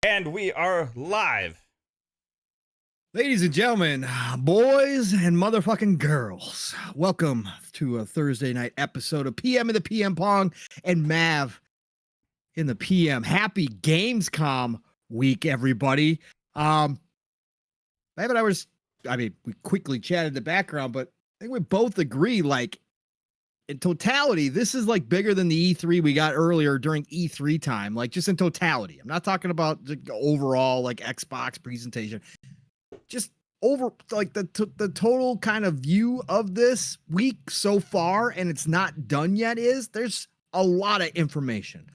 And we are live. Ladies and gentlemen, boys and motherfucking girls, welcome to a Thursday night episode of PM in the PM Pong and Mav in the PM. Happy gamescom week, everybody. Mav and we quickly chatted in the background, but I think we both agree, like, in totality, this is like bigger than the E3 we got earlier during E3 time, like just in totality. I'm not talking about the overall like Xbox presentation. Just over like the total kind of view of this week so far, and it's not done yet, is there's a lot of information,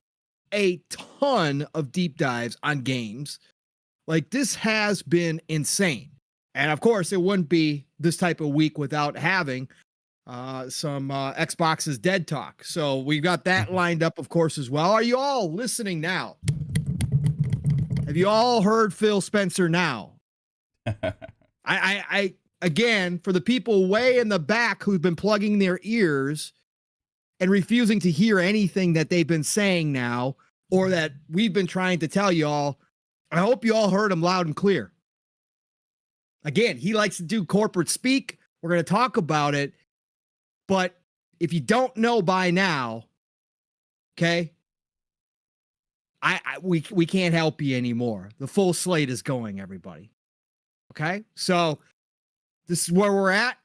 a ton of deep dives on games. Like, this has been insane. And of course, it wouldn't be this type of week without having some Xbox's Dead Talk. So we've got that lined up, of course, as well. Are you all listening now? Have you all heard Phil Spencer now? I again, for the people way in the back who've been plugging their ears and refusing to hear anything that they've been saying now, or that we've been trying to tell you all, I hope you all heard him loud and clear. Again, he likes to do corporate speak. We're going to talk about it. But if you don't know by now, okay, we can't help you anymore. The full slate is going, everybody. Okay, so this is where we're at.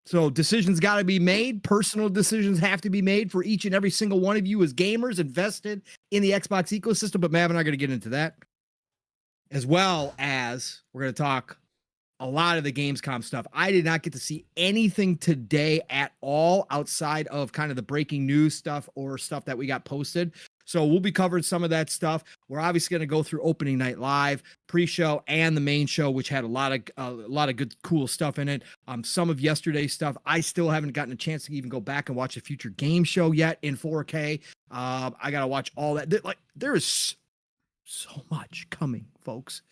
So decisions got to be made. Personal decisions have to be made for each and every single one of you as gamers invested in the Xbox ecosystem. But Mav and I are going to get into that, as well as we're going to talk a lot of the Gamescom stuff. I did not get to see anything today at all outside of kind of the breaking news stuff or stuff that we got posted. So we'll be covering some of that stuff. We're obviously going to go through opening night live, pre-show, and the main show, which had a lot of good, cool stuff in it. Some of yesterday's stuff, I still haven't gotten a chance to even go back and watch a future game show yet in 4K. I got to watch all that. Like, there is so much coming, folks.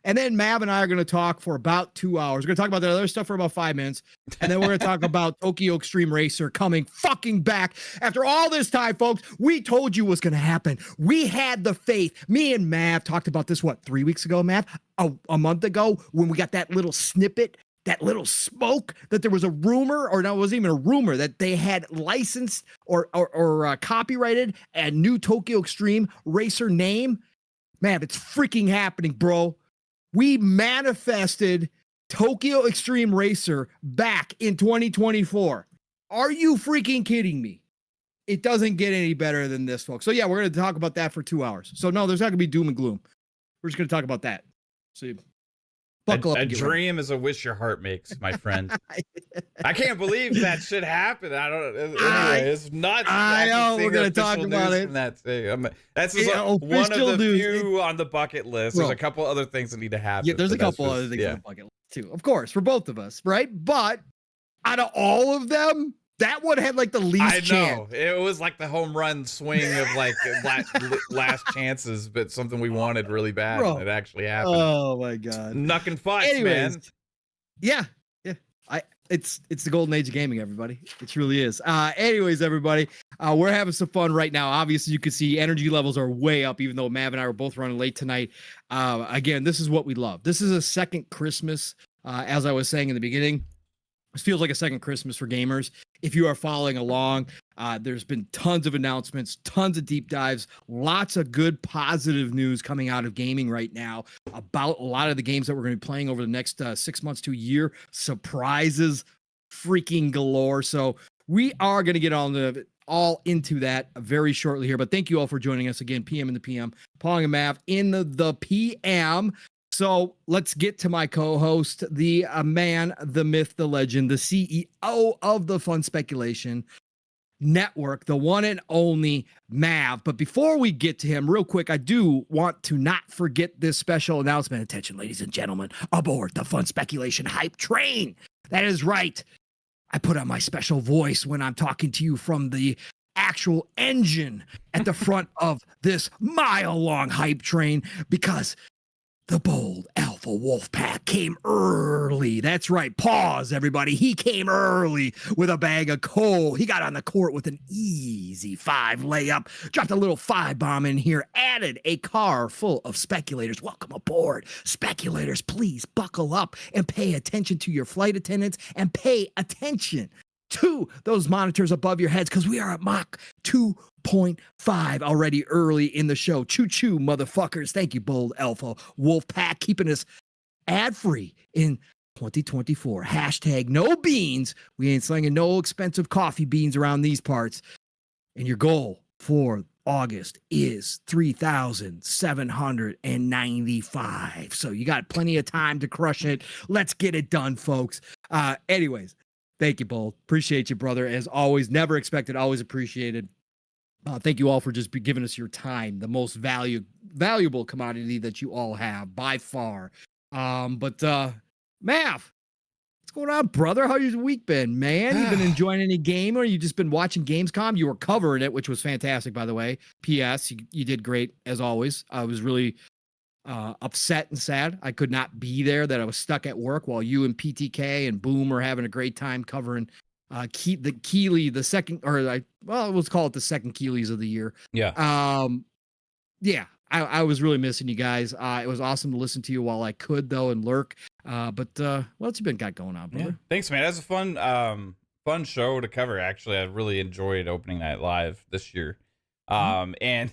And then Mav and I are going to talk for about 2 hours. We're going to talk about that other stuff for about 5 minutes. And then we're going to talk about Tokyo Extreme Racer coming fucking back. After all this time, folks, we told you what's going to happen. We had the faith. Me and Mav talked about this, 3 weeks ago, Mav? A month ago, when we got that little snippet, that little smoke, that there was a rumor, or no, it wasn't even a rumor, that they had licensed or copyrighted a new Tokyo Extreme Racer name. Mav, it's freaking happening, bro. We manifested Tokyo Extreme Racer back in 2024. Are you freaking kidding me? It doesn't get any better than this, folks. So yeah, we're going to talk about that for 2 hours. So no, there's not going to be doom and gloom. We're just going to talk about that. So you buckle up. A dream is a wish your heart makes, my friend. I can't believe that should happen. I don't. Anyway, it's nuts. I know we're going to talk about it. That's just one of the few on the bucket list. There's a couple other things that need to happen. Yeah, there's a couple other things on the bucket list too, of course, for both of us, right? But out of all of them, that one had like the least chance. It was like the home run swing of like last chances, but something we wanted really bad. Bro, it actually happened. Oh my god, knucking fights, man. Yeah. It's the golden age of gaming, everybody. It truly is. Anyways, everybody, we're having some fun right now. Obviously, you can see energy levels are way up, even though Mav and I were both running late tonight. Again, this is what we love. This is a second Christmas, as I was saying in the beginning. This feels like a second Christmas for gamers. If you are following along, there's been tons of announcements, tons of deep dives, lots of good positive news coming out of gaming right now about a lot of the games that we're going to be playing over the next 6 months to a year. Surprises freaking galore. So we are going to get all into that very shortly here. But thank you all for joining us again. PM in the PM, Pong and Mav in the PM. So let's get to my co-host, the man, the myth, the legend, the CEO of the Fun Speculation Network, the one and only Mav. But before we get to him, real quick, I do want to not forget this special announcement. Attention, ladies and gentlemen, aboard the Fun Speculation hype train. That is right. I put on my special voice when I'm talking to you from the actual engine at the front of this mile-long hype train, because The bold alpha wolf pack came early. That's right. Pause, everybody. He came early with a bag of coal. He got on the court with an easy 5 layup, dropped a little 5 bomb in here, added a car full of speculators. Welcome aboard. Speculators, please buckle up and pay attention to your flight attendants and pay attention to those monitors above your heads because we are at Mach 2.5 already early in the show. Choo-choo, motherfuckers. Thank you, Bold Alpha Wolf Pack, keeping us ad-free in 2024. Hashtag no beans. We ain't slinging no expensive coffee beans around these parts. And your goal for August is 3,795. So you got plenty of time to crush it. Let's get it done, folks. Anyways, thank you, Bold. Appreciate you, brother. As always, never expected, always appreciated. Thank you all for just giving us your time, the most valuable commodity that you all have by far. But Mav, what's going on, brother? How's your week been, man? You been enjoying any game, or you just been watching Gamescom? You were covering it, which was fantastic, by the way. P.S. You did great as always. I was really upset and sad I could not be there, that I was stuck at work while you and PTK and Boom are having a great time covering the Keeley, the second, or let's call it the second Keeleys of the year. Yeah. Yeah, I was really missing you guys. It was awesome to listen to you while I could, though, and lurk. But what's you been got going on, brother? Yeah. Thanks, man. That was a fun show to cover. Actually, I really enjoyed opening night live this year. And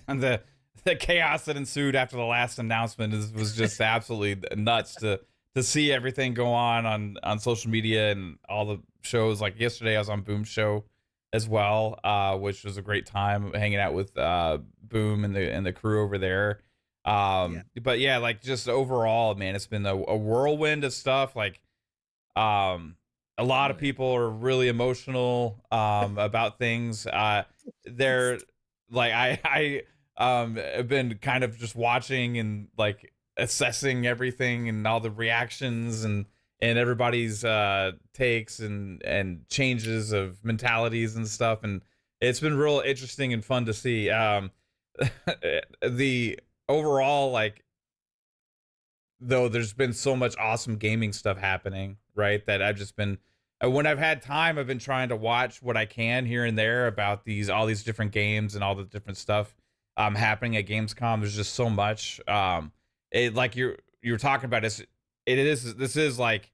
the chaos that ensued after the last announcement was just absolutely nuts to see everything go on social media and all the shows. Like yesterday, I was on Boom's show as well, which was a great time hanging out with Boom and the crew over there. But yeah, like just overall, man, it's been a whirlwind of stuff. Like, a lot of people are really emotional about things. They're like, I have been kind of just watching and like assessing everything and all the reactions and everybody's takes and changes of mentalities and stuff, and it's been real interesting and fun to see. The overall, like, though there's been so much awesome gaming stuff happening, right, that I've just been, when I've had time, I've been trying to watch what I can here and there about all these different games and all the different stuff happening at Gamescom. There's just so much. It, like you're talking about, this is like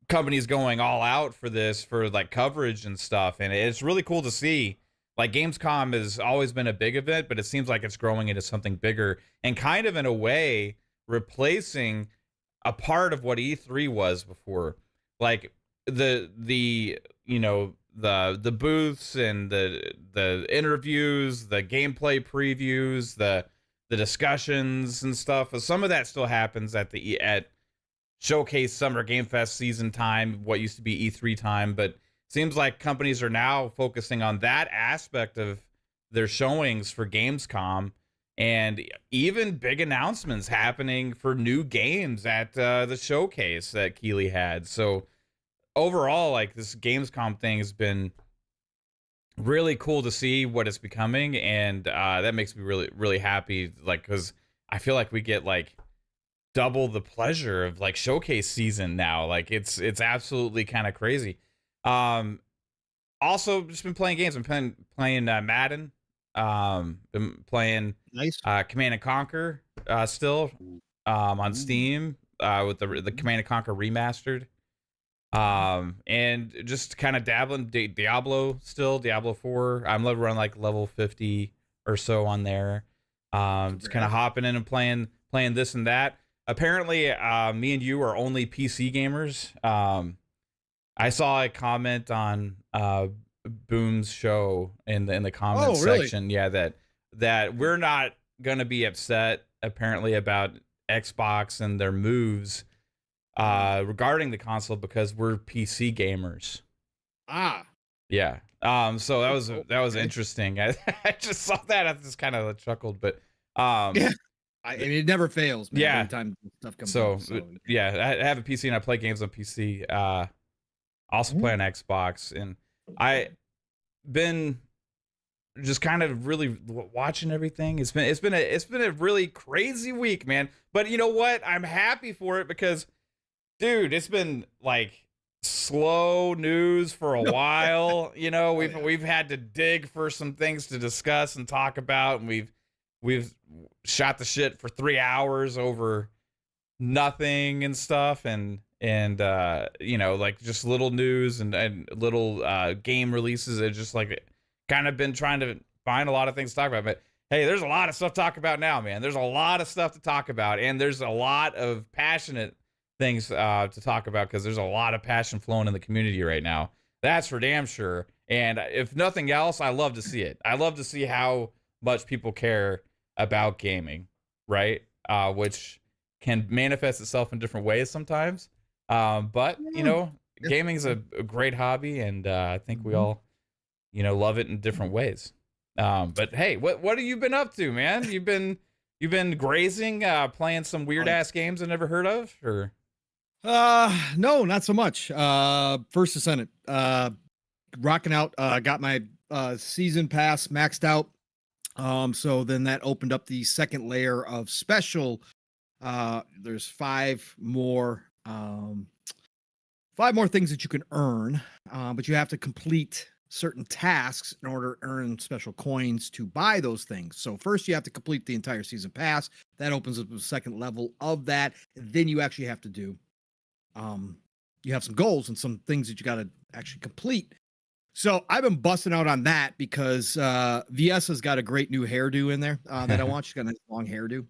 companies going all out for this, for like coverage and stuff, and it's really cool to see. Like, Gamescom has always been a big event, but it seems like it's growing into something bigger and kind of in a way replacing a part of what E3 was before. Like the booths and the interviews, the gameplay previews, the discussions and stuff. Some of that still happens at Showcase Summer Game Fest season time, what used to be E3 time, but seems like companies are now focusing on that aspect of their showings for Gamescom, and even big announcements happening for new games at the showcase that Keeley had. So overall, like, this Gamescom thing has been really cool to see what it's becoming, and that makes me really, really happy, like, because I feel like we get like double the pleasure of like showcase season now. Like, it's absolutely kind of crazy. Also just been playing games. I'm playing Madden. Been playing Nice. Command and Conquer still on Steam with the Command and Conquer remastered. And just kind of dabbling Diablo 4. I'm around like level 50 or so on there. Just kind of hopping in and playing this and that. Apparently, me and you are only PC gamers. I saw a comment on Boom's show in the comments section. Yeah, that we're not gonna be upset apparently about Xbox and their moves regarding the console because we're PC gamers. Yeah. So that was interesting. I just saw that. I just kind of chuckled, but yeah. And it never fails, man. Yeah. Every time stuff comes So up, yeah, I have a PC and I play games on PC. Also play on Xbox, and I been just kind of really watching everything. It's been a really crazy week, man. But you know what? I'm happy for it because, dude, it's been like slow news for a while. You know, we've had to dig for some things to discuss and talk about, and we've shot the shit for 3 hours over nothing and stuff, and you know, like just little news and little game releases. It's just like kind of been trying to find a lot of things to talk about. But hey, there's a lot of stuff to talk about now, man. There's a lot of stuff to talk about, and there's a lot of passionate things to talk about because there's a lot of passion flowing in the community right now. That's for damn sure. And if nothing else, I love to see it. I love to see how much people care about gaming, right? Which can manifest itself in different ways sometimes. But you know, gaming is a great hobby, and I think we all, you know, love it in different ways. But hey, what have you been up to, man? You've been grazing, playing some weird ass games I never heard of, or? No, not so much. First Ascendant, rocking out. Got my season pass maxed out. So then that opened up the second layer of special. There's five more things that you can earn, but you have to complete certain tasks in order to earn special coins to buy those things. So first you have to complete the entire season pass. That opens up the second level of that. Then you actually have to do, you have some goals and some things that you got to actually complete. So I've been busting out on that because VS has got a great new hairdo in there that I want. She's got a nice long hairdo.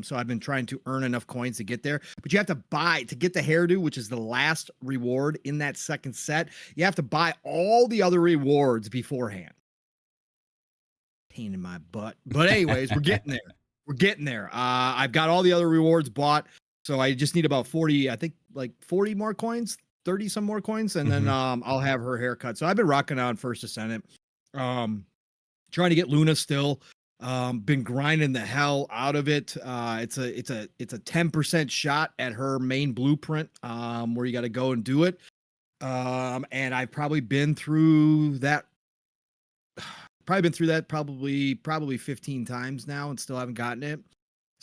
So I've been trying to earn enough coins to get there, but you have to buy to get the hairdo, which is the last reward in that second set. You have to buy all the other rewards beforehand. Pain in my butt. But anyways, we're getting there. We're getting there. I've got all the other rewards bought. So I just need about 40, I think like 40 more coins, 30 some more coins. And then I'll have her haircut. So I've been rocking on First Ascendant. Trying to get Luna still. Been grinding the hell out of it. It's a 10% shot at her main blueprint, where you got to go and do it. And I've probably been through that probably 15 times now and still haven't gotten it.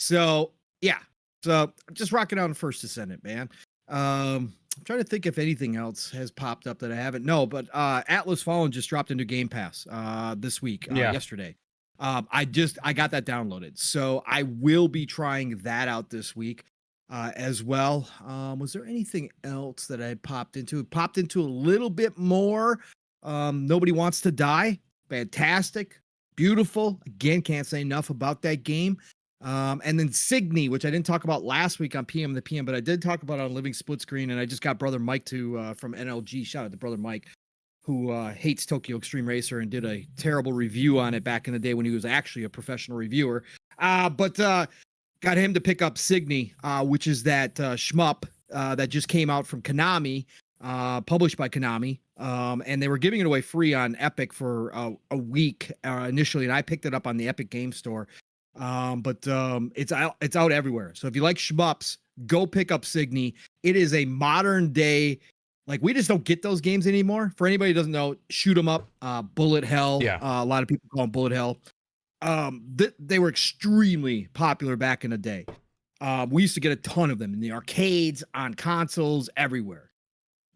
So yeah. So just rocking out on First Ascendant, man. I'm trying to think if anything else has popped up that I haven't. No, but Atlas Fallen just dropped into Game Pass this week, yesterday. I got that downloaded, so I will be trying that out this week as well. Was there anything else that I popped into? Popped into a little bit more. Nobody Wants to Die. Fantastic, beautiful. Again, can't say enough about that game. And then Signy, which I didn't talk about last week on PM the PM, but I did talk about on Living Split Screen, and I just got Brother Mike to from NLG. Shout out to Brother Mike, who hates Tokyo Extreme Racer and did a terrible review on it back in the day when he was actually a professional reviewer. But got him to pick up Signy, which is that shmup that just came out from Konami, published by Konami. And they were giving it away free on Epic for a week initially, and I picked it up on the Epic Game Store. But it's out everywhere. So if you like shmups, go pick up Signy. It is a modern day. Like, we just don't get those games anymore. For anybody who doesn't know, shoot 'em up, Bullet Hell. Yeah. A lot of people call them Bullet Hell. They were extremely popular back in the day. We used to get a ton of them in the arcades, on consoles, everywhere.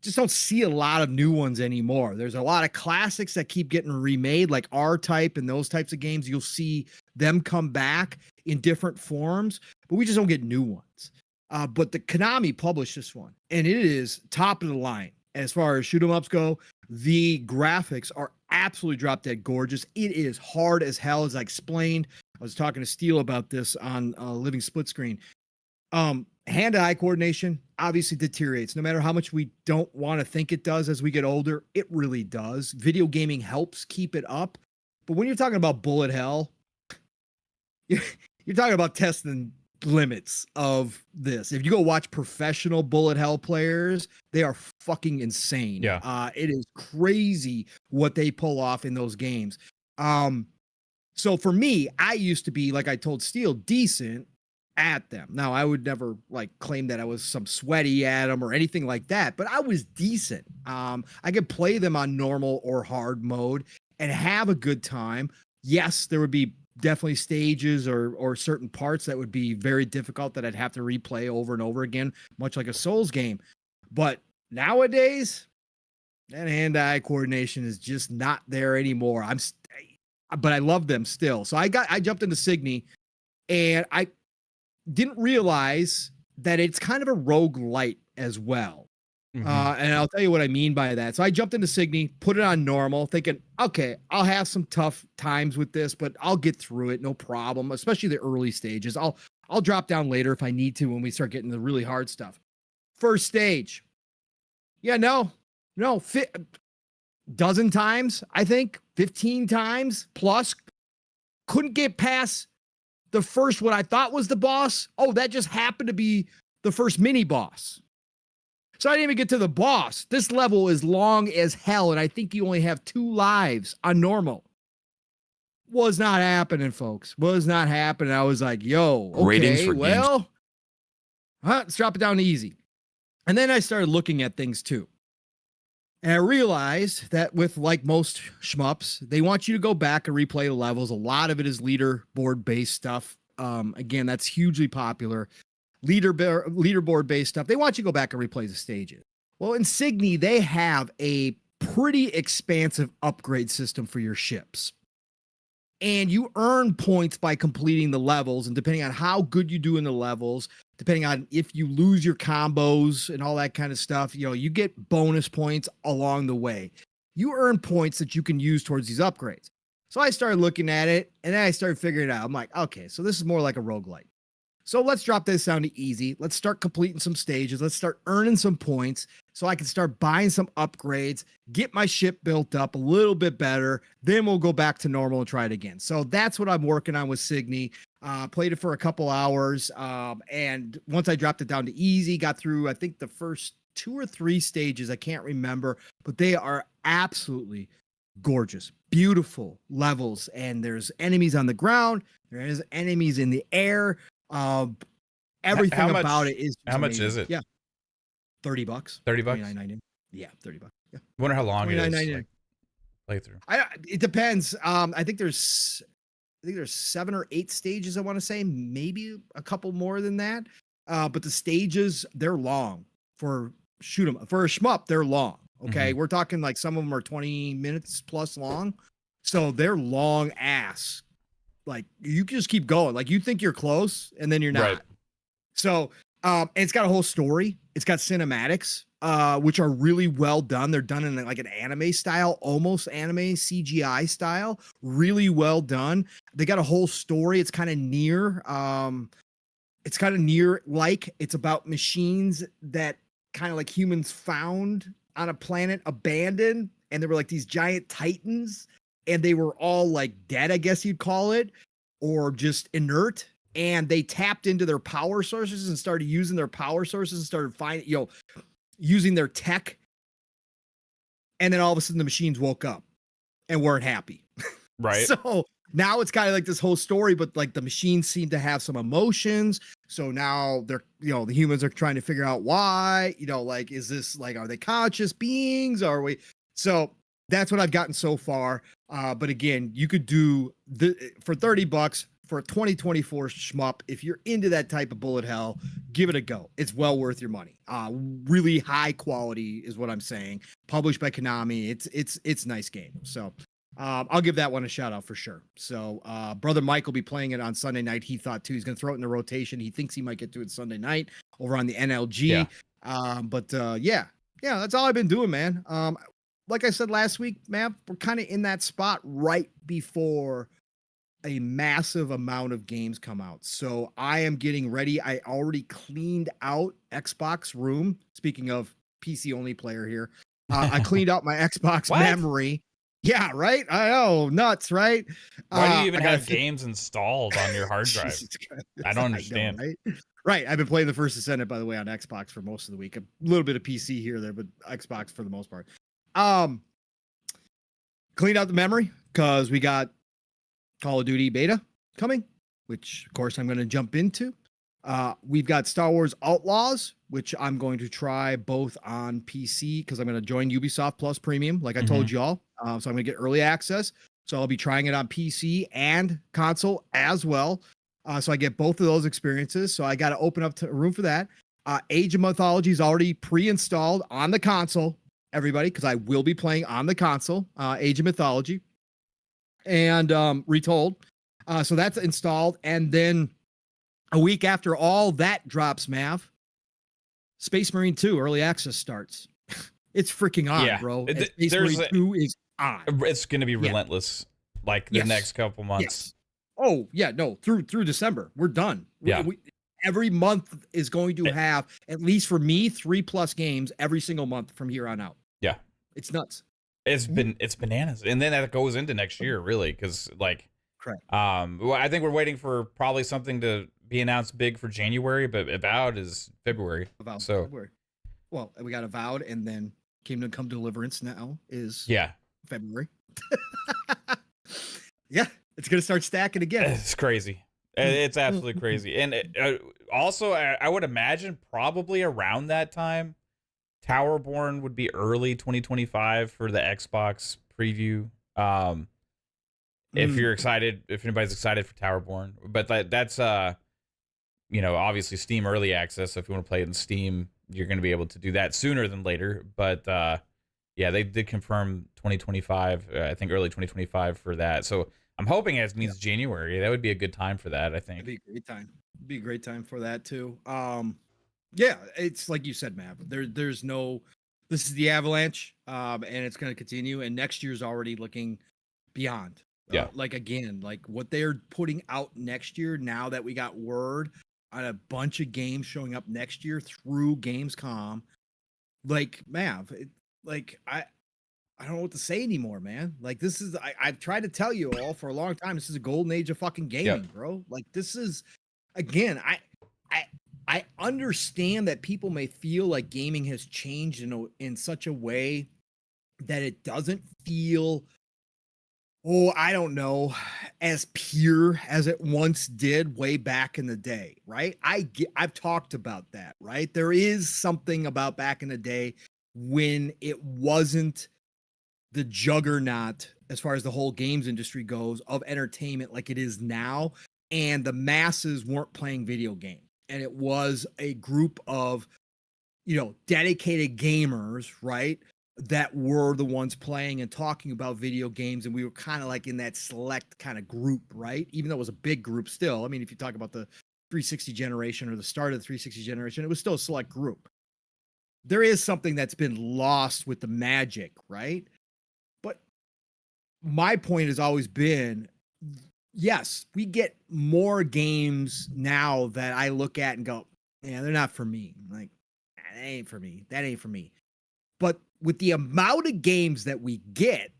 Just don't see a lot of new ones anymore. There's a lot of classics that keep getting remade, like R-Type and those types of games. You'll see them come back in different forms, but we just don't get new ones. But the Konami published this one, and it is top of the line as far as shoot 'em ups go. The graphics are absolutely drop dead gorgeous. It is hard as hell, as I explained. I was talking to Steele about this on Living Split Screen. Hand-eye coordination obviously deteriorates. No matter how much we don't want to think it does as we get older, it really does. Video gaming helps keep it up. But when you're talking about Bullet Hell, you're talking about testing limits of this. If you go watch professional Bullet Hell players, they are fucking insane. Yeah. It is crazy what they pull off in those games. So for me, I used to be, like I told Steele, decent at them. Now, I would never like claim that I was some sweaty at them or anything like that, but I was decent. I could play them on normal or hard mode and have a good time, Yes, there would be definitely stages or certain parts that would be very difficult that I'd have to replay over and over again, much like a Souls game. But nowadays, that hand-eye coordination is just not there anymore. But I love them still. So I jumped into Signy, and I didn't realize that it's kind of a roguelite as well. Mhm. And I'll tell you what I mean by that. So I jumped into Signy, put it on normal, thinking, okay, I'll have some tough times with this, but I'll get through it, no problem. Especially the early stages. I'll drop down later if I need to when we start getting the really hard stuff. First stage, yeah, no, dozen times, I think 15 times plus. Couldn't get past the first what I thought was the boss. Oh, that just happened to be the first mini boss. So I didn't even get to the boss. This level is long as hell, and I think you only have 2 lives on normal. Was not happening, folks. Was not happening. I was like, yo, Ratings okay, for well, let's drop it down to easy. And then I started looking at things too. And I realized that with like most shmups, they want you to go back and replay the levels. A lot of it is leaderboard based stuff. Again, that's hugely popular. Leaderboard based stuff. They want you to go back and replay the stages. Well, in Signy, they have a pretty expansive upgrade system for your ships. And you earn points by completing the levels. And depending on how good you do in the levels, depending on if you lose your combos and all that kind of stuff, you get bonus points along the way. You earn points that you can use towards these upgrades. So I started looking at it, and then I started figuring it out. I'm like, okay, so this is more like a roguelite. So let's drop this down to easy. Let's start completing some stages. Let's start earning some points so I can start buying some upgrades, get my ship built up a little bit better. Then we'll go back to normal and try it again. So that's what I'm working on with Signy. Played it for a couple hours. And once I dropped it down to easy, got through, I think, the first 2 or 3 stages. I can't remember, but they are absolutely gorgeous, beautiful levels. And there's enemies on the ground. There's enemies in the air. Everything about it is how much is it? Yeah, $30. $30. $29.99. Yeah, $30. Yeah. I wonder how long it is. $29.99. Like, playthrough. It depends. I think there's 7 or 8 stages. I want to say maybe a couple more than that. But the stages, they're long for shoot 'em for a shmup. They're long. Okay, we're talking like some of them are 20 minutes plus long, so they're long ass. Like you can just keep going. Like you think you're close and then you're not. Right. So, and it's got a whole story. It's got cinematics, which are really well done. They're done in like an anime style, almost anime CGI style. Really well done. They got a whole story. It's kind of near. It's kind of near like it's about machines that kind of like humans found on a planet abandoned, and there were like these giant titans. And they were all like dead, I guess you'd call it, or just inert. And they tapped into their power sources and started using their power sources and started finding, using their tech. And then all of a sudden the machines woke up and weren't happy. Right. So now it's kind of like this whole story, but like the machines seem to have some emotions. So now they're, the humans are trying to figure out why, like, is this like, are they conscious beings? Are we? So that's what I've gotten so far. But again, you could do for $30 for a 2024 shmup. If you're into that type of bullet hell, give it a go. It's well worth your money. Really high quality is what I'm saying. Published by Konami. It's nice game. So I'll give that one a shout out for sure. So brother Mike will be playing it on Sunday night. He thought too. He's going to throw it in the rotation. He thinks he might get to it Sunday night over on the NLG. Yeah. Yeah, that's all I've been doing, man. Like I said last week, man, we're kind of in that spot right before a massive amount of games come out. So I am getting ready. I already cleaned out Xbox room. Speaking of PC only player here, I cleaned out my Xbox memory. Yeah, right. I know, nuts, right? Why do you even have games installed on your hard drive? I don't understand. I know, right? Right. I've been playing the First Ascendant, by the way, on Xbox for most of the week. A little bit of PC here or there, but Xbox for the most part. Cleaned out the memory because we got Call of Duty beta coming, which of course I'm going to jump into. We've got Star Wars Outlaws, which I'm going to try both on PC because I'm going to join Ubisoft Plus Premium, like I told y'all. So I'm going to get early access. So I'll be trying it on PC and console as well. So I get both of those experiences. So I got to open up a room for that. Age of Mythology is already pre-installed on the console, everybody, because I will be playing on the console, Age of Mythology, and Retold. So that's installed. And then a week after all that drops, Mav, Space Marine 2 early access starts. It's freaking on, bro. Space Marine 2 is on. It's going to be relentless, like the next couple months. Yes. Oh, yeah, no, through December. We're done. Yeah. Every month is going to have, at least for me, 3+ games every single month from here on out. Yeah. It's nuts. It's bananas. And then that goes into next year, really, because like, correct. Well, I think we're waiting for probably something to be announced big for January, but Avowed is February. February. Well, we got Avowed, and then Kingdom Come Deliverance now is February. Yeah, it's gonna start stacking again. It's crazy. It's absolutely crazy. And also, I would imagine probably around that time, Towerborn would be early 2025 for the Xbox preview. If you're excited, if anybody's excited for Towerborn, but that's obviously Steam early access. So if you want to play it in Steam, you're going to be able to do that sooner than later. But yeah, they did confirm 2025. I think early 2025 for that. So I'm hoping it means January. That would be a good time for that, I think. It'd be a great time. It'd be a great time for that too. Yeah, it's like you said, Matt. There's no. This is the avalanche, and it's going to continue. And next year's already looking beyond. Like again, like what they're putting out next year. Now that we got word on a bunch of games showing up next year through Gamescom, like Mav, I don't know what to say anymore, man. Like this is I've tried to tell you all for a long time. This is a golden age of fucking gaming, bro. Like this is, again, I understand that people may feel like gaming has changed in such a way that it doesn't feel, I don't know, as pure as it once did way back in the day, right? I've talked about that, right? There is something about back in the day when it wasn't the juggernaut as far as the whole games industry goes of entertainment like it is now, and the masses weren't playing video games, and it was a group of dedicated gamers, right, that were the ones playing and talking about video games, and we were kind of like in that select kind of group, right? Even though it was a big group still. I mean, if you talk about the 360 generation or the start of the 360 generation, it was still a select group. There is something that's been lost with the magic, right? But my point has always been, yes, we get more games now that I look at and go, yeah, they're not for me. Like, that ain't for me. That ain't for me. But with the amount of games that we get,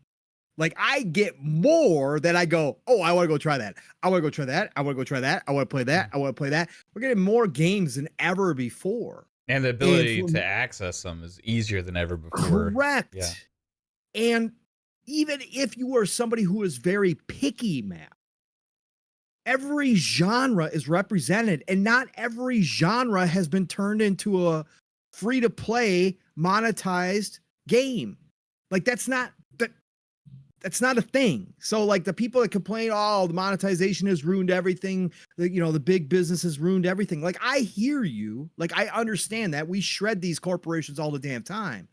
like I get more that I go, oh, I want to go try that. I want to go try that. I want to go try that. I want to play that. I want to play that. We're getting more games than ever before. And the ability to access them is easier than ever before. Correct. Yeah. And even if you are somebody who is very picky, man, every genre is represented, and not every genre has been turned into a free-to-play monetized game. Like that's not a thing. So like the people that complain, oh, the monetization has ruined everything, the big business has ruined everything. Like I hear you. Like I understand that we shred these corporations all the damn time.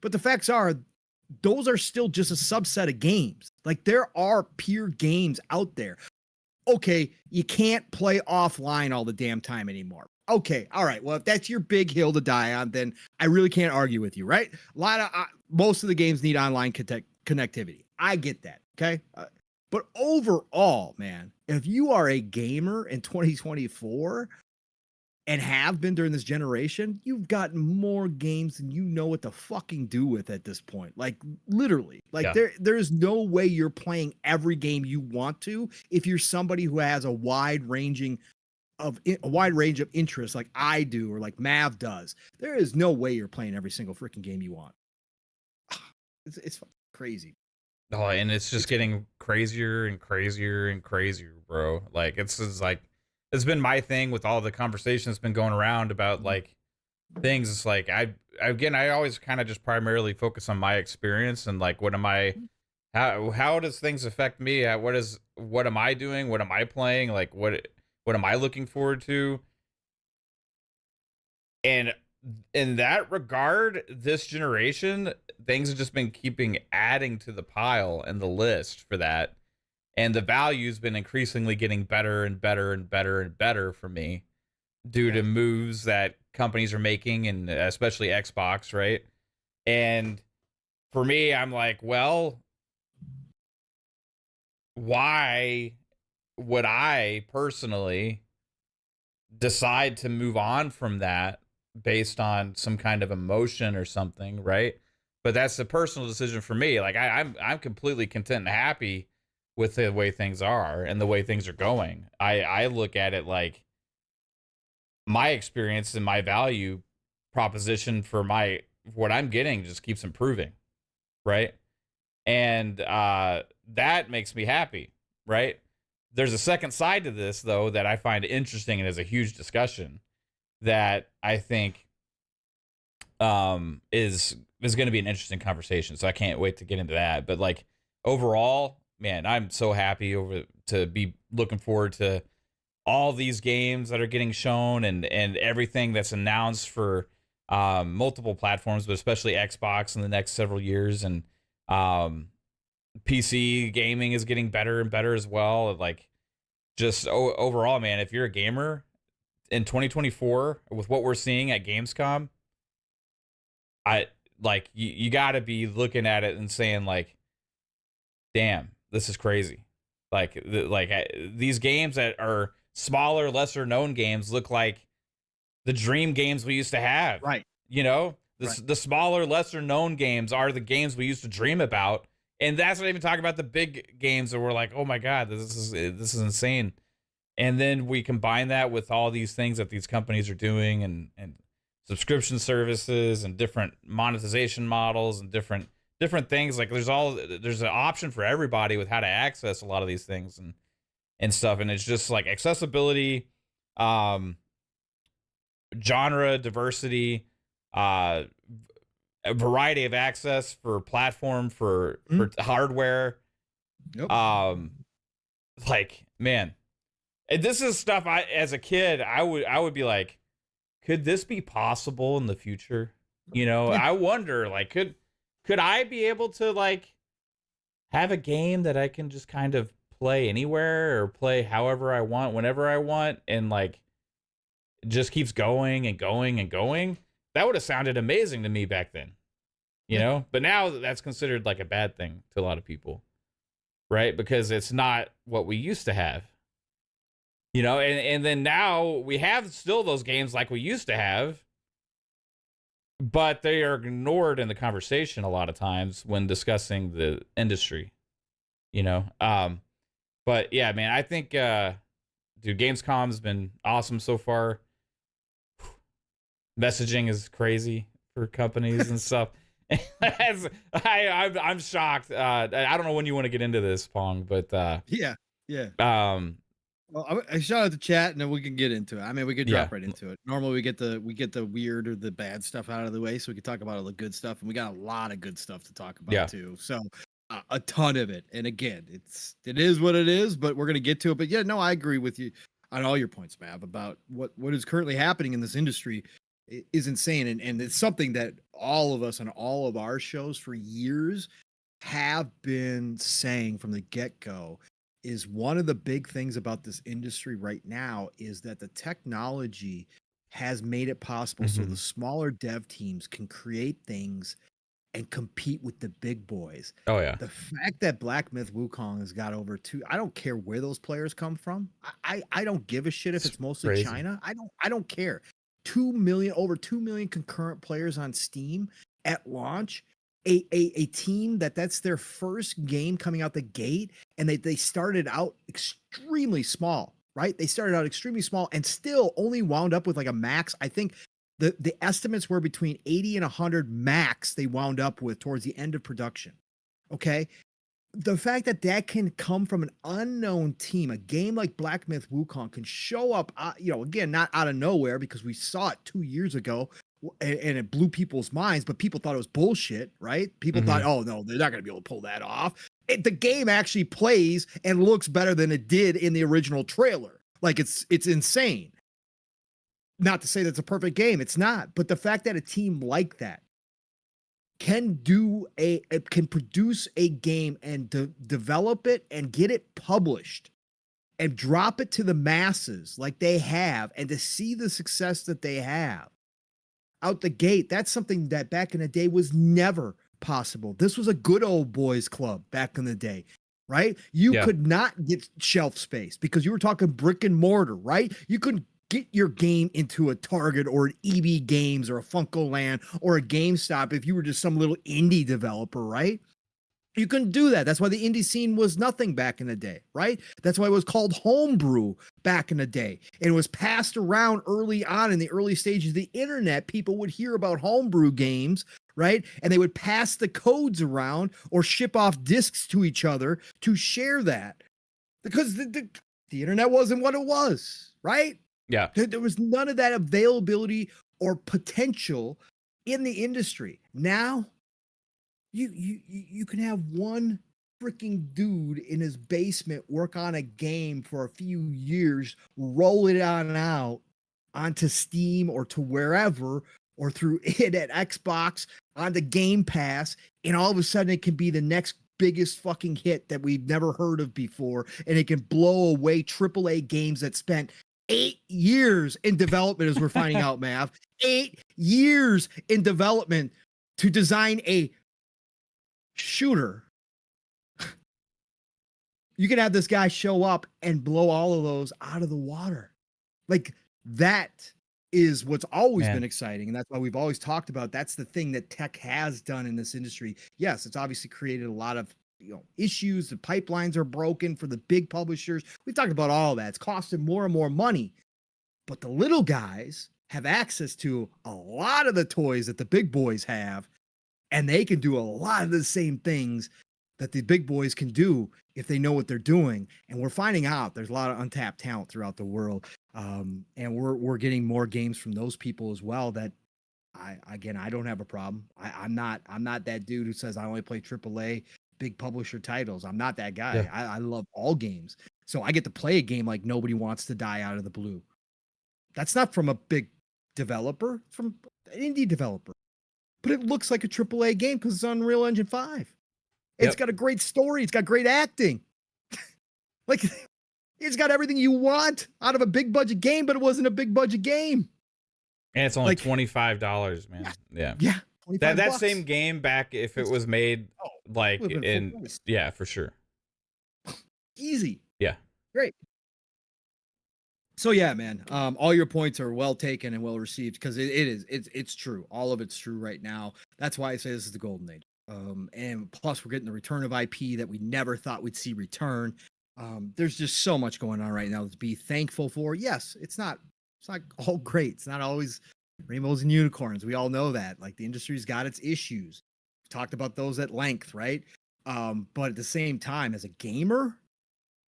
But the facts are, those are still just a subset of games. Like there are pure games out there. Okay, you can't play offline all the damn time anymore. Okay, all right. Well, if that's your big hill to die on, then I really can't argue with you, right? Most of the games need online connectivity. I get that, okay? But overall, man, if you are a gamer in 2024 and have been during this generation, you've got more games than you know what to fucking do with at this point. Like literally, like there's no way you're playing every game you want to if you're somebody who has a wide range of interests like I do or like Mav does. There is no way you're playing every single freaking game you want. It's crazy. Oh, and it's just getting crazier and crazier and crazier, bro. Like it's been my thing with all the conversation that's been going around about like things. It's like I always kind of just primarily focus on my experience and like what am I How does things affect me? What am I doing? What am I playing? Like what am I looking forward to? And in that regard, this generation, things have just been keeping adding to the pile and the list for that. And the value's been increasingly getting better and better and better and better for me due Yeah. to moves that companies are making, and especially Xbox, right? And for me, I'm like, well, why would I personally decide to move on from that based on some kind of emotion or something, right? But that's a personal decision for me. Like I'm completely content and happy with the way things are and the way things are going. I look at it like my experience and my value proposition for my what I'm getting just keeps improving, right? And that makes me happy, right? There's a second side to this though that I find interesting and is a huge discussion that I think is going to be an interesting conversation. So I can't wait to get into that. But like overall, man, I'm so happy over to be looking forward to all these games that are getting shown and everything that's announced for multiple platforms, but especially Xbox in the next several years. And um, PC gaming is getting better and better as well. Like just overall, man, if you're a gamer in 2024 with what we're seeing at Gamescom, I like you got to be looking at it and saying like, damn, this is crazy. Like these games that are smaller, lesser known games look like the dream games we used to have. Right. You know, Right. the smaller, lesser known games are the games we used to dream about. And that's not even talking about the big games that we're like, oh my God, this is insane. And then we combine that with all these things that these companies are doing and subscription services and different monetization models and different things. Like there's an option for everybody with how to access a lot of these things and stuff. And it's just like accessibility, um, genre diversity, uh, a variety of access for platform for hardware. Yep. Like man, and this is stuff I as a kid I would be like, could this be possible in the future? You know, Yeah. I wonder like could I be able to like have a game that I can just kind of play anywhere or play however I want, whenever I want, and like it just keeps going and going and going? That would have sounded amazing to me back then, you Yeah. know? But now that's considered like a bad thing to a lot of people, right? Because it's not what we used to have. You know, and then now we have still those games like we used to have, but they are ignored in the conversation a lot of times when discussing the industry, you know? But yeah, man, I think, dude, Gamescom's been awesome so far. Messaging is crazy for companies and stuff. I'm shocked. I don't know when you want to get into this, Pong, but Yeah. Yeah. um, Well, I shout out the chat, and then we can get into it. I mean, we could yeah, drop right into it. Normally, we get the weird or the bad stuff out of the way, so we can talk about all the good stuff, and we got a lot of good stuff to talk about yeah, too. So, a ton of it. And again, it is what it is, but we're gonna get to it. But yeah, no, I agree with you on all your points, Mav, about what is currently happening in this industry is insane, and it's something that all of us on all of our shows for years have been saying from the get go is one of the big things about this industry right now is that the technology has made it possible so the mhm. smaller dev teams can create things and compete with the big boys. Oh yeah, The fact that Black Myth Wukong has got over two, I don't care where those players come from. I don't give a shit if it's it's mostly crazy. China. I don't care. 2 million, over 2 million concurrent players on Steam at launch. A team that's their first game coming out the gate, and they started out extremely small, right? They started out extremely small and still only wound up with like a max. I think the estimates were between 80 and 100 max they wound up with towards the end of production. Okay. The fact that that can come from an unknown team, a game like Black Myth Wukong can show up, again, not out of nowhere because we saw it 2 years ago and it blew people's minds, but people thought it was bullshit, right? People thought, Mhm. oh no, they're not going to be able to pull that off. the game actually plays and looks better than it did in the original trailer. Like it's insane. Not to say that's a perfect game, it's not. But the fact that a team like that can produce a game and develop it and get it published and drop it to the masses like they have, and to see the success that they have out the gate, that's something that back in the day was never possible. This was a good old boys club back in the day, right? You could not get shelf space because you were talking brick and mortar, right? You couldn't get your game into a Target or an EB Games or a Funko Land or a GameStop if you were just some little indie developer, right? You couldn't do that. That's why the indie scene was nothing back in the day, right? That's why it was called homebrew back in the day. And it was passed around early on in the early stages of the internet. People would hear about homebrew games, right? And they would pass the codes around or ship off discs to each other to share that, because the internet wasn't what it was, right? Yeah. There was none of that availability or potential in the industry. Now, you can have one freaking dude in his basement work on a game for a few years, roll it on out onto Steam or to wherever, or through it at Xbox, onto Game Pass, and all of a sudden it can be the next biggest fucking hit that we've never heard of before, and it can blow away AAA games that spent 8 years in development, as we're finding out, Mav. 8 years in development to design a shooter. You can have this guy show up and blow all of those out of the water. Like, that is what's always been exciting. And that's why we've always talked about, that's the thing that tech has done in this industry. Yes, it's obviously created a lot of issues. The pipelines are broken for the big publishers. We've talked about all that. It's costing more and more money, but the little guys have access to a lot of the toys that the big boys have, and they can do a lot of the same things that the big boys can do if they know what they're doing. And we're finding out there's a lot of untapped talent throughout the world. And we're getting more games from those people as well. That I don't have a problem. I'm not that dude who says I only play AAA big publisher titles. I'm not that guy. Yeah. I love all games. So I get to play a game like Nobody Wants to Die out of the blue. That's not from a big developer, from an indie developer. But it looks like a AAA game because it's on Unreal Engine 5. It's got a great story. It's got great acting. Like, it's got everything you want out of a big budget game, but it wasn't a big budget game. And it's only like $25, man. Yeah. That same game back, if it was made like in, for sure. Easy. Yeah. Great. So yeah, man, all your points are well taken and well received, because it's true. All of it's true right now. That's why I say this is the golden age. And plus we're getting the return of IP that we never thought we'd see return. There's just so much going on right now to be thankful for. Yes, it's not all great. It's not always rainbows and unicorns. We all know that. Like, the industry's got its issues. We've talked about those at length, right? But at the same time, as a gamer,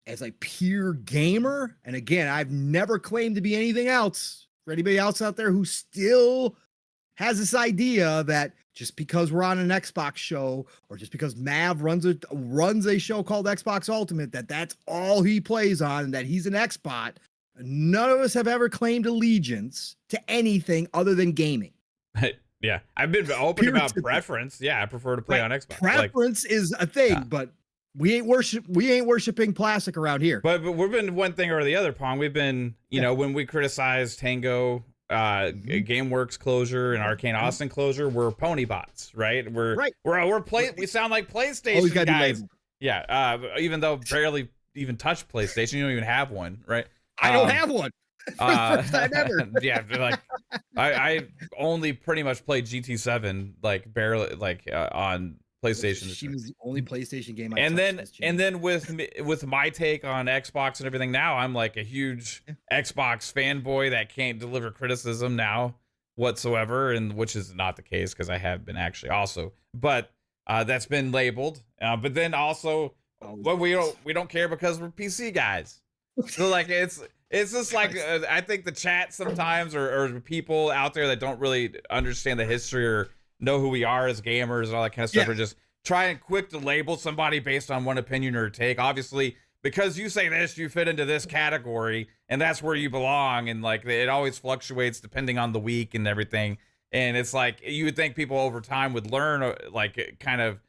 as a pure gamer, and again, I've never claimed to be anything else. For anybody else out there who still has this idea that just because we're on an Xbox show, or just because Mav runs a show called Xbox Ultimate, that's all he plays on, and that he's an Xbot. None of us have ever claimed allegiance to anything other than gaming. Yeah, I've been open about preference. Yeah, I prefer to play on Xbox. Preference is a thing, but we ain't worshiping plastic around here. But we've been one thing or the other, Pong. We've been, when we criticized Tango, GameWorks closure and Arcane Austin closure, we're pony bots, right? We sound like PlayStation guys. Yeah, even though barely even touch PlayStation, you don't even have one, right? I don't have one. First time ever. Yeah, like I only pretty much played GT7 like barely on PlayStation. She was the only PlayStation game I touched. And then with my take on Xbox and everything now, I'm like a huge Xbox fanboy that can't deliver criticism now whatsoever, and which is not the case, because I have been actually also. But that's been labeled. But then also, we don't care because we're PC guys. So like it's just like I think the chat sometimes, or people out there that don't really understand the history or know who we are as gamers and all that kind of stuff, are just try and quick to label somebody based on one opinion or take. Obviously, because you say this, you fit into this category, and that's where you belong. And like it always fluctuates depending on the week and everything. And it's like you would think people over time would learn like kind of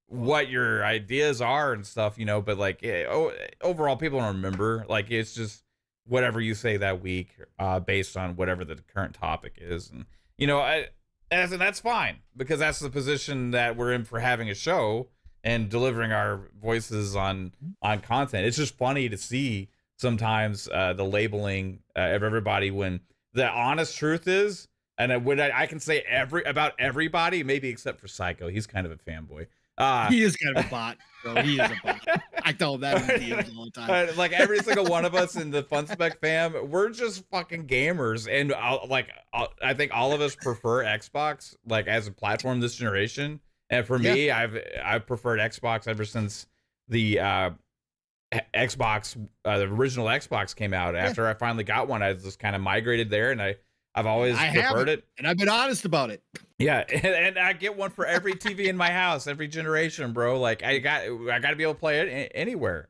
what your ideas are and stuff, you know. But like overall, people don't remember. Like it's just whatever you say that week, based on whatever the current topic is, and you know, and that's fine because that's the position that we're in for having a show and delivering our voices on content. It's just funny to see sometimes the labeling of everybody when the honest truth is, and when I can say about everybody, maybe except for Psycho, he's kind of a fanboy. He is kind of a bot, bro. He is a bot. I tell him that in the DMs all the time. Like every single one of us in the FunSpec fam, we're just fucking gamers, and I think all of us prefer Xbox like as a platform this generation. And for me, I've preferred Xbox ever since the Xbox, the original Xbox came out. After I finally got one, I just kind of migrated there, and I've always preferred it. And I've been honest about it. Yeah, and I get one for every TV in my house, every generation, bro. Like I got to be able to play it anywhere.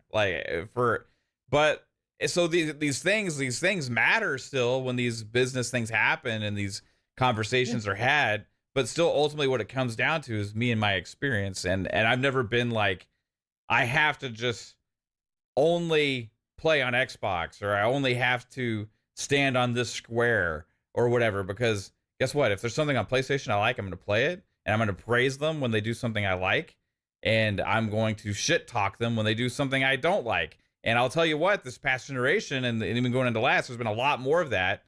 But so these things matter still when these business things happen and these conversations are had. But still, ultimately, what it comes down to is me and my experience, and I've never been like I have to just only play on Xbox or I only have to stand on this square or whatever, because guess what? If there's something on PlayStation I like, I'm going to play it, and I'm going to praise them when they do something I like, and I'm going to shit talk them when they do something I don't like. And I'll tell you what, this past generation, and even going into last, there's been a lot more of that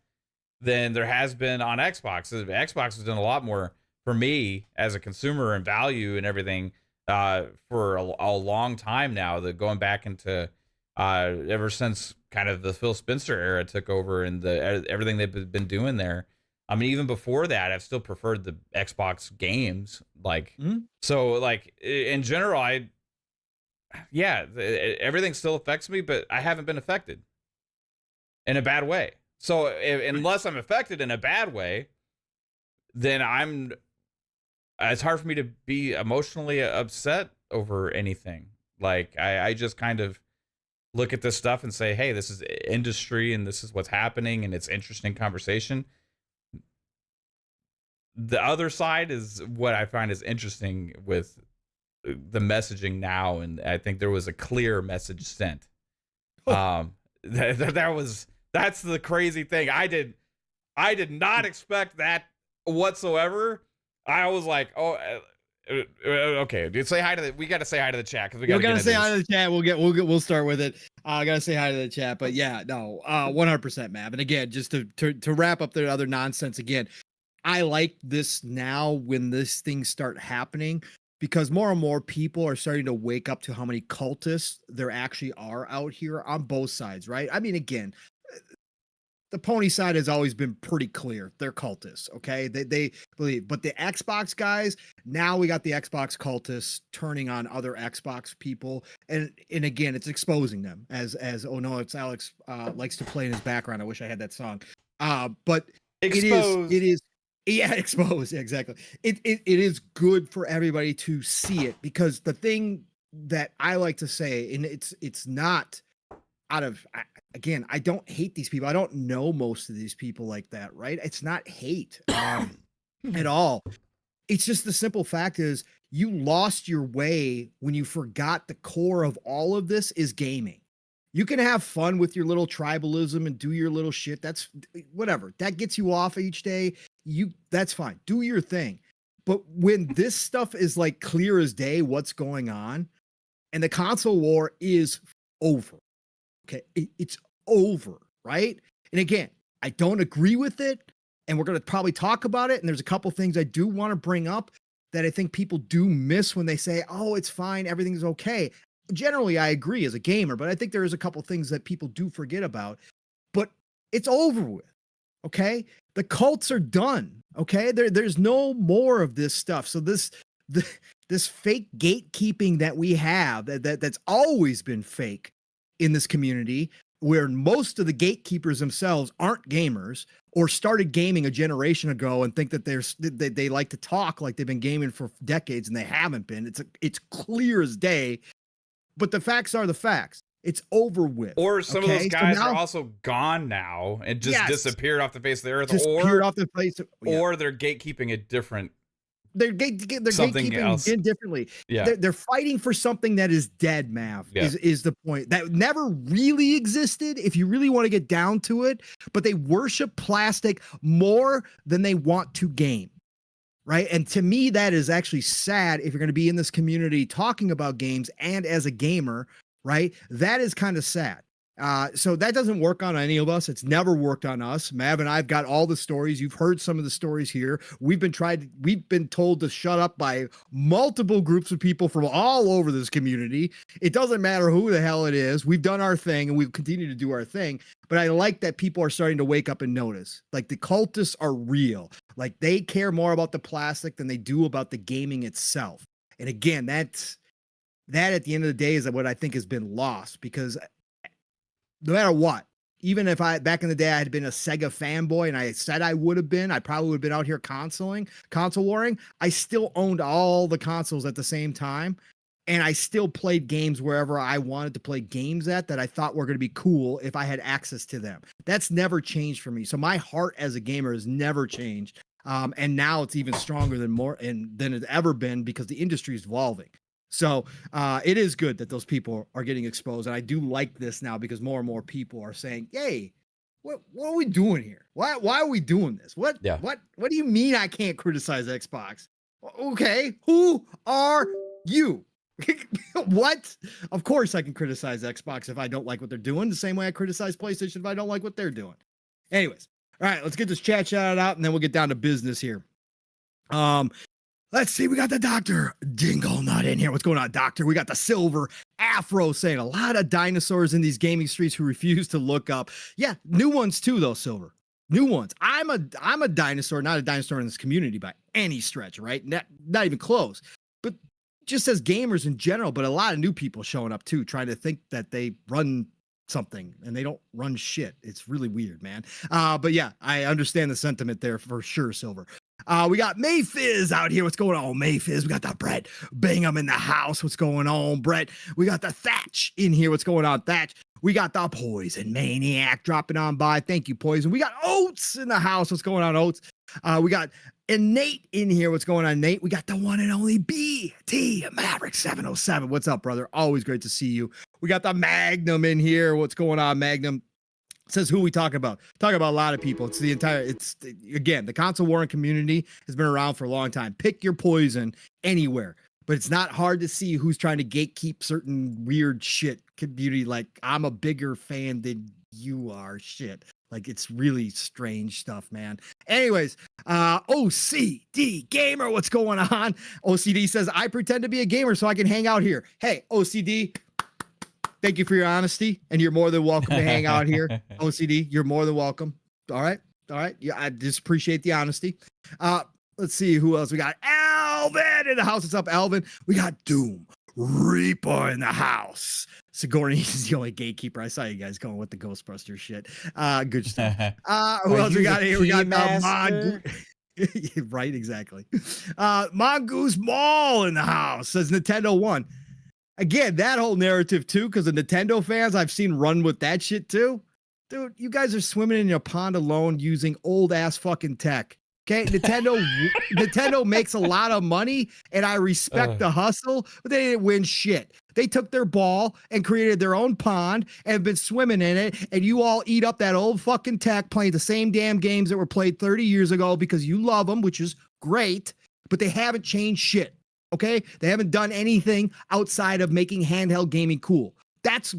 than there has been on Xbox. Xbox has done a lot more for me as a consumer and value and everything for a long time now, that going back into ever since kind of the Phil Spencer era took over and everything they've been doing there. I mean, even before that, I've still preferred the Xbox games. Like, so like in general, everything still affects me, but I haven't been affected in a bad way. So unless I'm affected in a bad way, then it's hard for me to be emotionally upset over anything. Like I just kind of look at this stuff and say, hey, this is industry and this is what's happening and it's interesting conversation. The other side is what I find is interesting with the messaging now, and I think there was a clear message sent. That's the crazy thing. I did not expect that whatsoever. I was like, okay, dude, say hi to we got to say hi to the chat because we got to say hi to the chat. We'll start with it. I got to say hi to the chat, but yeah, no, 100%, Mav. And again, just to wrap up the other nonsense again, I like this now when this things start happening, because more and more people are starting to wake up to how many cultists there actually are out here on both sides, right? I mean, again, the pony side has always been pretty clear. They're cultists, okay? They believe. But the Xbox guys, now we got the Xbox cultists turning on other Xbox people. And again, it's exposing them as oh no, it's Alex likes to play in his background. I wish I had that song. But exposed. It is yeah, exposed. Yeah, exactly. It is good for everybody to see it, because the thing that I like to say, and it's not out of, again, I don't hate these people. I don't know most of these people like that, right? It's not hate at all. It's just the simple fact is you lost your way when you forgot the core of all of this is gaming. You can have fun with your little tribalism and do your little shit. That's whatever. That gets you off each day. That's fine. Do your thing. But when this stuff is like clear as day, what's going on, and the console war is over. Okay, it's over, right? And again, I don't agree with it, and we're going to probably talk about it. And there's a couple things I do want to bring up that I think people do miss when they say, "Oh, it's fine, everything's okay." Generally, I agree as a gamer, but I think there is a couple things that people do forget about. But it's over with. Okay, the cults are done. Okay, there's no more of this stuff. So this fake gatekeeping that we have that's always been fake in this community, where most of the gatekeepers themselves aren't gamers or started gaming a generation ago and think that they like to talk like they've been gaming for decades and they haven't been. It's clear as day, but the facts are the facts. It's over with. Or some of those guys so now, are also gone now and just disappeared off the face of the earth, disappeared off the face of, or they're gatekeeping a different. They're gatekeeping else. differently. Yeah. They're fighting for something that is dead, Mav, is the point. That never really existed, if you really want to get down to it, but they worship plastic more than they want to game, right? And to me, that is actually sad if you're going to be in this community talking about games and as a gamer, right? That is kind of sad. So that doesn't work on any of us. It's never worked on us. Mav and I've got all the stories. You've heard some of the stories here. We've been told to shut up by multiple groups of people from all over this community. It doesn't matter who the hell it is. We've done our thing and we've continued to do our thing. But I like that people are starting to wake up and notice. Like, the cultists are real. Like, they care more about the plastic than they do about the gaming itself. And again, that at the end of the day is what I think has been lost, because no matter what, even if back in the day I had been a Sega fanboy and I said I would have been, I probably would have been out here console warring. I still owned all the consoles at the same time. And I still played games wherever I wanted to play games at that I thought were going to be cool if I had access to them. That's never changed for me. So my heart as a gamer has never changed. And now it's even stronger than it's ever been, because the industry is evolving. So it is good that those people are getting exposed. And I do like this now, because more and more people are saying, hey, what are we doing here? Why are we doing this? What do you mean I can't criticize Xbox? Okay, who are you? What? Of course I can criticize Xbox if I don't like what they're doing, the same way I criticize PlayStation if I don't like what they're doing. Anyways, all right, let's get this chat shout out and then we'll get down to business here. Let's see, we got the Dr. Dingle Nut in here. What's going on, Doctor? We got the Silver Afro saying a lot of dinosaurs in these gaming streets who refuse to look up. Yeah, new ones too, though, Silver. New ones. I'm a dinosaur, not a dinosaur in this community by any stretch, right? Not even close. But just as gamers in general, but a lot of new people showing up too, trying to think that they run something and they don't run shit. It's really weird, man. But yeah, I understand the sentiment there for sure, Silver. We got Mayfizz out here. What's going on, Mayfizz? We got the Brett Bingham in the house. What's going on, Brett? We got the Thatch in here. What's going on, Thatch? We got the Poison Maniac dropping on by. Thank you, Poison. We got Oats in the house. What's going on, Oats? We got Nate in here. What's going on, Nate? We got the one and only BT Maverick 707. What's up, brother? Always great to see you. We got the Magnum in here. What's going on, Magnum? Says who we talk about. Talk about a lot of people. Again, the console warring community has been around for a long time. Pick your poison anywhere, but it's not hard to see who's trying to gatekeep certain weird shit community. Like, I'm a bigger fan than you are shit. Like, it's really strange stuff, man. Anyways, OCD Gamer, what's going on? OCD says, I pretend to be a gamer so I can hang out here. Hey, OCD, thank you for your honesty, and you're more than welcome to hang out here. OCD, you're more than welcome. All right. Yeah, I just appreciate the honesty. Let's see who else we got. Alvin in the house. What's up, Alvin? We got Doom Reaper in the house. Sigourney is the only gatekeeper. I saw you guys going with the Ghostbusters shit. Good stuff. Who else we got here? We got right, exactly. Mongoose Mall in the house, says Nintendo One. Again, that whole narrative too, because the Nintendo fans I've seen run with that shit too. Dude, you guys are swimming in your pond alone using old ass fucking tech. Okay, Nintendo makes a lot of money, and I respect the hustle, but they didn't win shit. They took their ball and created their own pond and have been swimming in it, and you all eat up that old fucking tech, playing the same damn games that were played 30 years ago because you love them, which is great, but they haven't changed shit. Okay, they haven't done anything outside of making handheld gaming cool. That's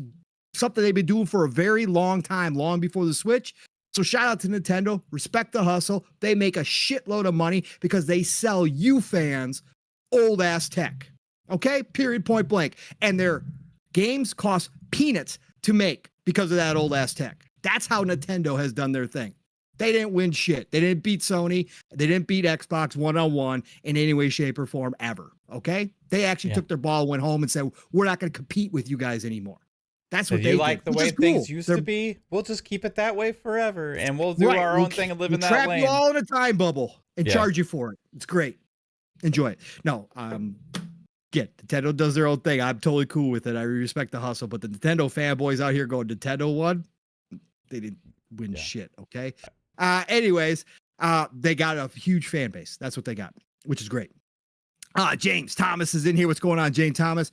something they've been doing for a very long time, long before the Switch. So shout out to Nintendo, respect the hustle. They make a shitload of money because they sell you fans old ass tech. Okay, period, point blank. And their games cost peanuts to make because of that old ass tech. That's how Nintendo has done their thing. They didn't win shit. They didn't beat Sony. They didn't beat Xbox one-on-one in any way, shape, or form ever. Okay? They actually took their ball, went home, and said, we're not going to compete with you guys anymore. That's If what you they like did, the which way is things cool. used They're to be, we'll just keep it that way forever, and we'll do right. our We'll own thing and live we'll in that trap you lane. all in a time bubble and Yeah. charge you for it. It's great. Enjoy it. No, Nintendo does their own thing. I'm totally cool with it. I respect the hustle, but the Nintendo fanboys out here going Nintendo won, they didn't win shit. Okay. Anyways, they got a huge fan base. That's what they got, which is great. James Thomas is in here. What's going on, James Thomas?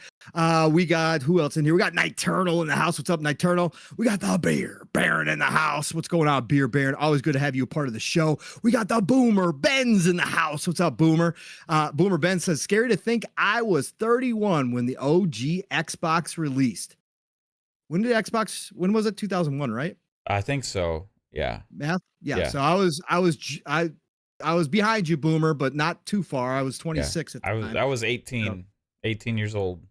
We got who else in here? We got Niturnal in the house. What's up, Niturnal? We got the Beer Baron in the house. What's going on, Beer Baron? Always good to have you a part of the show. We got the Boomer Benz in the house. What's up, Boomer? Boomer Ben says, scary to think I was 31 when the OG Xbox released. When was it? 2001, right? I think so. Yeah. Math? Yeah. So I was behind you, Boomer, but not too far. I was 26 at the time. I was 18 years old.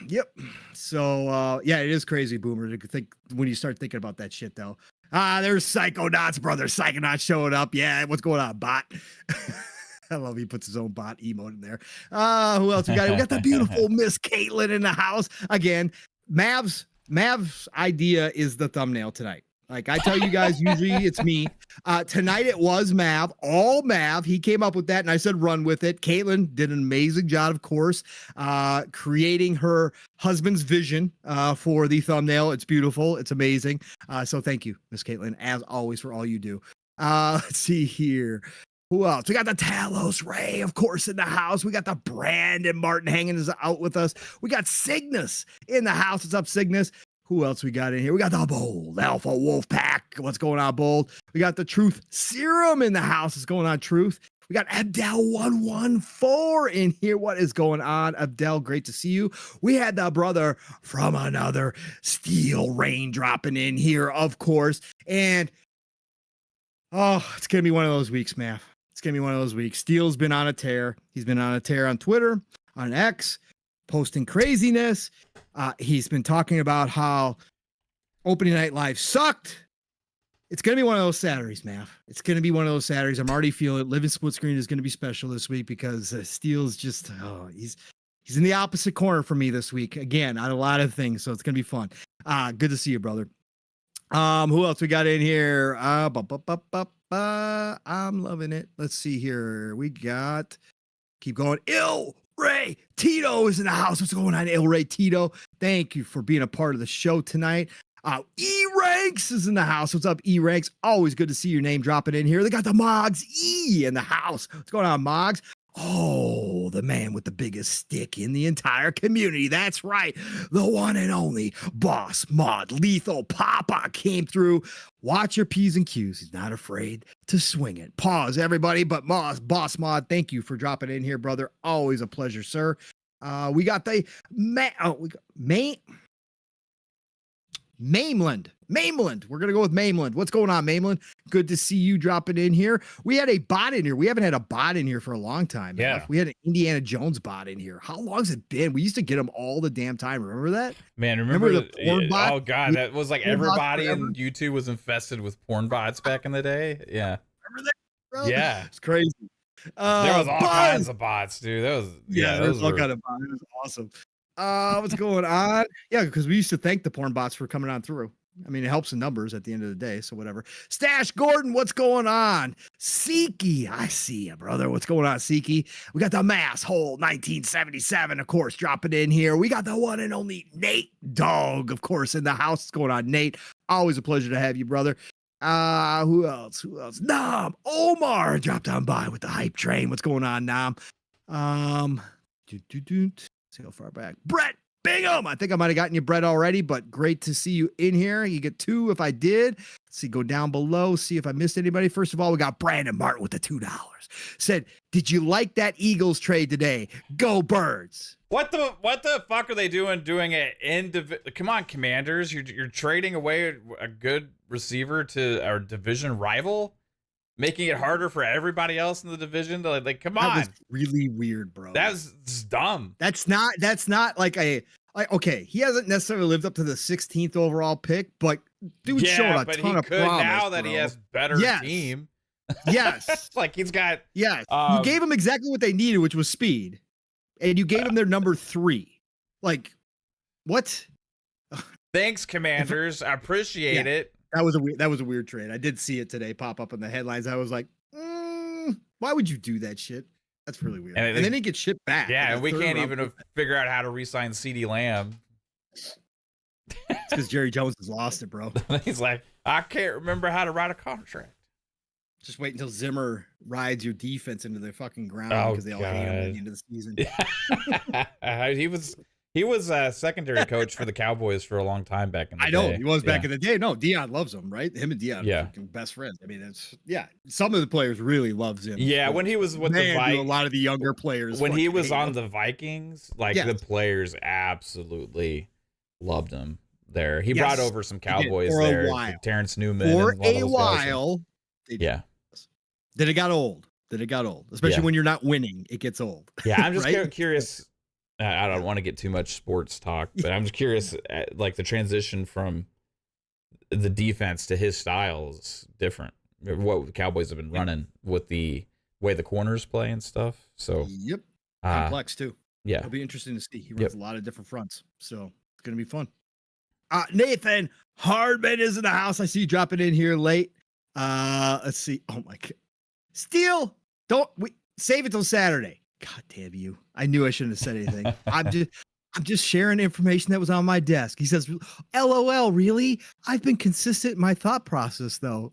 Yep. So it is crazy, Boomer, to think when you start thinking about that shit though. There's Psychonauts, brother. Psychonauts showing up. Yeah, what's going on, bot? I love he puts his own bot emote in there. Who else we got? We got the beautiful Miss Caitlin in the house. Again, Mav's idea is the thumbnail tonight. Like I tell you guys, usually it's me. Tonight it was Mav, all Mav. He came up with that, and I said run with it. Caitlin did an amazing job, of course, creating her husband's vision for the thumbnail. It's beautiful. It's amazing. So thank you, Miss Caitlin, as always, for all you do. Let's see here. Who else? We got the Talos Ray, of course, in the house. We got the Brandon Martin hanging out with us. We got Cygnus in the house. What's up, Cygnus? Who else we got in here? We got the Bold Alpha Wolf Pack. What's going on, Bold? We got the Truth Serum in the house. What's going on, Truth? We got Abdel114 in here. What is going on, Abdel? Great to see you. We had the brother from another Steel Rain dropping in here, of course. And it's gonna be one of those weeks, man. It's gonna be one of those weeks. Steel's been on a tear. He's been on a tear on Twitter, on X, posting craziness. He's been talking about how opening night live sucked. It's going to be one of those Saturdays, man. It's going to be one of those Saturdays. I'm already feeling it. Living Split Screen is going to be special this week because Steele's just, he's in the opposite corner from me this week. Again, on a lot of things. So it's going to be fun. Good to see you, brother. Who else we got in here? I'm loving it. Let's see here. We got, keep going. Ray Tito is in the house. What's going on, Il Ray Tito? Thank you for being a part of the show tonight. E-Ranks is in the house. What's up, E-Ranks? Always good to see your name dropping in here. They got the Moggs E in the house. What's going on, Moggs? Oh, the man with the biggest stick in the entire community. That's right. The one and only Boss Mod Lethal Papa came through. Watch your P's and Q's. He's not afraid to swing it. Pause, everybody. But Boss Mod, thank you for dropping in here, brother. Always a pleasure, sir. We got the Mainland. We're going to go with Mainland. What's going on, Mainland? Good to see you dropping in here. We had a bot in here. We haven't had a bot in here for a long time. Yeah. We had an Indiana Jones bot in here. How long has it been? We used to get them all the damn time. Remember that? Man, remember the porn bot? Oh, God. That was like everybody in YouTube was infested with porn bots back in the day. Yeah. Remember that, bro? Yeah. It's crazy. There was all kinds of bots, dude. That was, there's all kind of bots. It was awesome. What's going on? Yeah, because we used to thank the porn bots for coming on through. I mean, it helps the numbers at the end of the day, so whatever. Stash Gordon, what's going on? Seeky, I see you, brother. What's going on, Seeky? We got the Mass Hole 1977, of course, dropping in here. We got the one and only Nate Dog, of course, in the house. What's going on, Nate? Always a pleasure to have you, brother. Who else? Nam Omar dropped on by with the hype train. What's going on, Nam? See how far back. Brett Bingham. I think I might have gotten you, Brett, already, but great to see you in here. You get 2 if I did. Let's see, go down below, see if I missed anybody. First of all, we got Brandon Martin with the $2. Said, did you like that Eagles trade today? Go Birds. What the fuck are they doing it in come on, Commanders. You're trading away a good receiver to our division rival, making it harder for everybody else in the division to like come on. That was really weird, bro. That's dumb. That's not like okay, he hasn't necessarily lived up to the 16th overall pick, but dude showed a ton of promise. Now that bro. He has better team. Yes. Like he's got you gave him exactly what they needed, which was speed. And you gave him their number 3. Like, what? Thanks, Commanders. I appreciate it. That was a weird trade. I did see it today pop up in the headlines. I was like, why would you do that shit? That's really weird. And then he gets shipped back. Yeah, and we can't even figure out how to re-sign CeeDee Lamb. It's because Jerry Jones has lost it, bro. He's like, I can't remember how to write a contract. Just wait until Zimmer rides your defense into the fucking ground because they all hate him at the end of the season. He was a secondary coach for the Cowboys for a long time back in the day. I know he was back in the day. No, Dion loves him, right? Him and Dion are fucking best friends. I mean, some of the players really loves him. Yeah, when he was with the Vikings, a lot of the younger players. When he was on the Vikings, the players absolutely loved him there. He brought over some Cowboys there, Terrence Newman. For a while. Yeah. Then it got old. Especially when you're not winning, it gets old. Yeah, I'm just curious. I don't want to get too much sports talk, but I'm just curious, like the transition from the defense to his style is different. What the Cowboys have been running with the way the corners play and stuff. So complex too. Yeah, it'll be interesting to see. He runs a lot of different fronts, so it's gonna be fun. Nathan Hardman is in the house. I see you dropping in here late. Let's see. Oh my God, Steele, save it till Saturday. God damn you. I knew I shouldn't have said anything. I'm just sharing information that was on my desk. He says, LOL, really? I've been consistent in my thought process, though.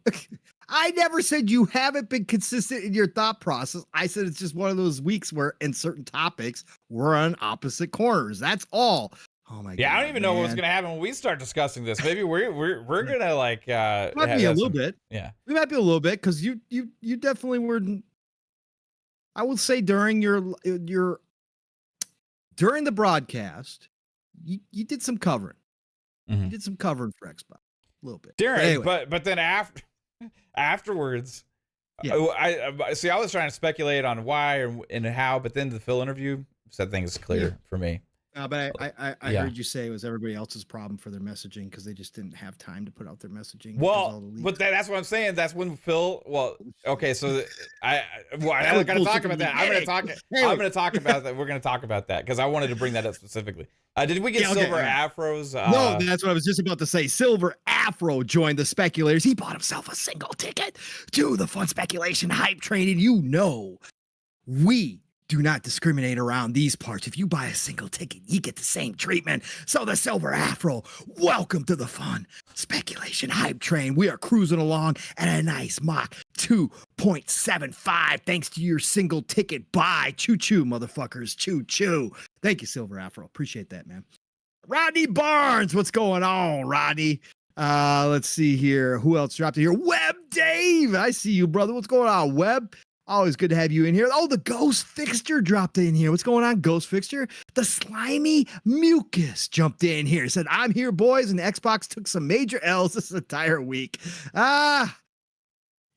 I never said you haven't been consistent in your thought process. I said it's just one of those weeks where in certain topics, we're on opposite corners. That's all. Oh my God. Yeah, I don't even know what's gonna happen when we start discussing this. Maybe we're gonna like might be a little bit. Yeah. We might be a little bit because you definitely were. I will say during during the broadcast, you did some covering. Mm-hmm. You did some covering for Xbox a little bit. But then afterwards, I was trying to speculate on why and how, but then the Phil interview said things clear for me. But I heard you say it was everybody else's problem for their messaging because they just didn't have time to put out their messaging. Well, but that's what I'm saying. That's when Phil. Well, okay, so I'm going to talk about that. I'm going to talk about that. We're going to talk about that because I wanted to bring that up specifically. Did we get Silver Afros? No, that's what I was just about to say. Silver Afro joined the speculators. He bought himself a single ticket to the fun speculation hype train, and we do not discriminate around these parts. If you buy a single ticket, you get the same treatment. So the Silver Afro, welcome to the fun speculation hype train. We are cruising along at a nice mock 2.75 thanks to your single ticket buy. Choo-choo, motherfuckers. Choo-choo. Thank you, Silver Afro. Appreciate that, man. Rodney Barnes, what's going on, Rodney? Let's see here. Who else dropped in here? Web Dave. I see you, brother. What's going on, Web? Always good to have you in here. Oh, the Ghost Fixture dropped in here. What's going on, Ghost Fixture? The Slimy Mucus jumped in here. Said, I'm here, boys, and Xbox took some major L's this entire week. You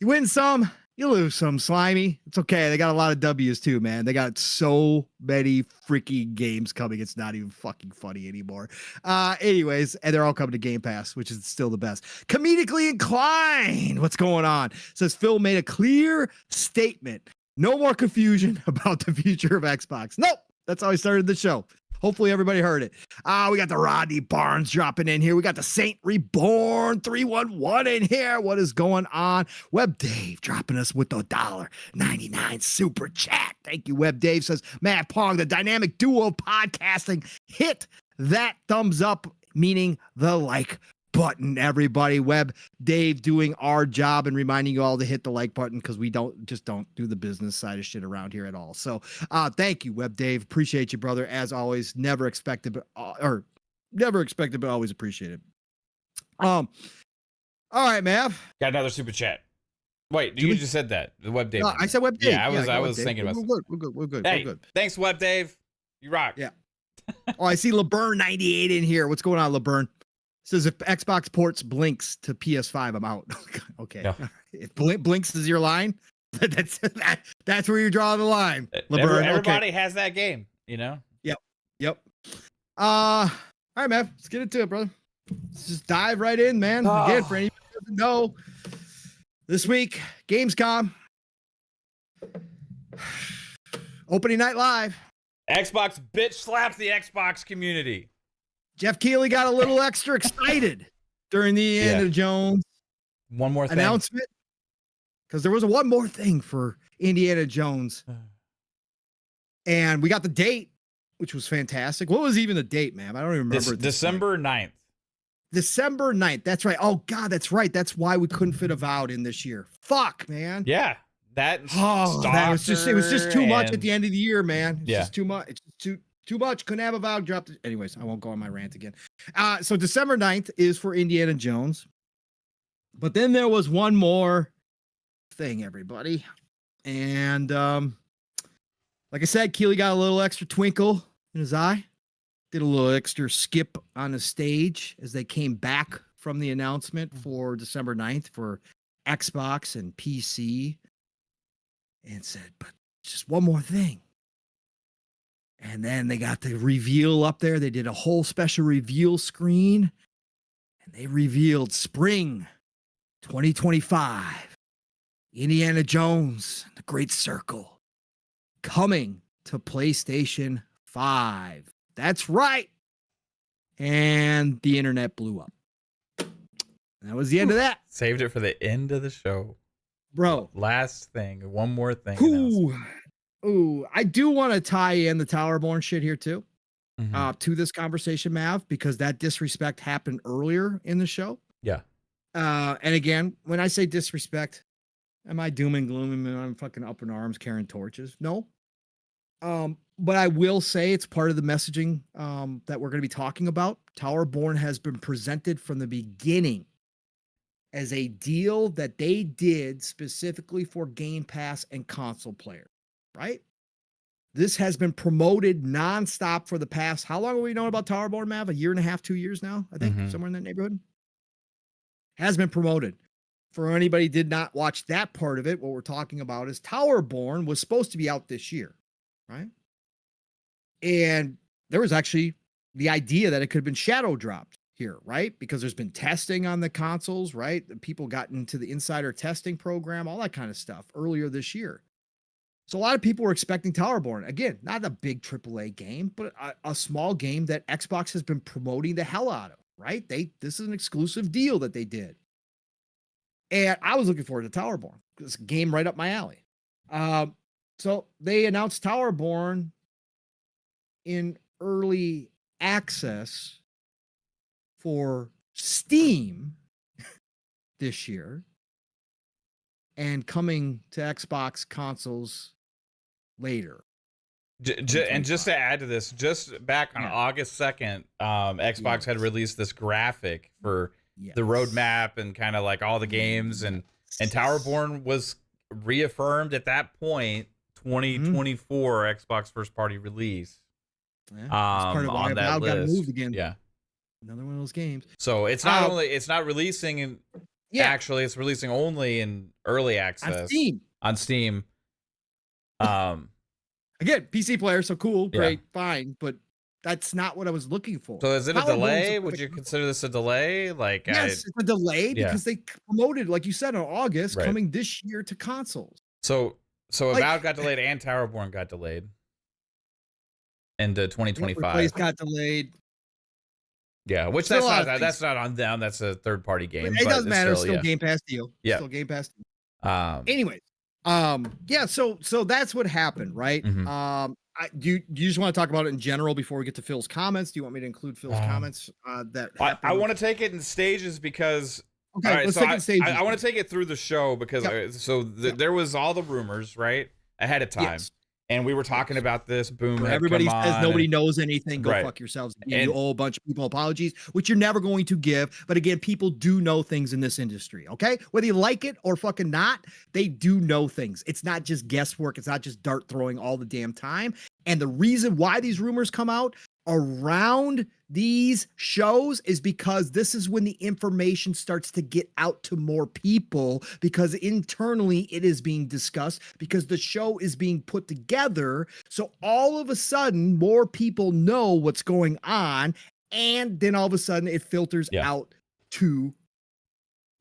win some, you lose some, Slimy. It's okay. They got a lot of W's too, man. They got so many freaking games coming. It's not even fucking funny anymore. Anyways, and they're all coming to Game Pass, which is still the best. Comedically inclined. What's going on? Says Phil made a clear statement. No more confusion about the future of Xbox. Nope. That's how I started the show. Hopefully everybody heard it. We got the Rodney Barnes dropping in here. We got the Saint Reborn 311 in here. What is going on? Web Dave dropping us with the $1.99 super chat. Thank you, Web Dave. Says, Matt Pong, the dynamic duo of podcasting. Hit that thumbs up, meaning the like button, everybody. Web Dave doing our job and reminding you all to hit the like button because we don't do the business side of shit around here at all. So thank you, Web Dave. Appreciate you, brother. As always, never expected but always appreciated. All right, Mav. Got another super chat. Wait, you just said that. The Web Dave. I said Web Dave. Yeah, I was thinking about We're good. Hey, thanks, Web Dave. You rock. Yeah. I see LeBurn 98 in here. What's going on, LeBurn? Says if Xbox ports Blinks to PS5, I'm out. Okay. No. If Blinks is your line, that's where you're drawing the line. Everybody has that game, you know? Yep. All right, man. Let's get into it, brother. Let's just dive right in, man. Again, for anybody who doesn't know, this week, Gamescom. Opening night live. Xbox bitch slaps the Xbox community. Jeff Keighley got a little extra excited during the Indiana Jones one more thing announcement, because there was one more thing for Indiana Jones, and we got the date, which was fantastic. What was even the date, man? I don't even remember. December 9th. December 9th. That's right. Oh God, that's right. That's why we couldn't fit Avowed in this year. Fuck, man. Yeah. That was just too much at the end of the year, man. It's just too much. It's just too much. Couldn't have Avowed dropped. Anyways, I won't go on my rant again. So December 9th is for Indiana Jones. But then there was one more thing, everybody. And like I said, Keighley got a little extra twinkle in his eye. Did a little extra skip on the stage as they came back from the announcement for December 9th for Xbox and PC, and said, but just one more thing. And then they got the reveal up there. They did a whole special reveal screen, and they revealed spring 2025. Indiana Jones, The Great Circle, coming to PlayStation 5. That's right. And the internet blew up. That was the end of that. Saved it for the end of the show. Bro. Last thing. One more thing. Ooh, I do want to tie in the Towerborn shit here too. To this conversation, Mav, because that disrespect happened earlier in the show. Yeah. And again, when I say disrespect, am I doom and gloom and I'm fucking up in arms carrying torches? No. But I will say it's part of the messaging that we're going to be talking about. Towerborn has been presented from the beginning as a deal that they did specifically for Game Pass and console players, right? This has been promoted nonstop for the past, how long have we known about Towerborn, Mav? A year and a half, 2 years now, I think, somewhere in that neighborhood. Has been promoted. For anybody who did not watch that part of it, what we're talking about is Towerborn was supposed to be out this year, right? And there was actually the idea that it could have been shadow dropped here, right? Because there's been testing on the consoles, right? The people got into the insider testing program, all that kind of stuff earlier this year. So a lot of people were expecting Towerborn. Again, not a big AAA game, but a small game that Xbox has been promoting the hell out of, right? This is an exclusive deal that they did. And I was looking forward to Towerborn. This game right up my alley. So they announced Towerborn in early access for Steam this year and coming to Xbox consoles later. And just to add to this, just back on August 2nd, Xbox had released this graphic for the roadmap and kind of like all the games, and Towerborn was reaffirmed at that point, 2024 Xbox first party release. Yeah, part of why Valve got moved again. Yeah, another one of those games. So it's not releasing in actually it's releasing only in early access on Steam. Again, PC player, so cool, great, fine, but that's not what I was looking for. So is it a delay? Would you consider this a delay? Like, yes, it's a delay because they promoted, like you said, in August, coming this year to consoles. So Avowed got delayed and Towerborn got delayed into 2025. Got delayed. Yeah, which that's not on them. That's a third party game. It doesn't matter. It's still Game Pass deal. Yeah, still Game Pass deal. Anyways, so that's what happened, right? Do you just want to talk about it in general before we get to Phil's comments? Do you want me to include Phil's comments? I want to take it in stages because let's take it in stages. I want to take it through the show because there was all the rumors right ahead of time. And we were talking about this. Boom. Everybody says nobody knows anything. Go fuck yourselves. You owe a bunch of people apologies, which you're never going to give. But again, people do know things in this industry. Okay. Whether you like it or fucking not, they do know things. It's not just guesswork. It's not just dart throwing all the damn time. And the reason why these rumors come out around these shows is because this is when the information starts to get out to more people, because internally it is being discussed, because the show is being put together. So all of a sudden more people know what's going on, and then all of a sudden it filters out to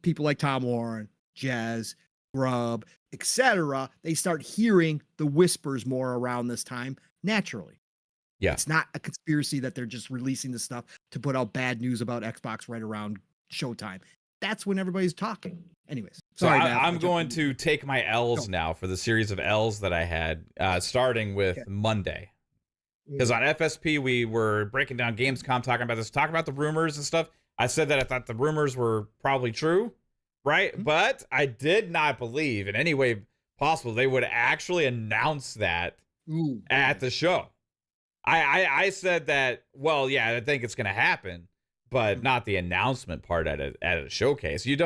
people like Tom Warren, Jazz, Grub, etc. They start hearing the whispers more around this time naturally. Yeah. It's not a conspiracy that they're just releasing this stuff to put out bad news about Xbox right around showtime. That's when everybody's talking. Anyways, sorry. I'm going to take my L's now for the series of L's that I had, starting with Monday. Because on FSP, we were breaking down Gamescom, talking about the rumors and stuff. I said that I thought the rumors were probably true, right? Mm-hmm. But I did not believe in any way possible they would actually announce that at the show. I said that, well, yeah, I think it's going to happen, but not the announcement part at a showcase. You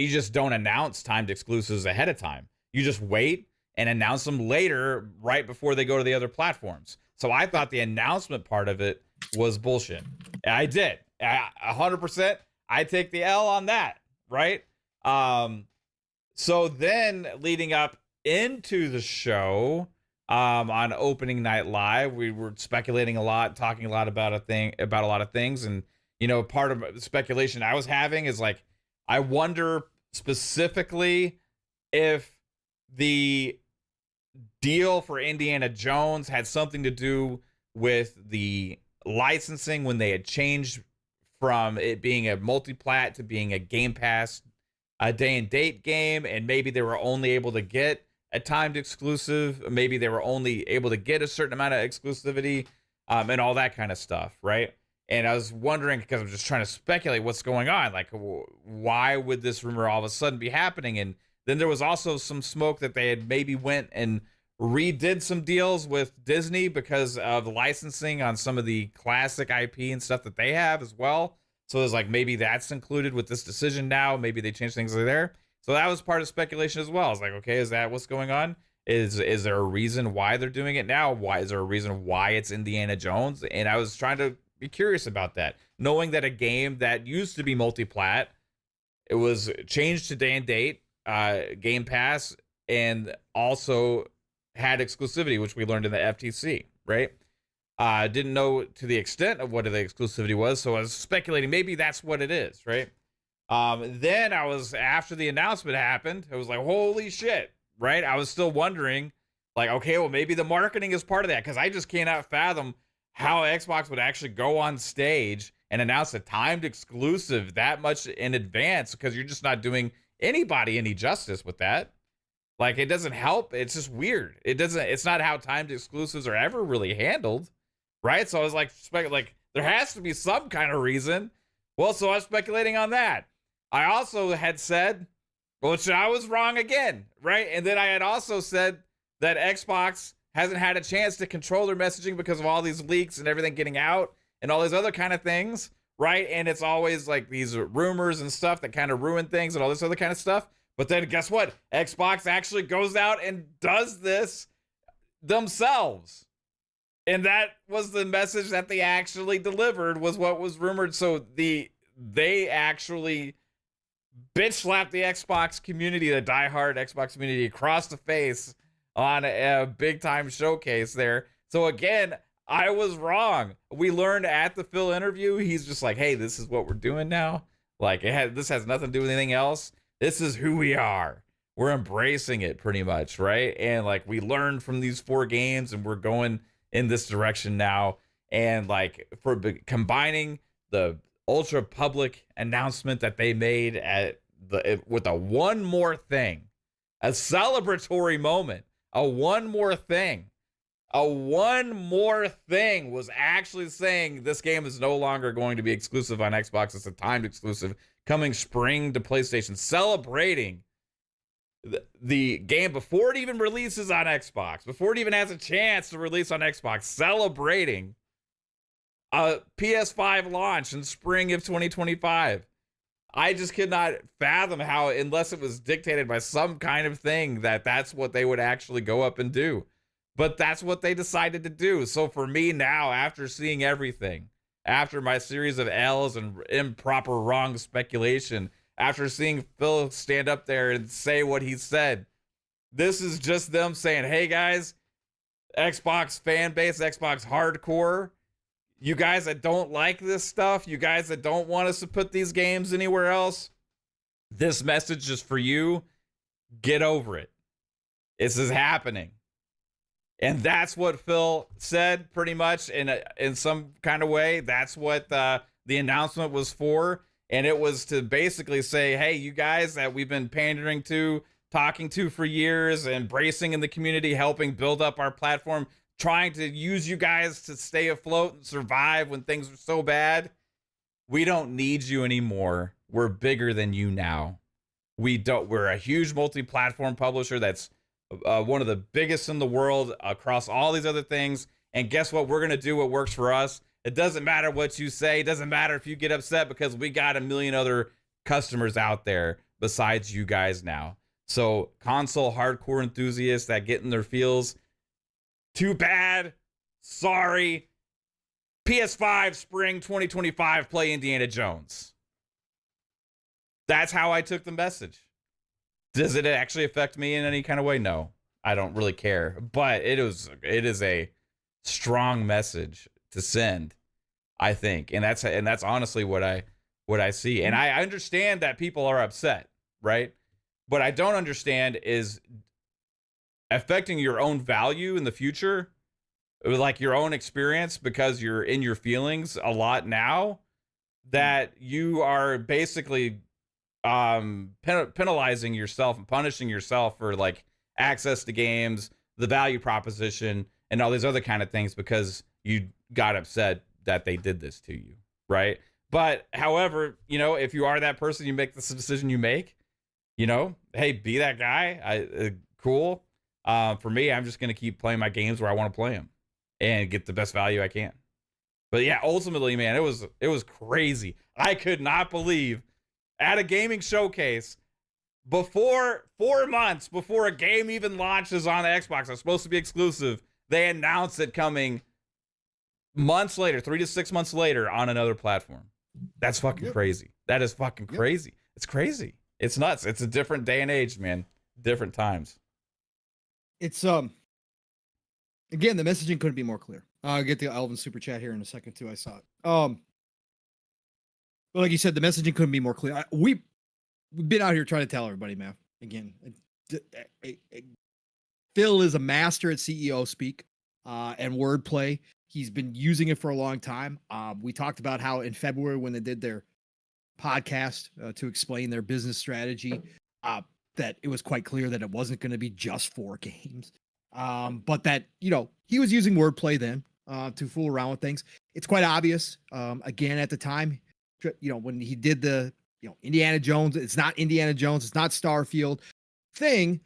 just don't announce timed exclusives ahead of time. You just wait and announce them later, right before they go to the other platforms. So I thought the announcement part of it was bullshit. I did. 100%. I take the L on that, right? So then leading up into the show, on opening night live, we were speculating a lot, talking a lot about a lot of things. And, you know, part of the speculation I was having is like, I wonder specifically if the deal for Indiana Jones had something to do with the licensing when they had changed from it being a multiplat to being a Game Pass, a day and date game, and maybe they were only able to get a timed exclusive, maybe they were only able to get a certain amount of exclusivity, and all that kind of stuff, right? And I was wondering, because I'm just trying to speculate what's going on, like why would this rumor all of a sudden be happening? And then there was also some smoke that they had maybe went and redid some deals with Disney because of the licensing on some of the classic IP and stuff that they have as well. So it's like, maybe that's included with this decision now. Maybe they changed things there. So that was part of speculation as well. I was like, okay, is that what's going on? Is there a reason why they're doing it now? Why is there a reason why it's Indiana Jones? And I was trying to be curious about that, knowing that a game that used to be multiplat, it was changed to day and date, Game Pass, and also had exclusivity, which we learned in the FTC, right? Didn't know to the extent of what the exclusivity was, so I was speculating maybe that's what it is, right? Then I was, after the announcement happened, I was like, holy shit, right? I was still wondering, like, okay, well, maybe the marketing is part of that, because I just cannot fathom how Xbox would actually go on stage and announce a timed exclusive that much in advance, because you're just not doing anybody any justice with that. Like, it doesn't help. It's just weird. It's not how timed exclusives are ever really handled, right? So I was like, there has to be some kind of reason. Well, so I was speculating on that. I also had said, which I was wrong again, right? And then I had also said that Xbox hasn't had a chance to control their messaging because of all these leaks and everything getting out and all these other kind of things, right? And it's always like these rumors and stuff that kind of ruin things and all this other kind of stuff. But then guess what? Xbox actually goes out and does this themselves. And that was the message that they actually delivered, was what was rumored. So they actually bitch slapped the Xbox community, the diehard Xbox community, across the face on a big time showcase there. So again, I was wrong. We learned at the Phil interview, he's just like, hey, this is what we're doing now. Like, this has nothing to do with anything else. This is who we are. We're embracing it pretty much, right? And like, we learned from these 4 games and we're going in this direction now. And like, for combining the ultra public announcement that they made with a one more thing, a celebratory moment, a one more thing was actually saying this game is no longer going to be exclusive on Xbox. It's a timed exclusive coming spring to PlayStation, celebrating the game before it even releases on Xbox, before it even has a chance to release on Xbox, celebrating a PS5 launch in spring of 2025. I just could not fathom how, unless it was dictated by some kind of thing, that's what they would actually go up and do. But that's what they decided to do. So for me now, after seeing everything, after my series of L's and improper wrong speculation, after seeing Phil stand up there and say what he said, this is just them saying, hey guys, Xbox fan base, Xbox hardcore, you guys that don't like this stuff, you guys that don't want us to put these games anywhere else, this message is for you. Get over it. This is happening. And that's what Phil said pretty much in some kind of way. That's what the announcement was for. And it was to basically say, hey, you guys that we've been pandering to, talking to for years, embracing in the community, helping build up our platform, trying to use you guys to stay afloat and survive when things are so bad. We don't need you anymore. We're bigger than you now. We're a huge multi-platform publisher that's one of the biggest in the world across all these other things. And guess what? We're going to do what works for us. It doesn't matter what you say. It doesn't matter if you get upset, because we got a million other customers out there besides you guys now. So console hardcore enthusiasts that get in their feels, too bad. Sorry. PS5 spring 2025, play Indiana Jones. That's how I took the message. Does it actually affect me in any kind of way? No, I don't really care. But it is a strong message to send, I think, and that's honestly what I see. And I understand that people are upset, right? What I don't understand is affecting your own value in the future, like your own experience, because you're in your feelings a lot now, that you are basically penalizing yourself and punishing yourself for like access to games, the value proposition, and all these other kind of things because you got upset that they did this to you, right? But however, if you are that person, you make this decision you make, hey, be that guy. Cool. For me, I'm just going to keep playing my games where I want to play them and get the best value I can. But yeah, ultimately, man, it was crazy. I could not believe at a gaming showcase, before 4 months before a game even launches on the Xbox, it's supposed to be exclusive, they announced it coming months later, 3 to 6 months later, on another platform. That's fucking crazy. That is fucking crazy. It's crazy. It's nuts. It's a different day and age, man. Different times. It's again, the messaging couldn't be more clear. I'll get the Elvin super chat here in a second too. I saw it. But like you said, the messaging couldn't be more clear. We've been out here trying to tell everybody, man. Again, Phil is a master at CEO speak and wordplay. He's been using it for a long time. We talked about how in February, when they did their podcast to explain their business strategy, that it was quite clear that it wasn't going to be just for games, but that, he was using wordplay then to fool around with things. It's quite obvious. Again, at the time, when he did the, Indiana Jones, it's not Indiana Jones, it's not Starfield thing.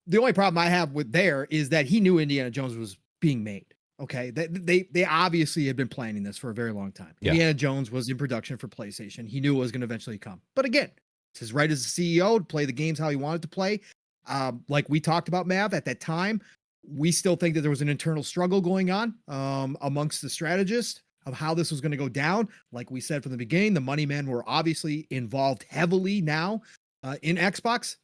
The only problem I have with there is that he knew Indiana Jones was being made. Okay. They obviously had been planning this for a very long time. Yeah. Indiana Jones was in production for PlayStation. He knew it was going to eventually come. But again, it's his right as a CEO to play the games how he wanted to play. Like we talked about, Mav, at that time, we still think that there was an internal struggle going on amongst the strategists of how this was going to go down. Like we said from the beginning, the money men were obviously involved heavily now in Xbox.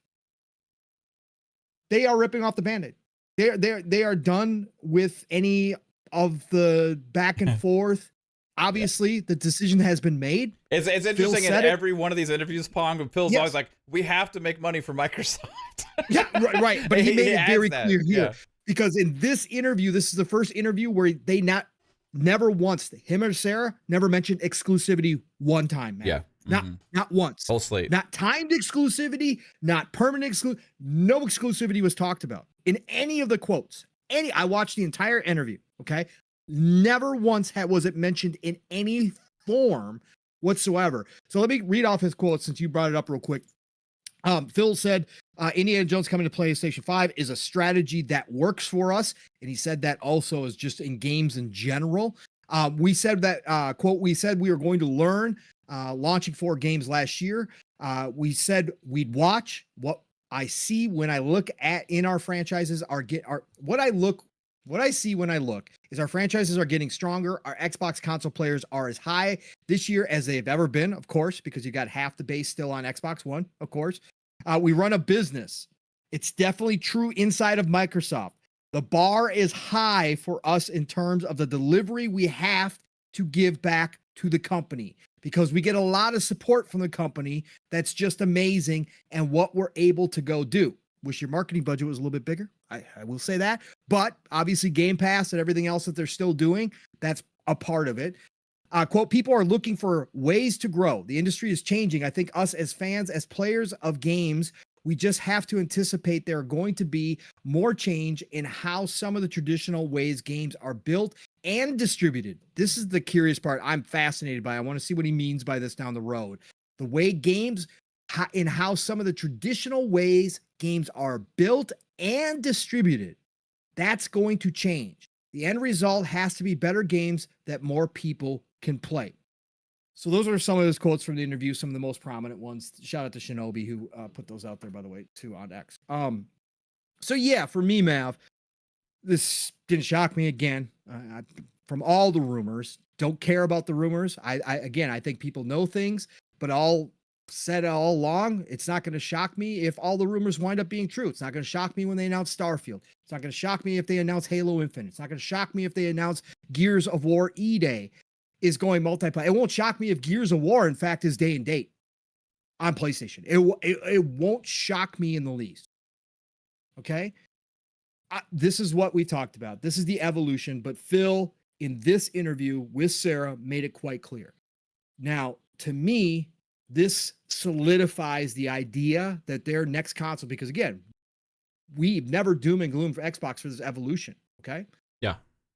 They are ripping off the Band-Aid. They are done with any of the back and forth. Obviously, the decision has been made. It's interesting in every one of these interviews, Pong, but Phil's always like, we have to make money for Microsoft. Yeah, right. But he made it very clear here. Because in this interview, this is the first interview where they never once, him or Sarah, never mentioned exclusivity one time, man. Yeah. Not once. Whole slate. Not timed exclusivity, not permanent exclusivity. No exclusivity was talked about in any of the quotes. I watched the entire interview, okay? Never once was it mentioned in any form whatsoever. So let me read off his quote since you brought it up real quick. Phil said, Indiana Jones coming to PlayStation 5 is a strategy that works for us. And he said that also is just in games in general. We said that, quote, we said we were going to learn launching 4 games last year. We said we'd watch what I see when I look at in our franchises what I see when I look is our franchises are getting stronger. Our Xbox console players are as high this year as they've ever been, of course, because you got half the base still on Xbox One, of course. We run a business. It's definitely true inside of Microsoft. The bar is high for us in terms of the delivery we have to give back to the company because we get a lot of support from the company. That's just amazing. And what we're able to go do. Wish your marketing budget was a little bit bigger. I will say that. But obviously, Game Pass and everything else that they're still doing, that's a part of it. Quote, people are looking for ways to grow. The industry is changing. I think us as fans, as players of games, we just have to anticipate there are going to be more change in how some of the traditional ways games are built and distributed. This is the curious part I'm fascinated by. I want to see what he means by this down the road. The way games, in how some of the traditional ways games are built and distributed, that's going to change. The end result has to be better games that more people can play. So those are some of his quotes from the interview, some of the most prominent ones. Shout out to Shinobi who put those out there, by the way, too, on X. So yeah, for me, Mav, this didn't shock me again. From all the rumors, don't care about the rumors. I think people know things, but all said all along, it's not going to shock me if all the rumors wind up being true. It's not going to shock me when they announce Starfield. It's not going to shock me if they announce Halo Infinite. It's not going to shock me if they announce Gears of War E-Day is going multiplayer. It won't shock me if Gears of War, in fact, is day and date on PlayStation. It won't shock me in the least. Okay? This is what we talked about. This is the evolution, but Phil, in this interview with Sarah, made it quite clear. Now, to me, this solidifies the idea that their next console, because again, we never doom and gloom for Xbox for this evolution, okay? Yeah.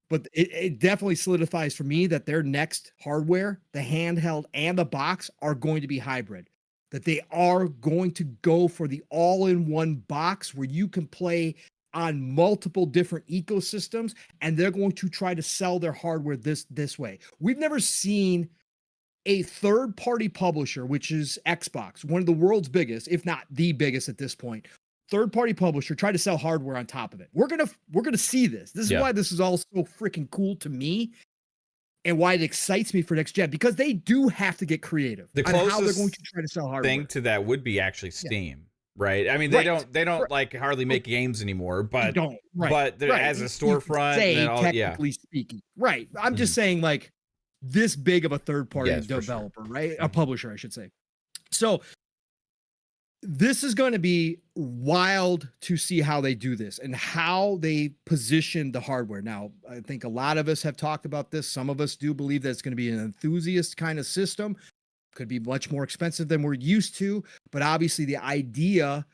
But it definitely solidifies for me that their next hardware, the handheld and the box, are going to be hybrid. That they are going to go for the all-in-one box where you can play on multiple different ecosystems, and they're going to try to sell their hardware this way. We've never seen a third-party publisher, which is Xbox, one of the world's biggest, if not the biggest at this point, third-party publisher, try to sell hardware on top of it. We're gonna see this. This is why this is all so freaking cool to me, and why it excites me for next gen, because they do have to get creative The on how they're closest going to try to sell hardware. thing to that would be actually Steam, right? I mean, they don't like hardly make games anymore, but don't, but as a storefront, say, and all, technically speaking, right? I'm just saying, like, this big of a third-party developer, right? A publisher, I should say. So this is going to be wild to see how they do this and how they position the hardware. Now, I think a lot of us have talked about this. Some of us do believe that it's going to be an enthusiast kind of system. Could be much more expensive than we're used to, but obviously the idea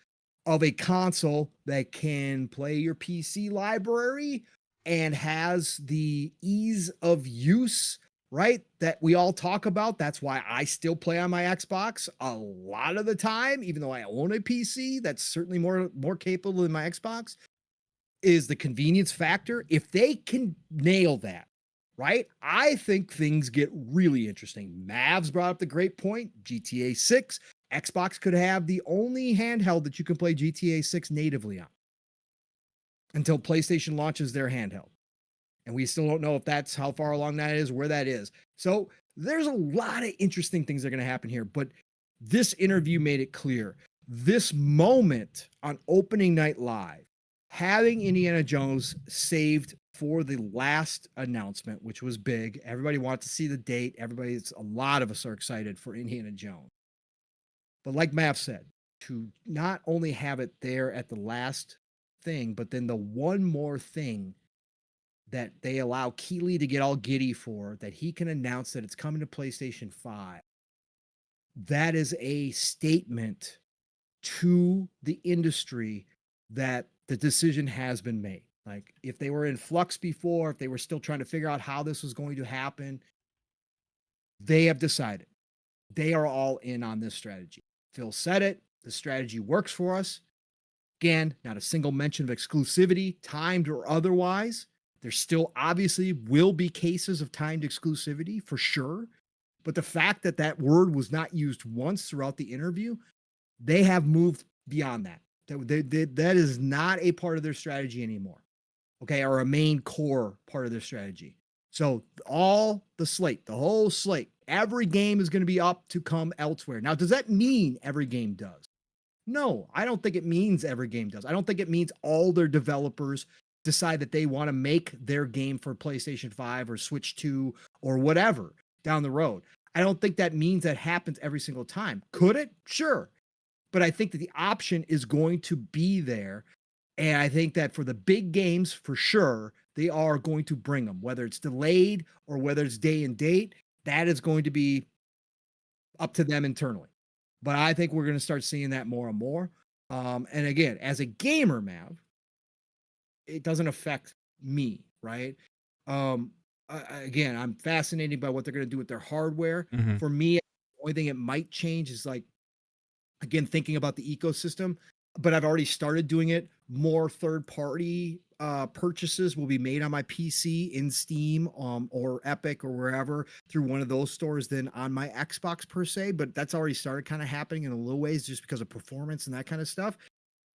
of a console that can play your PC library and has the ease of use, right, that we all talk about. That's why I still play on my Xbox a lot of the time, even though I own a PC that's certainly more capable than my Xbox, is the convenience factor. If they can nail that, right, I think things get really interesting. Mavs brought up the great point. GTA 6, Xbox could have the only handheld that you can play GTA 6 natively on until PlayStation launches their handheld. And we still don't know if that's how far along that is, where that is. So there's a lot of interesting things that are going to happen here. But this interview made it clear. This moment on opening night live, having Indiana Jones saved for the last announcement, which was big. Everybody wants to see the date. A lot of us are excited for Indiana Jones. But like Mav said, to not only have it there at the last thing, but then the one more thing that they allow Keeley to get all giddy for, that he can announce that it's coming to PlayStation 5. That is a statement to the industry that the decision has been made. Like, if they were in flux before, if they were still trying to figure out how this was going to happen, they have decided. They are all in on this strategy. Phil said it. The strategy works for us. Again, not a single mention of exclusivity, timed or otherwise. There still obviously will be cases of timed exclusivity for sure. But the fact that that word was not used once throughout the interview, they have moved beyond that. That is not a part of their strategy anymore. Okay, or a main core part of their strategy. So all the slate, the whole slate, every game is going to be up to come elsewhere. Now, does that mean every game does? No, I don't think it means every game does. I don't think it means all their developers decide that they want to make their game for PlayStation 5 or Switch 2 or whatever down the road. I don't think that means that happens every single time. Could it? Sure. but I think that the option is going to be there. And I think that for the big games, for sure, they are going to bring them, whether it's delayed or whether it's day and date. That is going to be up to them internally. But I think we're going to start seeing that more and more. And again, as a gamer, Mav, it doesn't affect me, right? Again, I'm fascinated by what they're going to do with their hardware. Mhm. For me, the only thing it might change is like, again, thinking about the ecosystem, but I've already started doing it. More third party purchases will be made on my PC in Steam or Epic or wherever through one of those stores than on my Xbox per se. But that's already started kind of happening in a little ways just because of performance and that kind of stuff.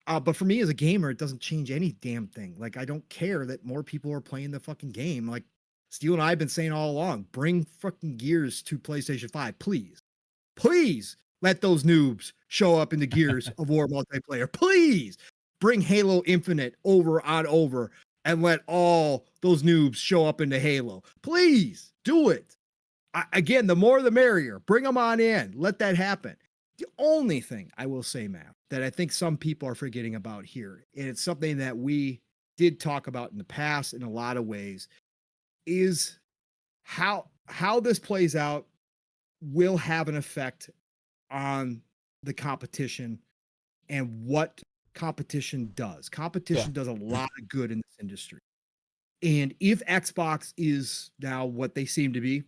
But for me as a gamer, it doesn't change any damn thing. Like, I don't care that more people are playing the fucking game. Like, Steel and I have been saying all along, bring fucking Gears to PlayStation 5, please. Please let those noobs show up in the Gears of War multiplayer. Please bring Halo Infinite over on over and let all those noobs show up into Halo. Please do it. Again, the more the merrier. Bring them on in. Let that happen. The only thing I will say, Matt, that I think some people are forgetting about here, and it's something that we did talk about in the past in a lot of ways, is how this plays out will have an effect on the competition and what competition does. Competition does a lot of good in this industry. And if Xbox is now what they seem to be,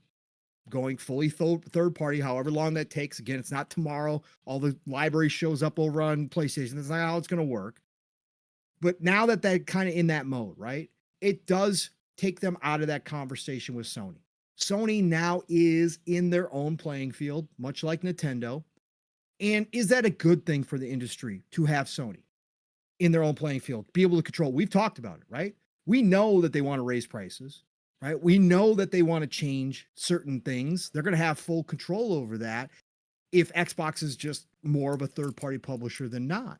going fully third party, however long that takes. Again, it's not tomorrow. All the library shows up over on PlayStation. That's not how it's going to work. But now that they're kind of in that mode, right? It does take them out of that conversation with Sony. Sony now is in their own playing field, much like Nintendo. And is that a good thing for the industry to have Sony in their own playing field, be able to control? We've talked about it, right? We know that they want to raise prices. Right? We know that they want to change certain things. They're going to have full control over that if Xbox is just more of a third-party publisher than not.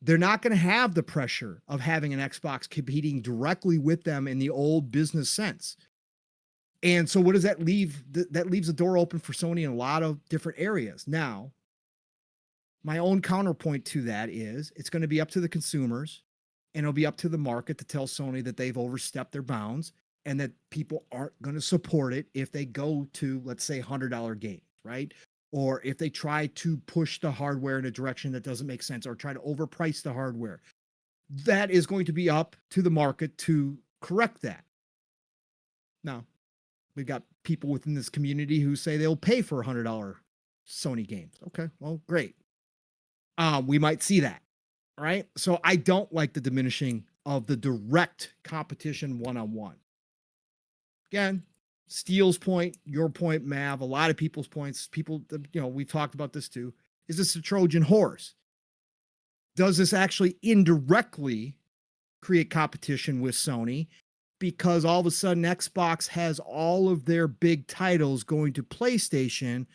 They're not going to have the pressure of having an Xbox competing directly with them in the old business sense. And so what does that leave? That leaves the door open for Sony in a lot of different areas. Now, my own counterpoint to that is it's going to be up to the consumers and it'll be up to the market to tell Sony that they've overstepped their bounds and that people aren't going to support it if they go to, let's say, $100 games, right? Or if they try to push the hardware in a direction that doesn't make sense or try to overprice the hardware. That is going to be up to the market to correct that. Now, we've got people within this community who say they'll pay for $100 Sony games. Okay, well, great. We might see that, right? So I don't like the diminishing of the direct competition one-on-one. Again, Steele's point, your point, Mav, a lot of people's points, people, we've talked about this too. Is this a Trojan horse? Does this actually indirectly create competition with Sony? Because all of a sudden Xbox has all of their big titles going to PlayStation,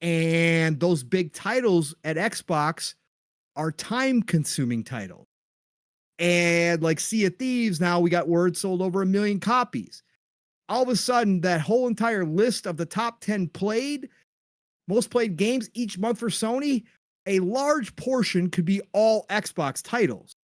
and those big titles at Xbox are time-consuming titles. And like Sea of Thieves, now we got word sold over 1 million copies. All of a sudden, that whole entire list of the top 10 most played games each month for Sony, a large portion could be all Xbox titles.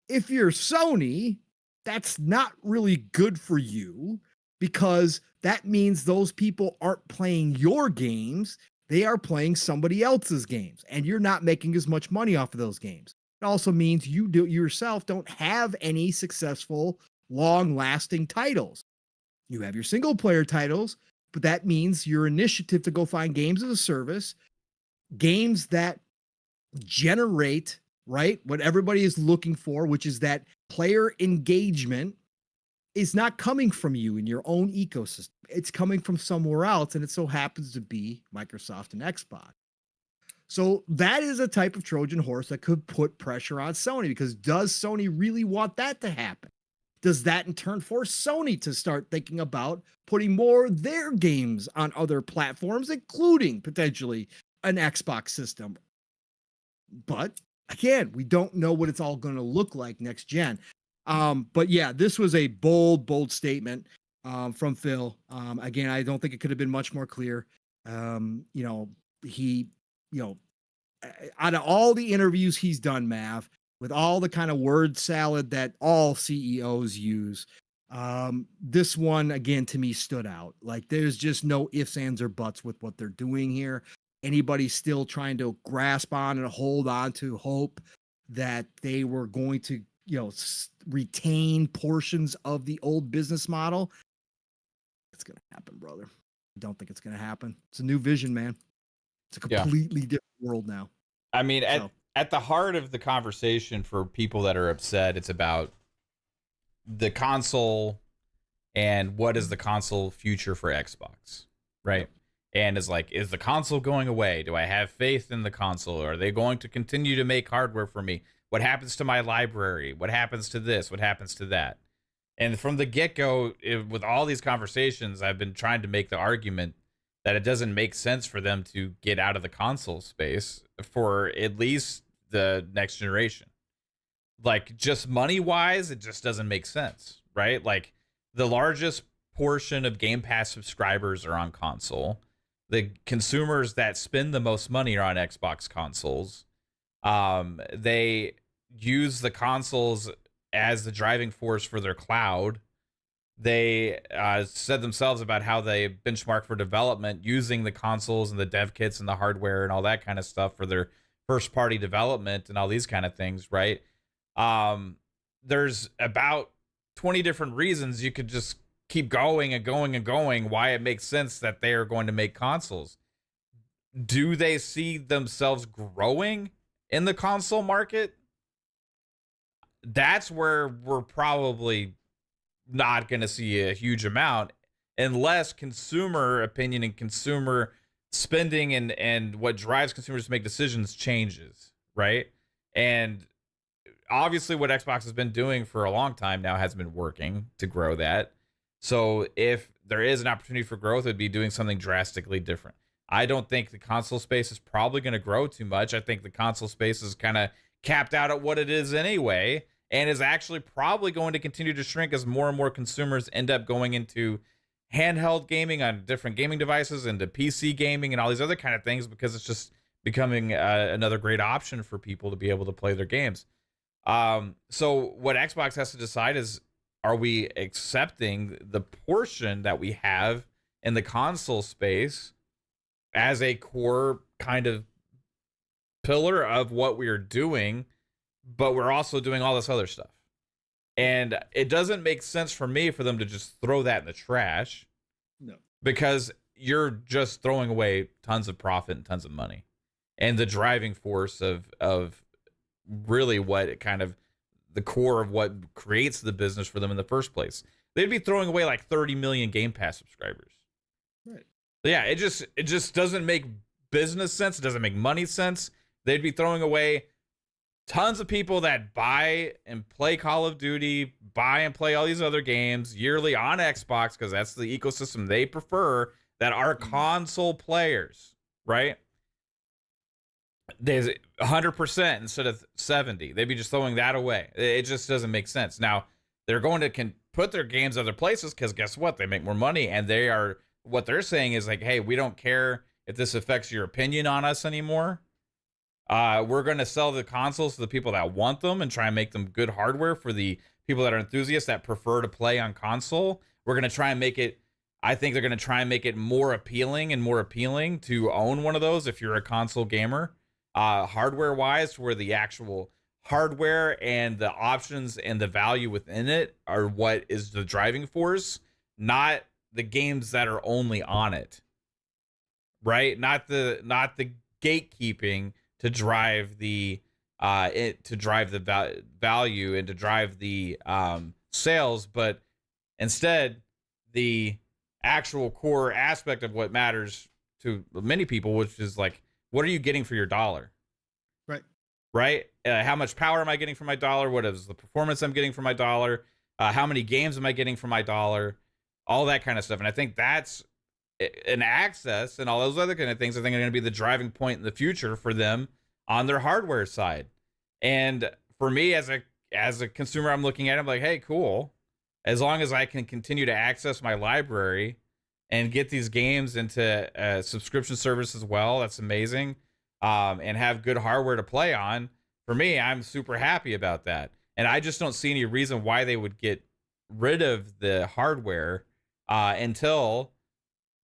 If you're Sony, that's not really good for you because that means those people aren't playing your games. They are playing somebody else's games, and you're not making as much money off of those games. It also means you yourself don't have any successful, long-lasting titles. You have your single player titles, but that means your initiative to go find games as a service, games that generate, right, what everybody is looking for, which is that player engagement, is not coming from you in your own ecosystem. It's coming from somewhere else, and it so happens to be Microsoft and Xbox. So that is a type of Trojan horse that could put pressure on Sony, because does Sony really want that to happen? Does that in turn force Sony to start thinking about putting more of their games on other platforms, including potentially an Xbox system? But again, we don't know what it's all going to look like next gen. But yeah, this was a bold statement from Phil. Again, I don't think it could have been much more clear. out of all the interviews he's done, Mav, with all the kind of word salad that all CEOs use, this one again to me stood out. Like there's just no ifs, ands, or buts with what they're doing here. Anybody still trying to grasp on and hold on to hope that they were going to, retain portions of the old business model, it's gonna happen, brother. I don't think it's gonna happen. It's a new vision, man. It's a completely different world now. I mean, at the heart of the conversation for people that are upset, it's about the console and what is the console future for Xbox, right? And it's like, is the console going away? Do I have faith in the console? Are they going to continue to make hardware for me? What happens to my library? What happens to this? What happens to that? And from the get-go, with all these conversations, I've been trying to make the argument that it doesn't make sense for them to get out of the console space for at least the next generation. Like, just money-wise, it just doesn't make sense, right? Like, the largest portion of Game Pass subscribers are on console. The consumers that spend the most money are on Xbox consoles. They use the consoles as the driving force for their cloud. They said themselves about how they benchmark for development using the consoles and the dev kits and the hardware and all that kind of stuff for their first party development and all these kind of things, right? There's about 20 different reasons you could just keep going and going and going why it makes sense that they are going to make consoles. Do they see themselves growing in the console market? That's where we're probably not going to see a huge amount unless consumer opinion and consumer spending and what drives consumers to make decisions changes, right? And obviously what Xbox has been doing for a long time now has been working to grow that. So if there is an opportunity for growth, it'd be doing something drastically different. I don't think the console space is probably going to grow too much. I think the console space is kind of capped out at what it is anyway, and is actually probably going to continue to shrink as more and more consumers end up going into handheld gaming on different gaming devices, into PC gaming and all these other kind of things, because it's just becoming another great option for people to be able to play their games. So what Xbox has to decide is, are we accepting the portion that we have in the console space as a core kind of pillar of what we are doing, but we're also doing all this other stuff? And it doesn't make sense for me for them to just throw that in the trash. No. Because you're just throwing away tons of profit and tons of money. And the driving force of really what it kind of the core of what creates the business for them in the first place. They'd be throwing away like 30 million Game Pass subscribers. Right. So yeah, it just doesn't make business sense. It doesn't make money sense. They'd be throwing away tons of people that buy and play Call of Duty, buy and play all these other games yearly on Xbox, because that's the ecosystem they prefer, that are console players, right? There's 100% instead of 70. They'd be just throwing that away. It just doesn't make sense. Now, they're going to put their games other places because guess what? They make more money, and what they're saying is like, hey, we don't care if this affects your opinion on us anymore. We're going to sell the consoles to the people that want them and try and make them good hardware for the people that are enthusiasts that prefer to play on console. We're going to try and make it, I think they're going to try and make it more appealing to own one of those if you're a console gamer. Hardware wise, where the actual hardware and the options and the value within it are what is the driving force, not the games that are only on it, right? Not the gatekeeping to drive the value and to drive the sales, but instead the actual core aspect of what matters to many people, which is like, what are you getting for your dollar? Right? How much power am I getting for my dollar? What is the performance I'm getting for my dollar? How many games am I getting for my dollar? All that kind of stuff. And I think that's an access and all those other kind of things I think are going to be the driving point in the future for them on their hardware side. And for me as a consumer, I'm looking at it, I'm like, hey, cool. As long as I can continue to access my library and get these games into a subscription service as well, that's amazing. and have good hardware to play on, for me, I'm super happy about that. And I just don't see any reason why they would get rid of the hardware until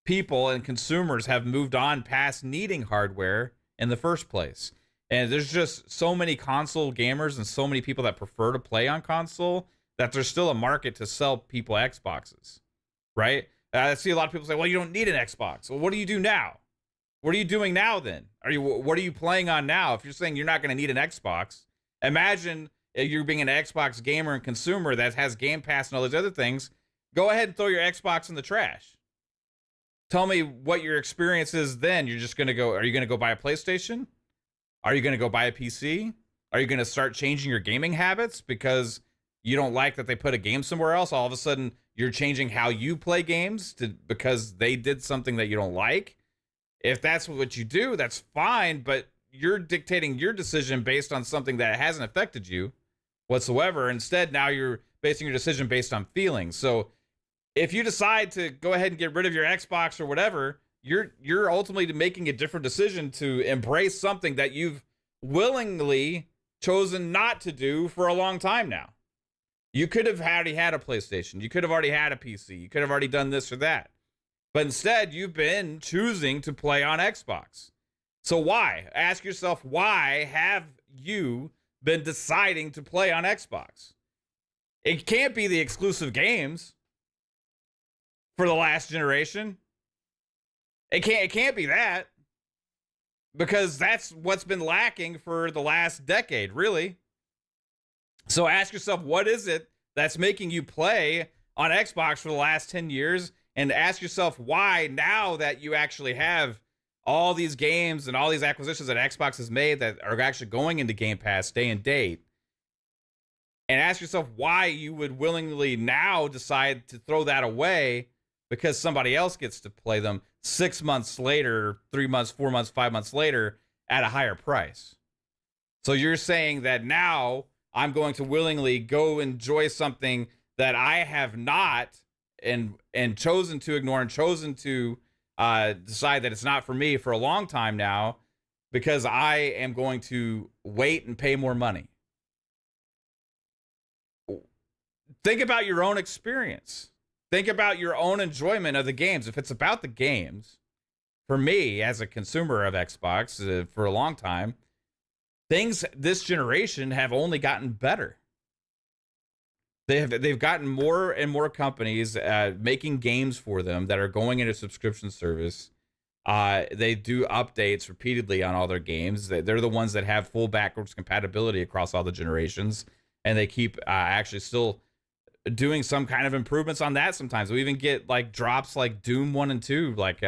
people and consumers have moved on past needing hardware in the first place. And there's just so many console gamers and so many people that prefer to play on console that there's still a market to sell people Xboxes, right? I see a lot of people say, well, you don't need an Xbox. Well, what do you do now? What are you doing now then? What are you playing on now? If you're saying you're not going to need an Xbox, imagine if you're being an Xbox gamer and consumer that has Game Pass and all those other things. Go ahead and throw your Xbox in the trash. Tell me what your experience is then. You're just going to go, are you going to go buy a PlayStation? Are you going to go buy a PC? Are you going to start changing your gaming habits because you don't like that they put a game somewhere else? All of a sudden, you're changing how you play games because they did something that you don't like. If that's what you do, that's fine, but you're dictating your decision based on something that hasn't affected you whatsoever. Instead, now you're basing your decision based on feelings. So if you decide to go ahead and get rid of your Xbox or whatever, you're ultimately making a different decision to embrace something that you've willingly chosen not to do for a long time now. You could have already had a PlayStation. You could have already had a PC. You could have already done this or that. But instead, you've been choosing to play on Xbox. So why? Ask yourself, why have you been deciding to play on Xbox? It can't be the exclusive games for the last generation. It can't be that, because that's what's been lacking for the last decade, really. So ask yourself, what is it that's making you play on Xbox for the last 10 years? And ask yourself why, now that you actually have all these games and all these acquisitions that Xbox has made that are actually going into Game Pass day and date, and ask yourself why you would willingly now decide to throw that away because somebody else gets to play them 6 months later, 3 months, 4 months, 5 months later at a higher price. So you're saying that now I'm going to willingly go enjoy something that I have not and chosen to ignore and chosen to decide that it's not for me for a long time now, because I am going to wait and pay more money. Think about your own experience. Think about your own enjoyment of the games. If it's about the games, for me as a consumer of Xbox for a long time, things this generation have only gotten better. They've gotten more and more companies making games for them that are going into subscription service. They do updates repeatedly on all their games. They're the ones that have full backwards compatibility across all the generations, and they keep actually still doing some kind of improvements on that. Sometimes we even get like drops like Doom 1 and 2 like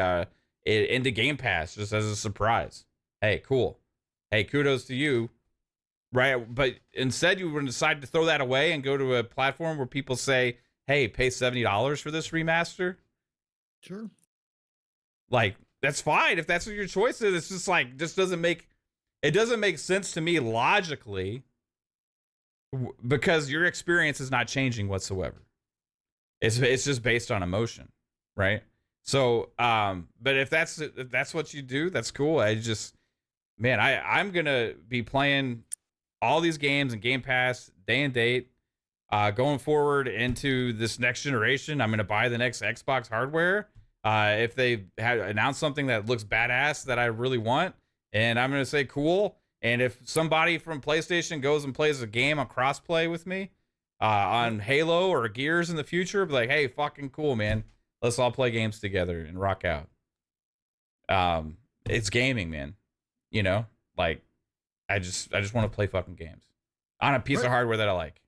into Game Pass just as a surprise. Hey, cool. Hey, kudos to you. Right, but instead you would decide to throw that away and go to a platform where people say, hey, pay $70 for this remaster? Sure. Like, that's fine if that's what your choice is. It's just like, doesn't make sense to me logically, because your experience is not changing whatsoever. It's just based on emotion, right? So, but if that's what you do, that's cool. I'm gonna be playing all these games and Game Pass day and date going forward into this next generation. I'm going to buy the next Xbox hardware if they announce something that looks badass that I really want, and I'm going to say cool. And if somebody from PlayStation goes and plays a game on crossplay with me on Halo or Gears in the future, I'll be like, hey, fucking cool, man. Let's all play games together and rock out. It's gaming, man. You know, like, I just want to play fucking games on a piece of hardware that I like.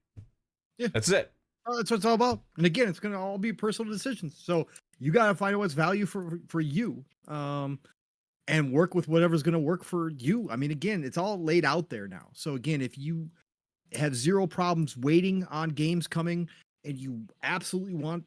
Yeah, that's it. That's what it's all about. And again, it's going to all be personal decisions. So you got to find out what's value for you, and work with whatever's going to work for you. I mean, again, it's all laid out there now. So again, if you have zero problems waiting on games coming, and you absolutely want,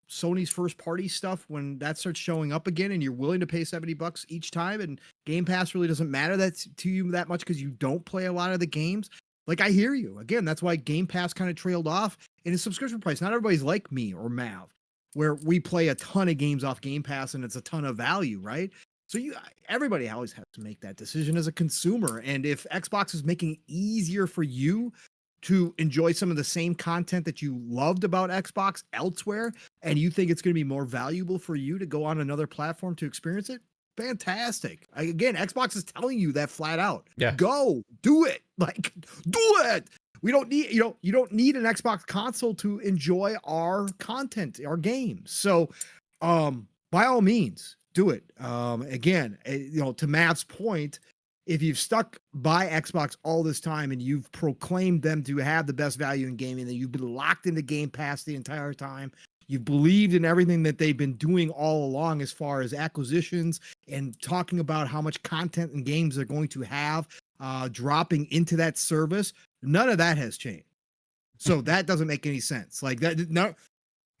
Sony's first party stuff when that starts showing up again, and you're willing to pay $70 each time, and Game Pass really doesn't matter to you that much because you don't play a lot of the games. Like, I hear you. Again, that's why Game Pass kind of trailed off in its subscription price. Not everybody's like me or Mav, where we play a ton of games off Game Pass and it's a ton of value, right? So everybody always has to make that decision as a consumer. And if Xbox is making it easier for you to enjoy some of the same content that you loved about Xbox elsewhere, and you think it's going to be more valuable for you to go on another platform to experience it, fantastic. Again, Xbox is telling you that flat out. Yeah. Go do it. Like, do it. We don't need, you don't need an Xbox console to enjoy our content, our games. So, by all means, do it. Again, to Matt's point, if you've stuck by Xbox all this time and you've proclaimed them to have the best value in gaming, that you've been locked into Game Pass the entire time, you've believed in everything that they've been doing all along as far as acquisitions and talking about how much content and games they're going to have dropping into that service, none of that has changed. So that doesn't make any sense. Like that, no,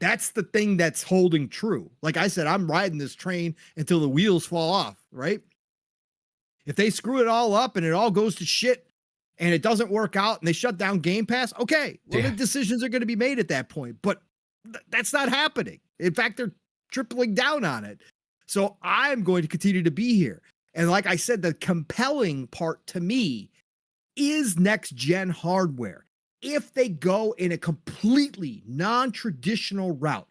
that's the thing that's holding true. Like I said, I'm riding this train until the wheels fall off, right? If they screw it all up and it all goes to shit and it doesn't work out and they shut down Game Pass, okay, well, the decisions are going to be made at that point. But that's not happening. In fact, they're tripling down on it. So I'm going to continue to be here. And like I said, the compelling part to me is next gen hardware. If they go in a completely non-traditional route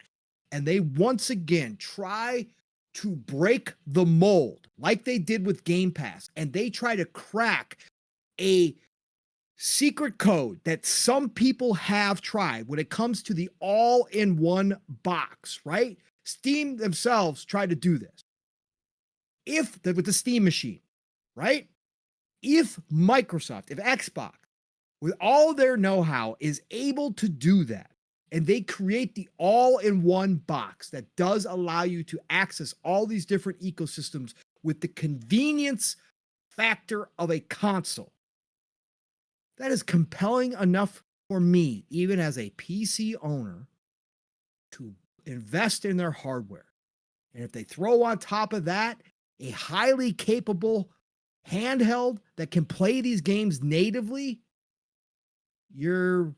and they once again try to break the mold like they did with Game Pass, and they try to crack a secret code that some people have tried when it comes to the all-in-one box, right? Steam themselves tried to do this. With the Steam machine, right? If Microsoft, if Xbox, with all their know-how, is able to do that, and they create the all-in-one box that does allow you to access all these different ecosystems with the convenience factor of a console, that is compelling enough for me, even as a PC owner, to invest in their hardware. And if they throw on top of that a highly capable handheld that can play these games natively, you're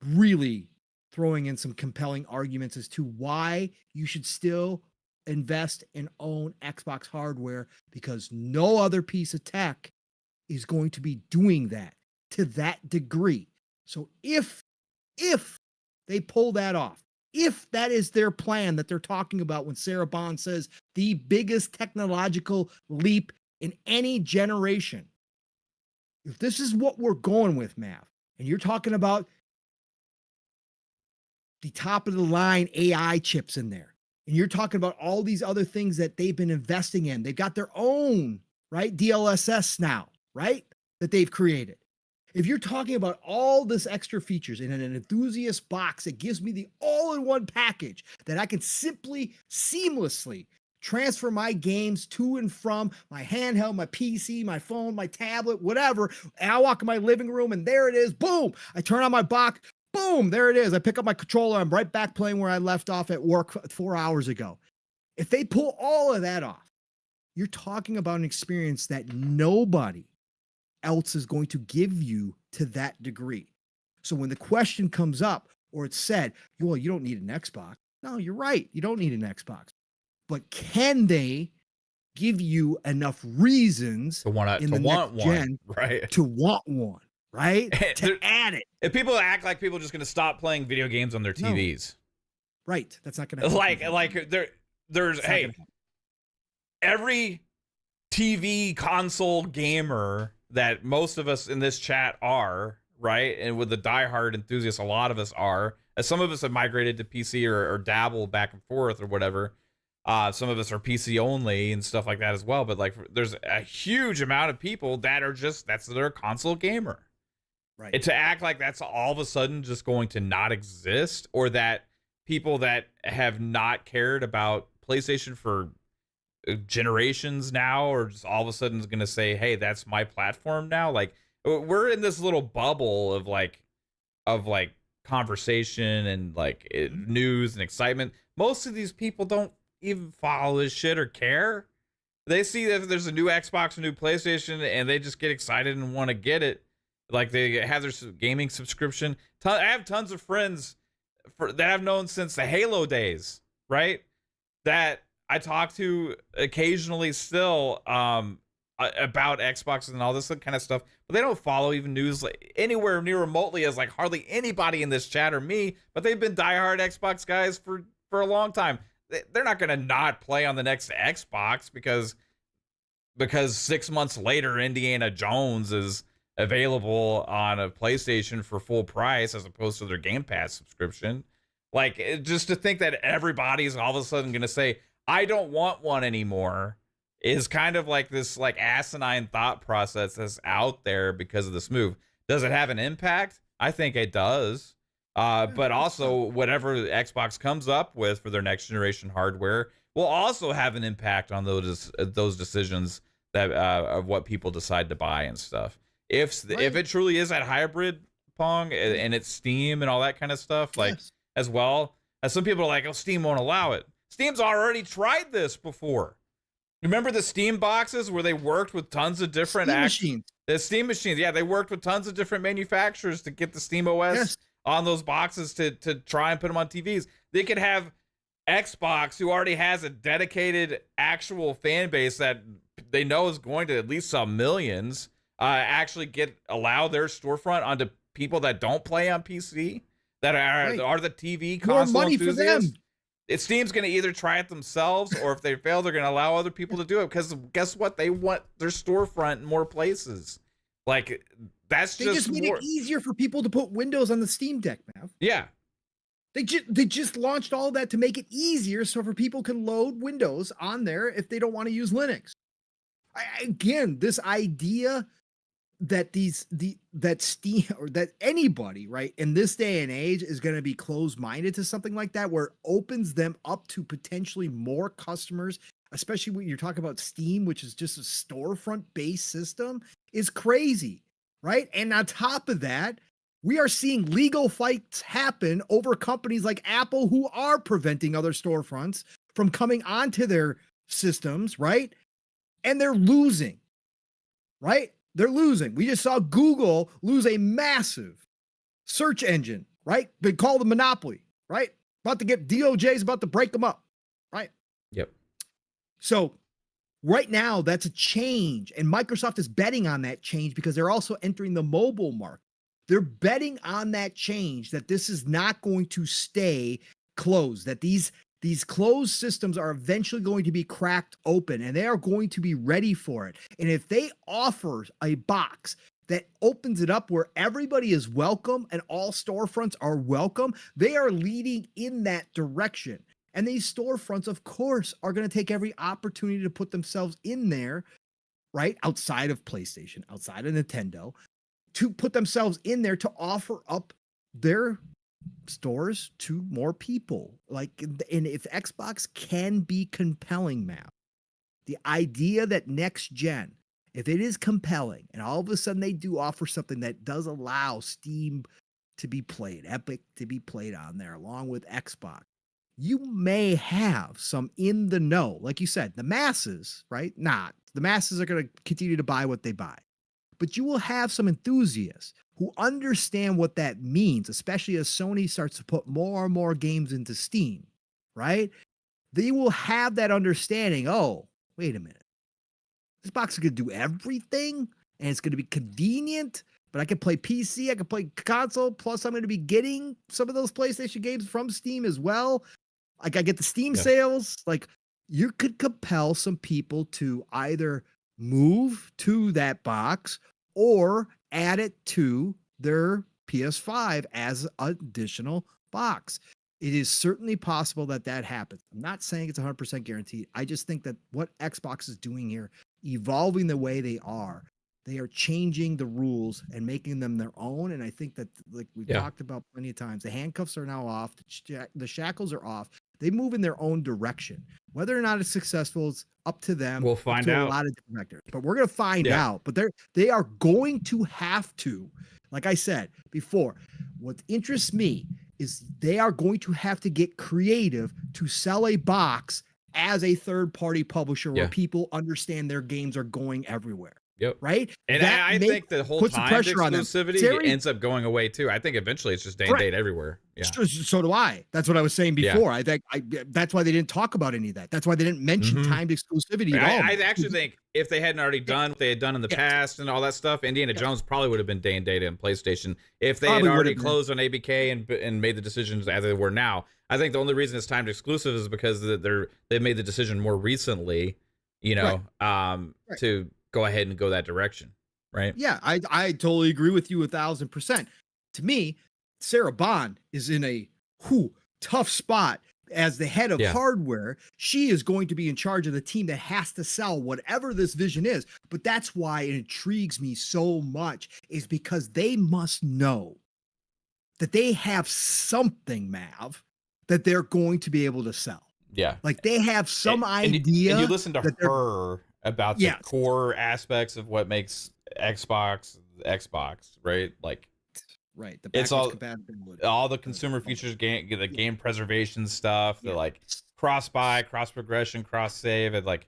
really throwing in some compelling arguments as to why you should still invest and own Xbox hardware, because no other piece of tech is going to be doing that to that degree. So if they pull that off, if that is their plan that they're talking about when Sarah Bond says the biggest technological leap in any generation, if this is what we're going with, Mav, and you're talking about the top of the line AI chips in there, and you're talking about all these other things that they've been investing in, they've got their own, right, DLSS now, right, that they've created. If you're talking about all this extra features in an enthusiast box that gives me the all-in-one package that I can simply, seamlessly transfer my games to and from my handheld, my PC, my phone, my tablet, whatever, and I walk in my living room and there it is, boom, I turn on my box, boom, there it is. I pick up my controller, I'm right back playing where I left off at work 4 hours ago. If they pull all of that off, you're talking about an experience that nobody else is going to give you to that degree. So when the question comes up, or it's said, well, you don't need an Xbox. No, you're right. You don't need an Xbox. But can they give you enough reasons to want one, right? To want one, right? To add it. If people act like people are just going to stop playing video games on their TVs. No. Right. That's not going to happen. Like there's every TV console gamer that most of us in this chat are, right? And with the diehard enthusiasts, a lot of us are, as some of us have migrated to PC or dabble back and forth or whatever. Some of us are PC only and stuff like that as well. But like, there's a huge amount of people that are that's their console gamer. Right. And to act like that's all of a sudden just going to not exist, or that people that have not cared about PlayStation for generations now, or just all of a sudden is going to say, hey, that's my platform now. Like, we're in this little bubble of conversation and news and excitement. Most of these people don't even follow this shit or care. They see that if there's a new Xbox, a new PlayStation, and they just get excited and want to get it. Like, they have their gaming subscription. I have tons of friends that I've known since the Halo days, right? That I talk to occasionally still about Xbox and all this kind of stuff, but they don't follow even news like anywhere near remotely as like hardly anybody in this chat or me. But they've been diehard Xbox guys for a long time. They're not gonna not play on the next Xbox because 6 months later Indiana Jones is available on a PlayStation for full price as opposed to their Game Pass subscription. Like, just to think that everybody's all of a sudden going to say, I don't want one anymore is kind of like this like asinine thought process that's out there because of this move. Does it have an impact? I think it does. But also whatever Xbox comes up with for their next generation hardware will also have an impact on those decisions that of what people decide to buy and stuff. If it truly is that hybrid, Pong, and it's Steam and all that kind of stuff, like as well as some people are like, oh, Steam won't allow it. Steam's already tried this before. Remember the Steam boxes where they worked with tons of different machines? The Steam machines, yeah, they worked with tons of different manufacturers to get the Steam OS on those boxes to try and put them on TVs. They could have Xbox, who already has a dedicated actual fan base that they know is going to at least sell millions, actually allow their storefront onto people that don't play on PC, that are the TV console more money enthusiasts. for them. Steam's going to either try it themselves, or if they fail, they're going to allow other people to do it. Because guess what? They want their storefront in more places. Like, they just made it easier for people to put Windows on the Steam Deck, man. Yeah. They just launched all that to make it easier so for people can load Windows on there if they don't want to use Linux. Again, this idea that that Steam or that anybody, right, in this day and age is going to be closed-minded to something like that, where it opens them up to potentially more customers, especially when you're talking about Steam, which is just a storefront-based system, is crazy, right? And on top of that, we are seeing legal fights happen over companies like Apple who are preventing other storefronts from coming onto their systems, right? And they're losing, right? They're losing. We just saw Google lose a massive search engine, right? They call the monopoly, right? About to get DOJ's about to break them up, right? Yep. So right now, that's a change. And Microsoft is betting on that change because they're also entering the mobile market. They're betting on that change, that this is not going to stay closed, that these closed systems are eventually going to be cracked open, and they are going to be ready for it. And if they offer a box that opens it up where everybody is welcome and all storefronts are welcome, they are leading in that direction. And these storefronts, of course, are going to take every opportunity to put themselves in there, right? Outside of PlayStation, outside of Nintendo, to put themselves in there to offer up their stores to more people. Like, and if Xbox can be compelling, Matt, the idea that next gen, if it is compelling and all of a sudden they do offer something that does allow Steam to be played, Epic to be played on there along with Xbox, you may have some in the know. Like you said, the masses, right? The masses are going to continue to buy what they buy. But you will have some enthusiasts who understand what that means, especially as Sony starts to put more and more games into Steam, right? They will have that understanding. Oh, wait a minute. This box is going to do everything, and it's going to be convenient, but I can play PC, I can play console, plus I'm going to be getting some of those PlayStation games from Steam as well. Like, I get the Steam sales. Like, you could compel some people to either move to that box or add it to their PS5 as an additional box. It is certainly possible that happens. I'm not saying it's 100% guaranteed. I just think that what Xbox is doing here, evolving the way they are changing the rules and making them their own. And I think that, like we've talked about plenty of times, the handcuffs are now off, the shackles are off. They move in their own direction. Whether or not it's successful is up to them. We'll find out. A lot of different vectors, but we're going to find out. But they are going to have to, like I said before, what interests me is they are going to have to get creative to sell a box as a third-party publisher where people understand their games are going everywhere. Yep. right? And That I think the whole puts the timed pressure on them. exclusivity ends up going away too. I think eventually it's just day and Correct. date everywhere. Yeah. So do I. That's what I was saying Yeah. before. I think that's why they didn't talk about any of that. That's why they didn't mention Mhm. timed exclusivity at all. I actually think if they hadn't already done what they had done in the Yes. past and all that stuff, Indiana Yes. Jones probably would have been day and date in PlayStation if they had Probably would already have been. closed on ABK and made the decisions as they were now. I think the only reason it's timed exclusive is because they've made the decision more recently, you know, Right. to go ahead and go that direction, right? Yeah, I totally agree with you 1,000%. To me, Sarah Bond is in a tough spot as the head of Yeah. hardware. She is going to be in charge of the team that has to sell whatever this vision is. But that's why it intrigues me so much, is because they must know that they have something, Mav, that they're going to be able to sell. Yeah. Like they have some And idea. you listen to that they're- her about the Yes. core aspects of what makes Xbox, right? Like Right. The It's backwards all- compatibility. all the consumer features, the game preservation stuff, the like cross buy, cross progression, cross save, and like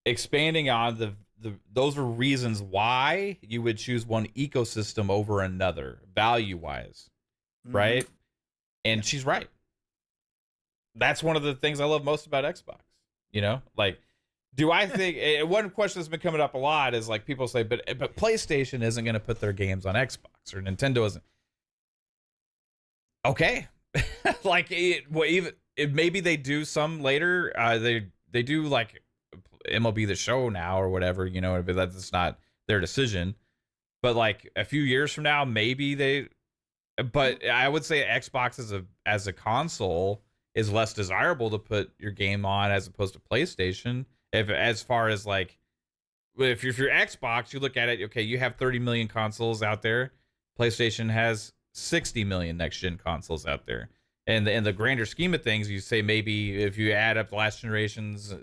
expanding on those are reasons why you would choose one ecosystem over another, value wise, Mhm. right? And she's right. That's one of the things I love most about Xbox. You know, like, do I think one question that's been coming up a lot is like people say, but PlayStation isn't going to put their games on Xbox, or Nintendo isn't. Okay, like maybe they do some later. They do like MLB The Show now or whatever, you know, but that's not their decision. But like a few years from now, maybe they. But I would say Xbox as a console is less desirable to put your game on as opposed to PlayStation. As far as like, if you're Xbox, you look at it. Okay, you have 30 million consoles out there. PlayStation has 60 million next gen consoles out there. And in the grander scheme of things, you say maybe if you add up the last generation's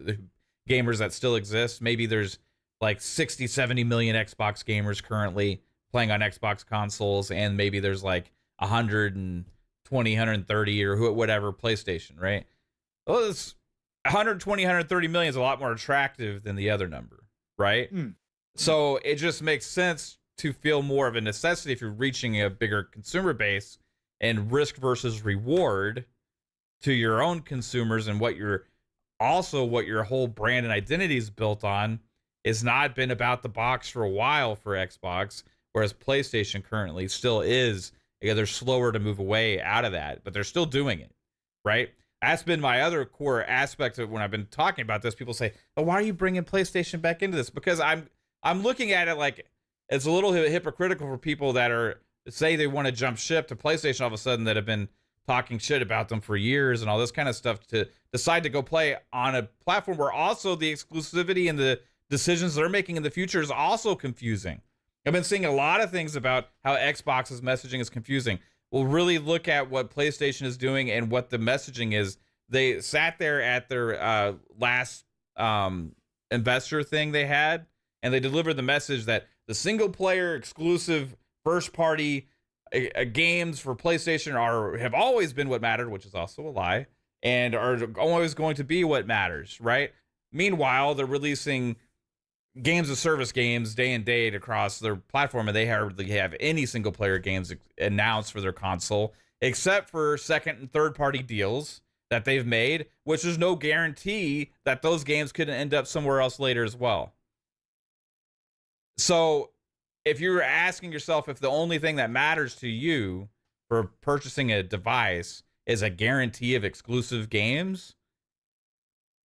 gamers that still exist, maybe there's like 60, 70 million Xbox gamers currently playing on Xbox consoles, and maybe there's like 120, 130 or whatever PlayStation, right? Well, it's 120, 130 million is a lot more attractive than the other number, right? So it just makes sense to feel more of a necessity if you're reaching a bigger consumer base, and risk versus reward to your own consumers, and what your whole brand and identity is built on is not been about the box for a while for Xbox, whereas PlayStation currently still is. Yeah, they're slower to move away out of that, but they're still doing it, right? That's been my other core aspect of when I've been talking about this. People say, "Oh, why are you bringing PlayStation back into this?" Because I'm looking at it like it's a little hypocritical for people that are say they want to jump ship to PlayStation all of a sudden, that have been talking shit about them for years and all this kind of stuff, to decide to go play on a platform where also the exclusivity and the decisions they're making in the future is also confusing. I've been seeing a lot of things about how Xbox's messaging is confusing. We'll really look at what PlayStation is doing and what the messaging is. They sat there at their last investor thing they had, and they delivered the message that the single player exclusive first party games for PlayStation have always been what mattered, which is also a lie, and are always going to be what matters, right? Meanwhile, they're releasing games of service games day and date across their platform, and they hardly have any single player games announced for their console, except for second and third party deals that they've made, which is no guarantee that those games could end up somewhere else later as well. So if you're asking yourself if the only thing that matters to you for purchasing a device is a guarantee of exclusive games,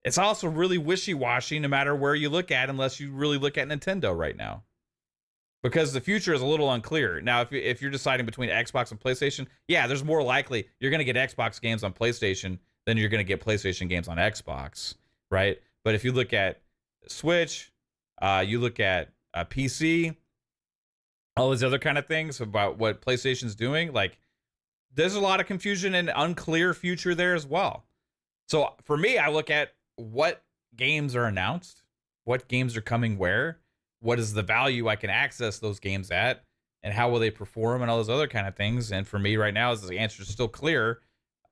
it's also really wishy-washy no matter where you look at, unless you really look at Nintendo right now. Because the future is a little unclear. Now, if you're deciding between Xbox and PlayStation, yeah, there's more likely you're going to get Xbox games on PlayStation than you're going to get PlayStation games on Xbox, right? But if you look at Switch, you look at PC, all these other kind of things about what PlayStation's doing, like, there's a lot of confusion and unclear future there as well. So for me, I look at what games are announced, what games are coming where, what is the value I can access those games at, and how will they perform, and all those other kind of things. And for me right now, the answer is still clear.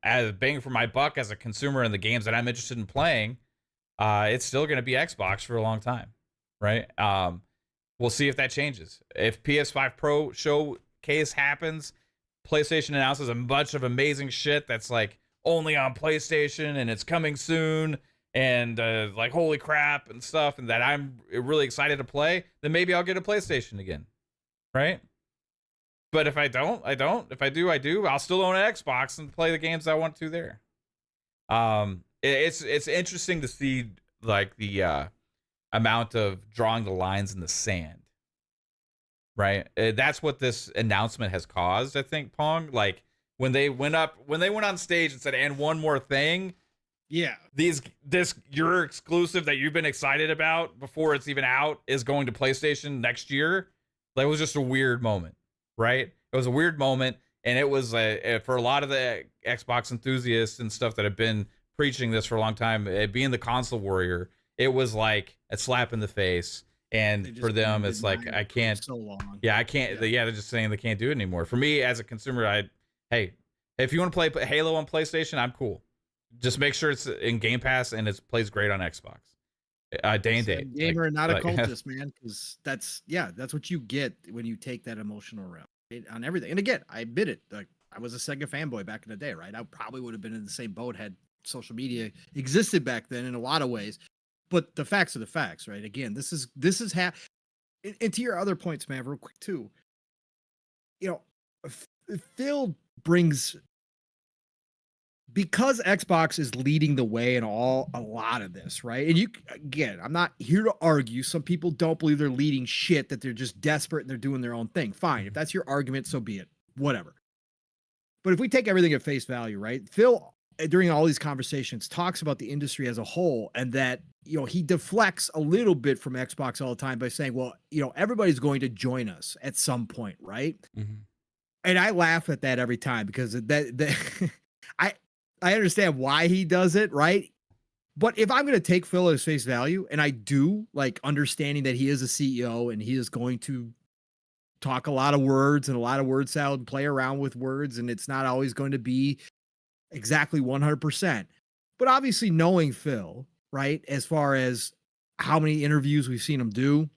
As bang for my buck as a consumer in the games that I'm interested in playing, it's still going to be Xbox for a long time, right? We'll see if that changes. If PS5 Pro showcase happens, PlayStation announces a bunch of amazing shit that's like only on PlayStation and it's coming soon and like holy crap and stuff, and that I'm really excited to play, then maybe I'll get a PlayStation again, right? But if I don't, I don't. If I do, I do. I'll still own an Xbox and play the games I want to there. It's interesting to see like the amount of drawing the lines in the sand, right? That's what this announcement has caused, I think, Pong. Like when they went on stage and said, "And one more thing." Yeah. This your exclusive that you've been excited about before it's even out is going to PlayStation next year. That was just a weird moment, right? It was a weird moment, and it was for a lot of the Xbox enthusiasts and stuff that have been preaching this for a long time, being the console warrior, it was like a slap in the face. And for them, it's like I can't. So long. Yeah, I can't. Yeah, they're just saying they can't do it anymore. For me, as a consumer, hey, if you want to play Halo on PlayStation, I'm cool. Just make sure it's in Game Pass and it plays great on Xbox. Day and date. Gamer and not a cultist, man, because that's what you get when you take that emotional route on everything. And again, I admit it. Like I was a Sega fanboy back in the day, right? I probably would have been in the same boat had social media existed back then in a lot of ways. But the facts are the facts, right? Again, this is and to your other points, man, real quick too. You know, Phil brings, because Xbox is leading the way in a lot of this, right? And again, I'm not here to argue. Some people don't believe they're leading shit, that they're just desperate and they're doing their own thing. Fine. If that's your argument, so be it. Whatever. But if we take everything at face value, right? Phil, during all these conversations, talks about the industry as a whole, and that, he deflects a little bit from Xbox all the time by saying, well, everybody's going to join us at some point, right? Mm-hmm. And I laugh at that every time, because I understand why he does it, right? But if I'm going to take Phil at his face value, and I do, like, understanding that he is a CEO and he is going to talk a lot of words and a lot of word salad and play around with words, and it's not always going to be exactly 100%. But obviously, knowing Phil, right, as far as how many interviews we've seen him do,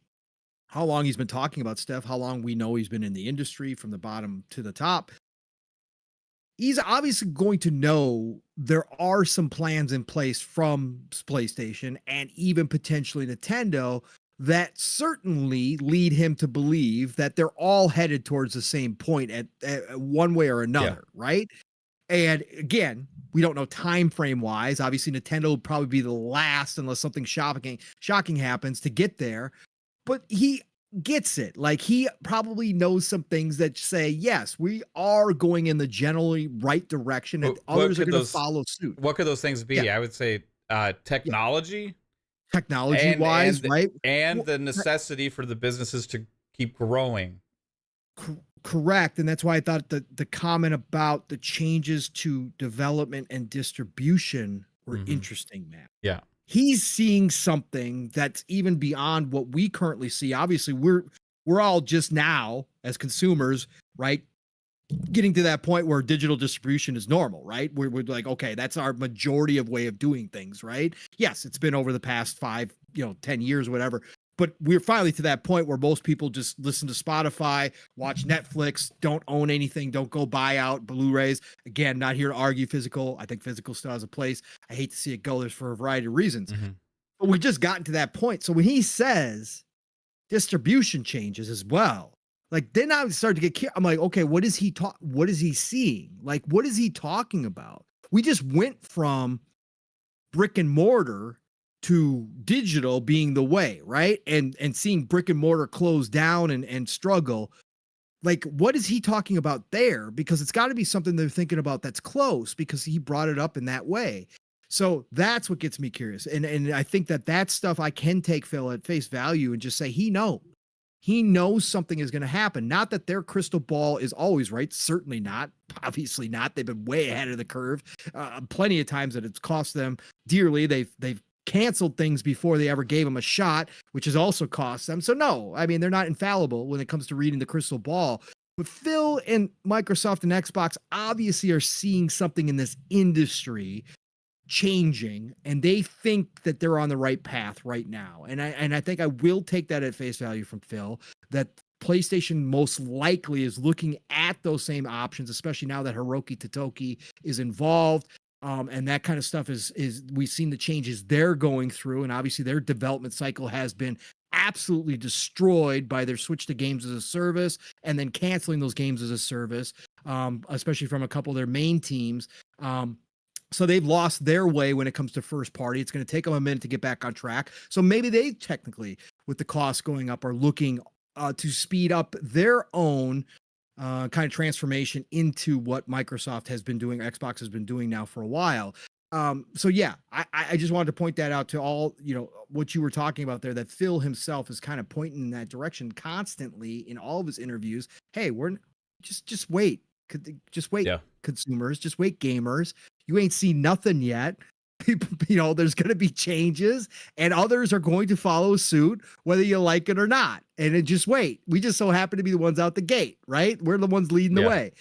how long he's been talking about stuff, how long we know he's been in the industry from the bottom to the top, he's obviously going to know there are some plans in place from PlayStation and even potentially Nintendo that certainly lead him to believe that they're all headed towards the same point at one way or another, right? And again, we don't know time frame wise. Obviously, Nintendo will probably be the last, unless something shocking happens, to get there. But he gets it. Like, he probably knows some things that say, yes, we are going in the generally right direction, and others are going to follow suit. What could those things be? I would say technology. Technology-wise, right? And the necessity for the businesses to keep growing. Correct. And that's why I thought the comment about the changes to development and distribution were interesting, man. Yeah. He's seeing something that's even beyond what we currently see. Obviously, we're all just now, as consumers, right, getting to that point where digital distribution is normal, right? We're like, okay, that's our majority of way of doing things, right? Yes, it's been over the past 5, 10 years, whatever. But we're finally to that point where most people just listen to Spotify, watch Netflix, don't own anything, don't go buy out Blu-rays. Again, not here to argue physical. I think physical still has a place. I hate to see it go there for a variety of reasons. But we've just gotten to that point. So when he says distribution changes as well, like, then I start to get curious. I'm like, okay, what is he seeing? Like, what is he talking about? We just went from brick and mortar to digital being the way, right? And seeing brick and mortar close down and struggle. Like, what is he talking about there? Because it's got to be something they're thinking about that's close, because he brought it up in that way. So that's what gets me curious. And I think that stuff I can take Phil at face value and just say he knows something is going to happen. Not that their crystal ball is always right. Certainly not. Obviously not. They've been way ahead of the curve. Plenty of times that it's cost them dearly. They've canceled things before they ever gave them a shot, which has also cost them. So no, I mean, they're not infallible when it comes to reading the crystal ball. But Phil and Microsoft and Xbox obviously are seeing something in this industry changing, and they think that they're on the right path right now. And I think I will take that at face value from Phil, that PlayStation most likely is looking at those same options, especially now that Hiroki Totoki is involved. And that kind of stuff is we've seen the changes they're going through, and obviously their development cycle has been absolutely destroyed by their switch to games as a service and then canceling those games as a service, especially from a couple of their main teams. So they've lost their way when it comes to first party. It's going to take them a minute to get back on track. So maybe they technically, with the costs going up, are looking to speed up their own kind of transformation into what Microsoft has been doing, Xbox has been doing now for a while. So yeah, I just wanted to point that out to all, what you were talking about there, that Phil himself is kind of pointing in that direction constantly in all of his interviews. Hey, we're just wait. Just wait, consumers, just wait, gamers. You ain't seen nothing yet. People, there's going to be changes and others are going to follow suit, whether you like it or not. And just wait. We just so happen to be the ones out the gate, right? We're the ones leading the way.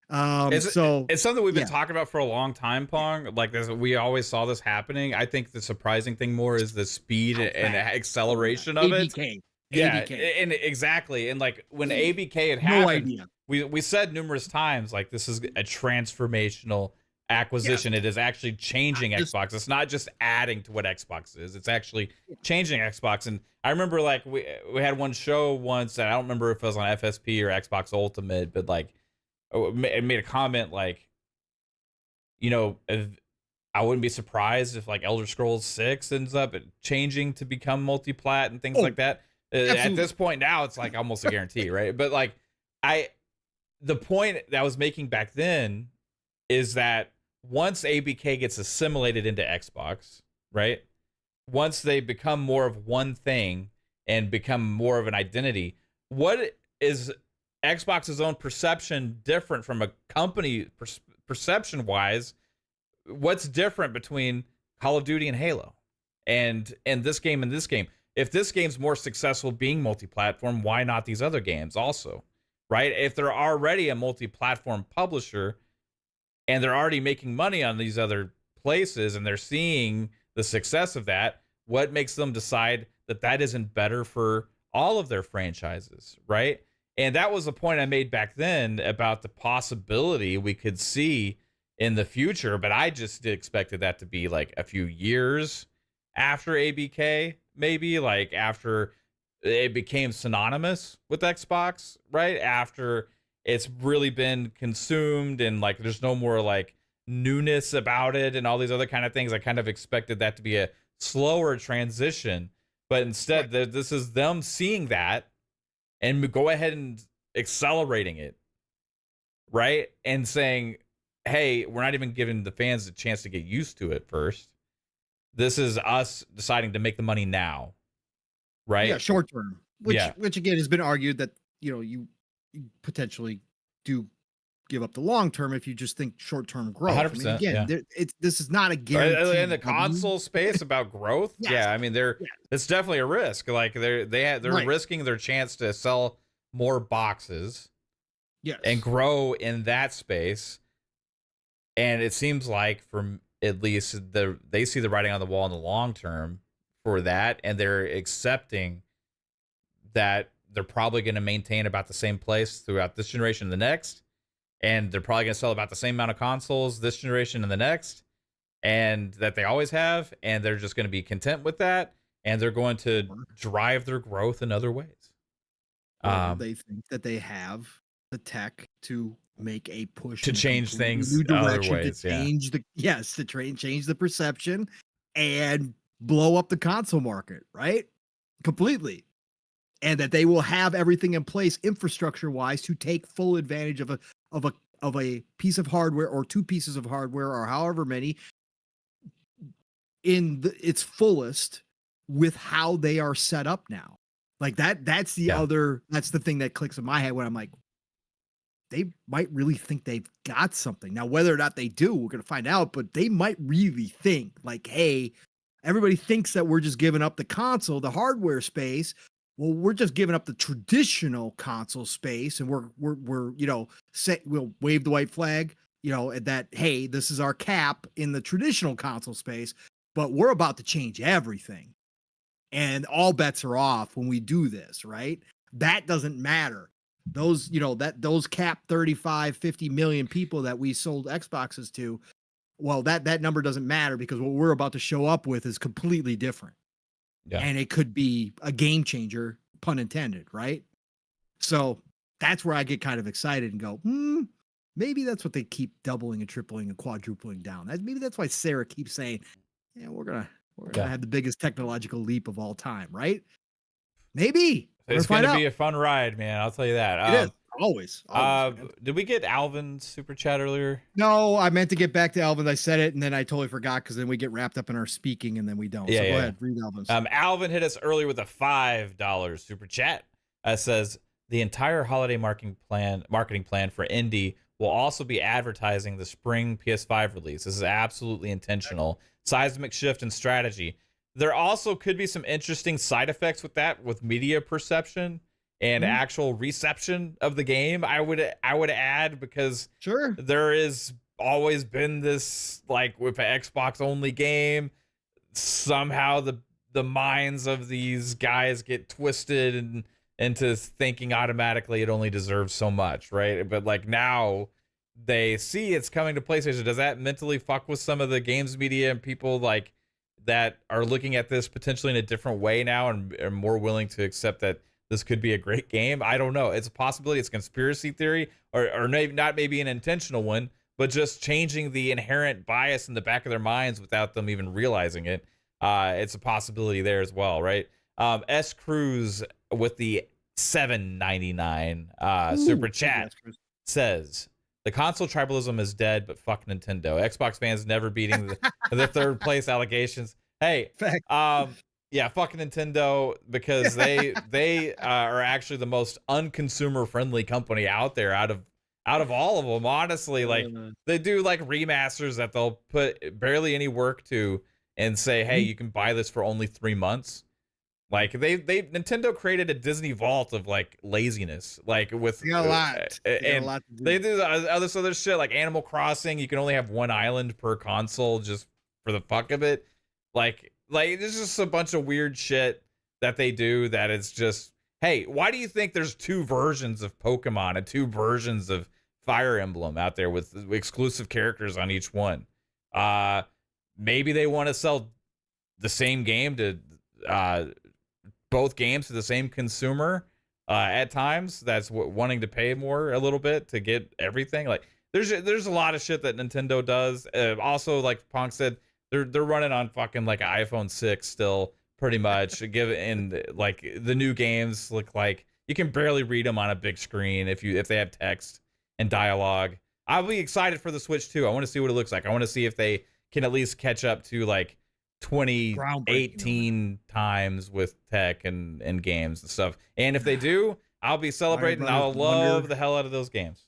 It's something we've been talking about for a long time, Pong. Like this, we always saw this happening. I think the surprising thing more is the speed and acceleration of ABK. it. Yeah, and exactly. And like when ABK had happened, no idea. We said numerous times, like, this is a transformational acquisition. It is actually changing Xbox. It's not just adding to what Xbox is. It's actually changing Xbox. And I remember, like, we had one show once, and I don't remember if it was on FSP or Xbox Ultimate, but like, it made a comment like, I wouldn't be surprised if like Elder Scrolls 6 ends up changing to become multi-plat and things like that. Absolutely. At this point now, it's like almost a guarantee, right? But like, the point that I was making back then is that once ABK gets assimilated into Xbox, right? Once they become more of one thing and become more of an identity, what is Xbox's own perception different from a company perception wise? What's different between Call of Duty and Halo and this game and this game? If this game's more successful being multi-platform, why not these other games also? Right? If they're already a multi-platform publisher and they're already making money on these other places and they're seeing the success of that, what makes them decide that that isn't better for all of their franchises, right? And that was the point I made back then about the possibility we could see in the future, but I just expected that to be like a few years after ABK, maybe like after it became synonymous with Xbox, right? After it's really been consumed and like there's no more like newness about it and all these other kind of things. I kind of expected that to be a slower transition, but instead this is them seeing that and go ahead and accelerating it, right? And saying, hey, we're not even giving the fans a chance to get used to it first. This is us deciding to make the money now. Right. Yeah, short term, which again has been argued that you potentially do give up the long term if you just think short term growth. 100%. I mean, again, this is not a guarantee in the console space about growth. Yeah, I mean, it's definitely a risk. Like they're risking their chance to sell more boxes, and grow in that space. And it seems like, from at least they see the writing on the wall in the long term for that, and they're accepting that they're probably going to maintain about the same place throughout this generation and the next, and they're probably going to sell about the same amount of consoles this generation and the next, and that they always have, and they're just going to be content with that, and they're going to drive their growth in other ways. They think that they have the tech to make a push to change things new direction, other ways, to change change the perception and blow up the console market, right? Completely. And that they will have everything in place infrastructure wise to take full advantage of a piece of hardware or two pieces of hardware or however many in its fullest with how they are set up now. Like that's the thing that clicks in my head when I'm like, they might really think they've got something. Now, whether or not they do, we're going to find out, but they might really think like, hey, everybody thinks that we're just giving up the console, the hardware space. Well, we're just giving up the traditional console space, and we'll wave the white flag. that, hey, this is our cap in the traditional console space, but we're about to change everything. And all bets are off when we do this, right? That doesn't matter. Those cap 35, 50 million people that we sold Xboxes to, well, that number doesn't matter because what we're about to show up with is completely different. Yeah. And it could be a game changer, pun intended, right? So that's where I get kind of excited and go, maybe that's what they keep doubling and tripling and quadrupling down. Maybe that's why Sarah keeps saying, yeah, we're gonna have the biggest technological leap of all time, right? Maybe. It's gonna be a fun ride, man. I'll tell you that. It is. Always. Did we get Alvin's super chat earlier? No, I meant to get back to Alvin. I said it and then I totally forgot because then we get wrapped up in our speaking and then we don't. Yeah, so go ahead, read Alvin's. Alvin hit us earlier with a $5 super chat. Says the entire holiday marketing plan for Indy will also be advertising the spring PS5 release. This is absolutely intentional. Seismic shift in strategy. There also could be some interesting side effects with that, with media perception and actual reception of the game. I would add, because sure, there is always been this, like, with an Xbox only game, somehow the minds of these guys get twisted and into thinking automatically it only deserves so much, right? But like now they see it's coming to PlayStation. Does that mentally fuck with some of the games media and people like that are looking at this potentially in a different way now and are more willing to accept that this could be a great game? I don't know. It's a possibility. It's a conspiracy theory, or maybe an intentional one, but just changing the inherent bias in the back of their minds without them even realizing it. It's a possibility there as well, right? S Cruz with the $7.99 super chat says the console tribalism is dead, but fuck Nintendo. Xbox fans never beating the third place allegations. Hey, yeah, fuck Nintendo, because they are actually the most unconsumer friendly company out there out of all of them. Honestly, like they do like remasters that they'll put barely any work to and say, hey, you can buy this for only 3 months. Like Nintendo created a Disney vault of like laziness, like with a lot. And they do this other shit like Animal Crossing. You can only have one island per console just for the fuck of it. Like there's just a bunch of weird shit that they do that it's just, hey, why do you think there's 2 versions of Pokemon and 2 versions of Fire Emblem out there with exclusive characters on each one? Maybe they want to sell the same game to both games to the same consumer at times that's wanting to pay more a little bit to get everything. Like there's a lot of shit that Nintendo does. Also, like Pong said, they're running on fucking like an iPhone 6 still, pretty much. And like the new games look like you can barely read them on a big screen if they have text and dialogue. I'll be excited for the Switch too. I want to see what it looks like. I want to see if they can at least catch up to like 2018 times with tech and games and stuff. And if they do, I'll be celebrating. I'll love the hell out of those games.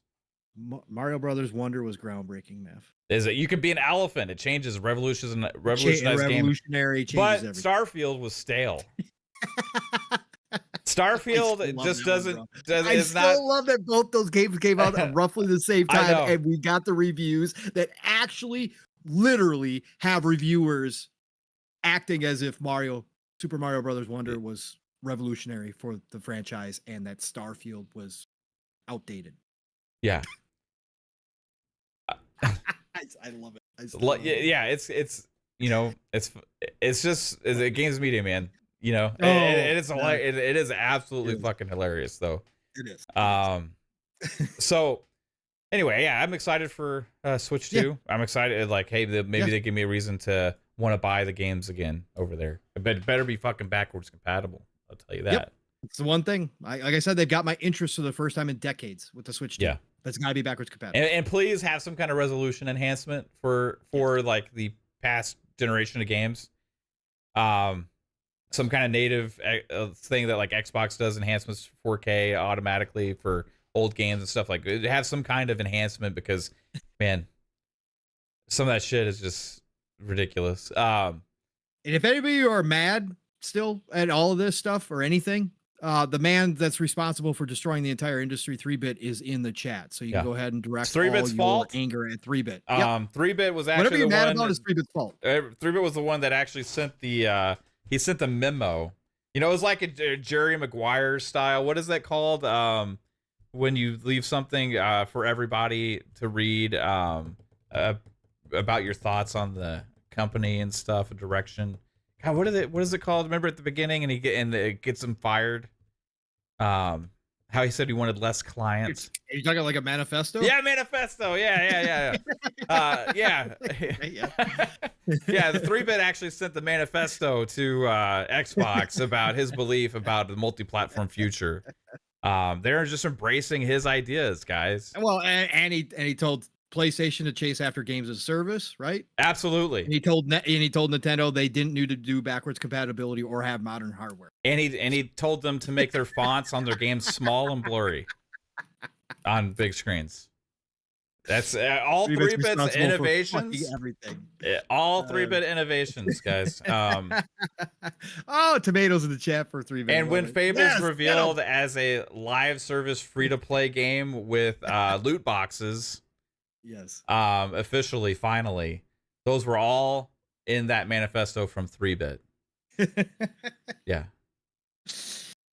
Mario Brothers Wonder was groundbreaking, Neff. Is it? You can be an elephant. It changes revolutionized revolutionary game. But everything. Starfield was stale. Starfield just doesn't. I still love that both those games came out at roughly the same time, and we got the reviews that actually, literally, have reviewers acting as if Super Mario Brothers Wonder was revolutionary for the franchise, and that Starfield was outdated. Yeah. I love it. Yeah, it's just a games media, man. It is absolutely fucking hilarious, though. It is. So anyway, yeah, I'm excited for Switch 2. Yeah. I'm excited, like, hey, maybe they give me a reason to want to buy the games again over there. It better be fucking backwards compatible. I'll tell you that. Yep. It's the one thing. Like I said, they've got my interest for the first time in decades with the Switch 2. Yeah. That's got to be backwards compatible. And please have some kind of resolution enhancement for like the past generation of games. Some kind of native thing that like Xbox does, enhancements for 4K automatically for old games and stuff like that. Have some kind of enhancement, because man, some of that shit is just ridiculous. And if any of you are mad still at all of this stuff or anything, The man that's responsible for destroying the entire industry, 3-bit, is in the chat. So you can Yeah. go ahead and direct It's all 3-bit's your fault. anger at 3-bit. Yep. 3-bit was Whatever actually you're the mad one. about is 3-bit's fault. 3-bit was the one that actually sent the he sent the memo. You know, it was like a Jerry Maguire style. What is that called? When you leave something for everybody to read about your thoughts on the company and stuff, a direction. God, what is it called? Remember at the beginning, and it gets him fired. How he said he wanted less clients. Are you talking like a manifesto? Yeah, manifesto. Yeah. Yeah. Yeah, the 3-bit actually sent the manifesto to Xbox about his belief about the multi-platform future. They're just embracing his ideas, guys. Well, and he told PlayStation to chase after games as a service, right? Absolutely. And he told Nintendo they didn't need to do backwards compatibility or have modern hardware. And he told them to make their fonts on their games small and blurry on big screens. That's all 3-bit's innovations. Everything. All 3-bit innovations, guys. Oh, tomatoes in the chat for 3-bit. And when Fable's revealed as a live service free-to-play game with loot boxes, yes, officially, finally, those were all in that manifesto from 3-bit. Yeah.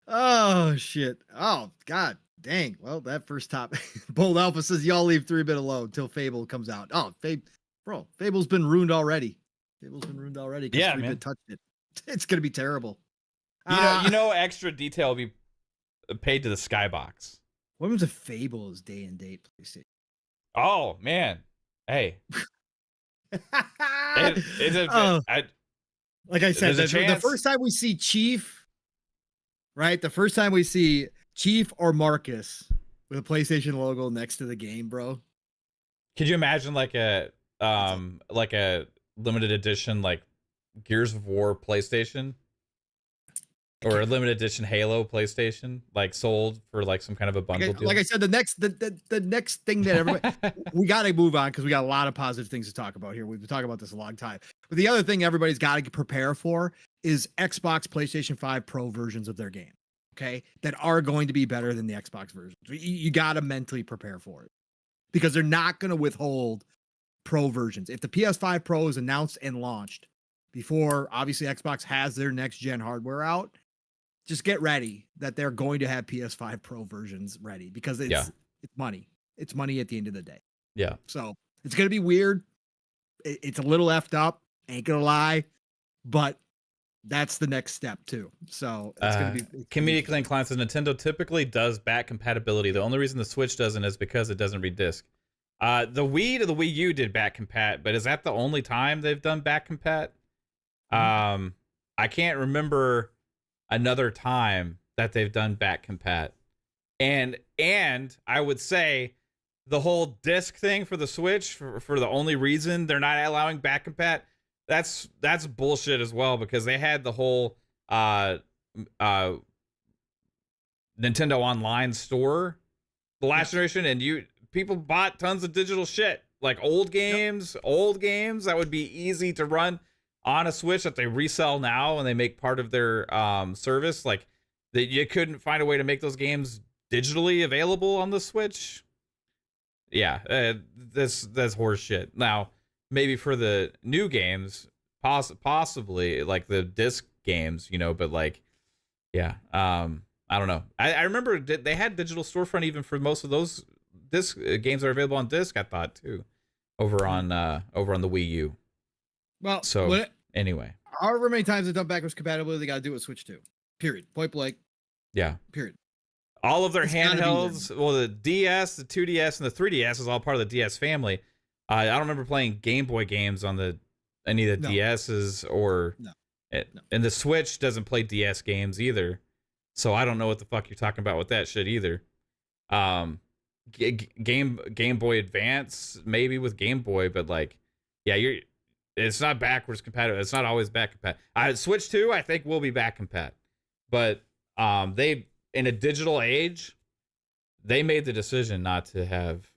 Oh shit. Oh god. Dang. Well, that first top. Bold Alpha says y'all leave 3-bit alone until Fable comes out. Oh, Fable's been ruined already. Yeah, 3-bit man. Touched it. It's gonna be terrible. You know, extra detail will be paid to the Skybox. When was a Fable's day and date PlayStation? Oh man. Hey. Like I said, the first time we see Chief, right? The first time we see Chief or Marcus with a PlayStation logo next to the game, bro. Could you imagine like a limited edition like Gears of War PlayStation? Or a limited edition Halo PlayStation, like sold for like some kind of a bundle deal. Like I said, the next thing that everybody we got to move on because we got a lot of positive things to talk about here. We've been talking about this a long time. But the other thing everybody's got to prepare for is Xbox, PlayStation 5 Pro versions of their game. Okay, that are going to be better than the Xbox versions. You got to mentally prepare for it because they're not going to withhold Pro versions. If the PS5 Pro is announced and launched before, obviously Xbox has their next gen hardware out. Just get ready that they're going to have PS5 Pro versions ready because it's money. It's money at the end of the day. Yeah. So it's going to be weird. It's a little effed up. Ain't going to lie. But that's the next step too. So it's going to be. Community Clan Client says Nintendo typically does back compatibility. The only reason the Switch doesn't is because it doesn't read disc. The Wii to the Wii U did back compat, but is that the only time they've done back compat? I can't remember another time that they've done back compat. And I would say the whole disc thing for the Switch for the only reason they're not allowing back compat, that's bullshit as well, because they had the whole Nintendo Online store the last generation, and people bought tons of digital shit, like old games that would be easy to run on a Switch that they resell now and they make part of their service. Like that, you couldn't find a way to make those games digitally available on the Switch. Yeah, that's horse shit. Now, maybe for the new games, possibly like the disc games, but like, yeah, I don't know. I remember they had digital storefront even for most of those disc games that are available on disc. I thought too, over on the Wii U. Well, so anyway, however many times they've done backwards compatibility, they got to do it with Switch 2. Period. Point blank. Yeah. Period. All of their handhelds, well, the DS, the 2DS, and the 3DS is all part of the DS family. I don't remember playing Game Boy games on any of the DSs or and the Switch doesn't play DS games either. So I don't know what the fuck you're talking about with that shit either. Game Boy Advance maybe with Game Boy, but like, yeah, it's not backwards compatible. It's not always back compat. Switch 2, I think, will be back compat, but they, in a digital age, they made the decision not to have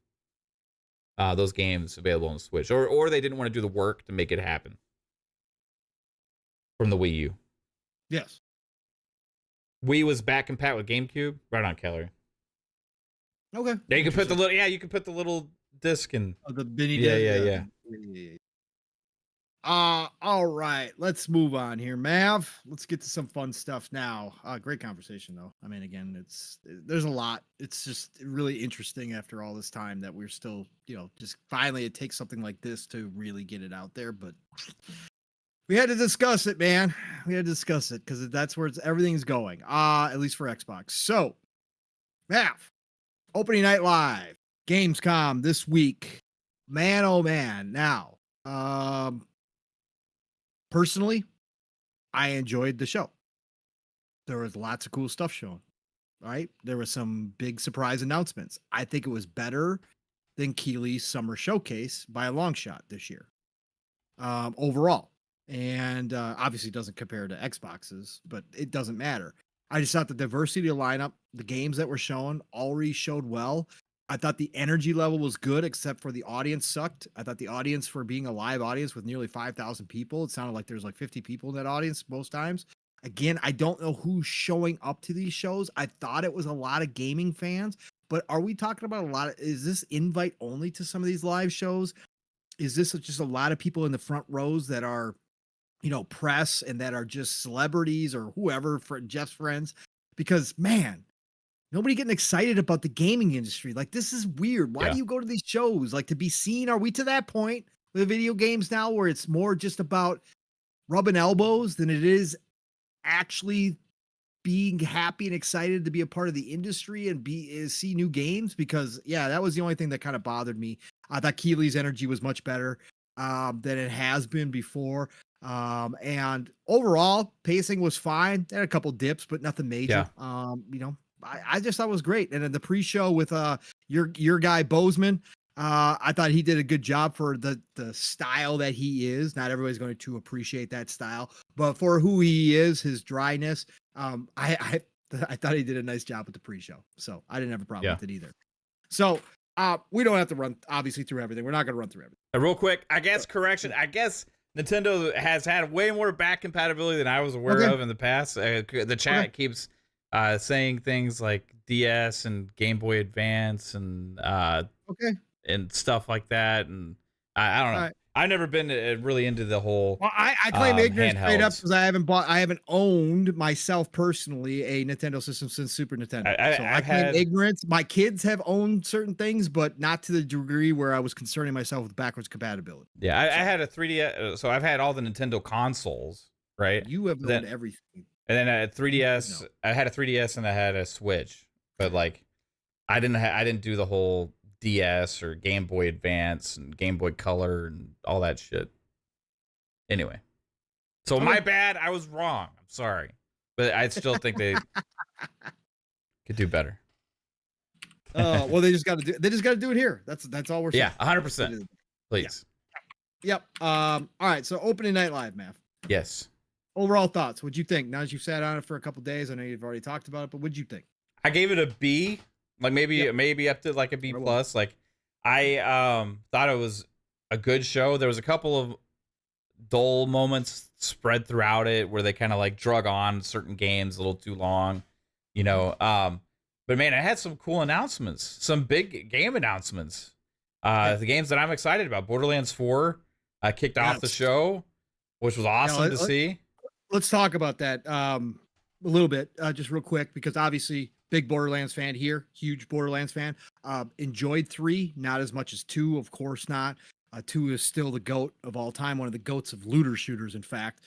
those games available on the Switch, or they didn't want to do the work to make it happen from the Wii U. Yes. Wii was back compat with GameCube. Right on, Keller. Okay. Yeah, you can put the little. Yeah, you can put the little disc in. Oh, the mini Yeah, disc. yeah. All right. Let's move on here, Mav. Let's get to some fun stuff now. Great conversation though. I mean, again, there's a lot. It's just really interesting after all this time that we're still, just finally it takes something like this to really get it out there. But we had to discuss it, man. We had to discuss it because that's where everything's going. At least for Xbox. So, Mav, opening night live, Gamescom this week. Man, oh man. Now, personally, I enjoyed the show. There was lots of cool stuff shown, right? There were some big surprise announcements. I think it was better than Keeley's summer showcase by a long shot this year, overall. And obviously it doesn't compare to Xboxes, but it doesn't matter. I just thought the diversity of lineup, the games that were shown already showed well. I thought the energy level was good, except for the audience sucked. I thought the audience, for being a live audience with nearly 5,000 people, it sounded like there's like 50 people in that audience most times. Again, I don't know who's showing up to these shows. I thought it was a lot of gaming fans, but are we talking about is this invite only to some of these live shows? Is this just a lot of people in the front rows that are, press and that are just celebrities or whoever, for Jeff's friends? Because, man, nobody getting excited about the gaming industry. Like, this is weird. Why do you go to these shows? Like, to be seen? Are we to that point with video games now where it's more just about rubbing elbows than it is actually being happy and excited to be a part of the industry and see new games? Because, yeah, that was the only thing that kind of bothered me. I thought Keeley's energy was much better than it has been before. And overall, pacing was fine. They had a couple dips, but nothing major. I just thought it was great. And then the pre-show with your guy Bozeman, I thought he did a good job for the style that he is. Not everybody's going to appreciate that style, but for who he is, his dryness, I thought he did a nice job with the pre-show. So I didn't have a problem with it either. So we don't have to run obviously through everything. We're not going to run through everything. Real quick, I guess Nintendo has had way more back compatibility than I was aware of in the past. The chat keeps saying things like DS and Game Boy Advance and and stuff like that. And I don't know. I've never been really into the whole. Well, I claim ignorance straight up because I haven't owned myself personally a Nintendo system since Super Nintendo. I claim ignorance. My kids have owned certain things, but not to the degree where I was concerning myself with backwards compatibility. Yeah, I had a 3DS, so I've had all the Nintendo consoles, right? You have owned everything. And then I had 3DS. No. I had a 3DS and I had a Switch, but like, I didn't do the whole DS or Game Boy Advance and Game Boy Color and all that shit. Anyway, so my bad. I was wrong. I'm sorry, but I still think they could do better. Well, they just got to do it here. That's all we're saying. Yeah, 100%. Please. Yep. All right. So opening night live, Mav. Yes. Overall thoughts. What'd you think? Now that you've sat on it for a couple days, I know you've already talked about it, but what'd you think? I gave it a B. Like maybe up to like a B plus. Like I thought it was a good show. There was a couple of dull moments spread throughout it where they kind of like drug on certain games a little too long, but man, it had some cool announcements, some big game announcements. The games that I'm excited about. Borderlands 4 kicked off the show, which was awesome to see. Let's talk about that a little bit, just real quick, because obviously big Borderlands fan here, huge Borderlands fan. Enjoyed 3, not as much as 2, of course not. 2 is still the GOAT of all time, one of the GOATs of looter shooters, in fact.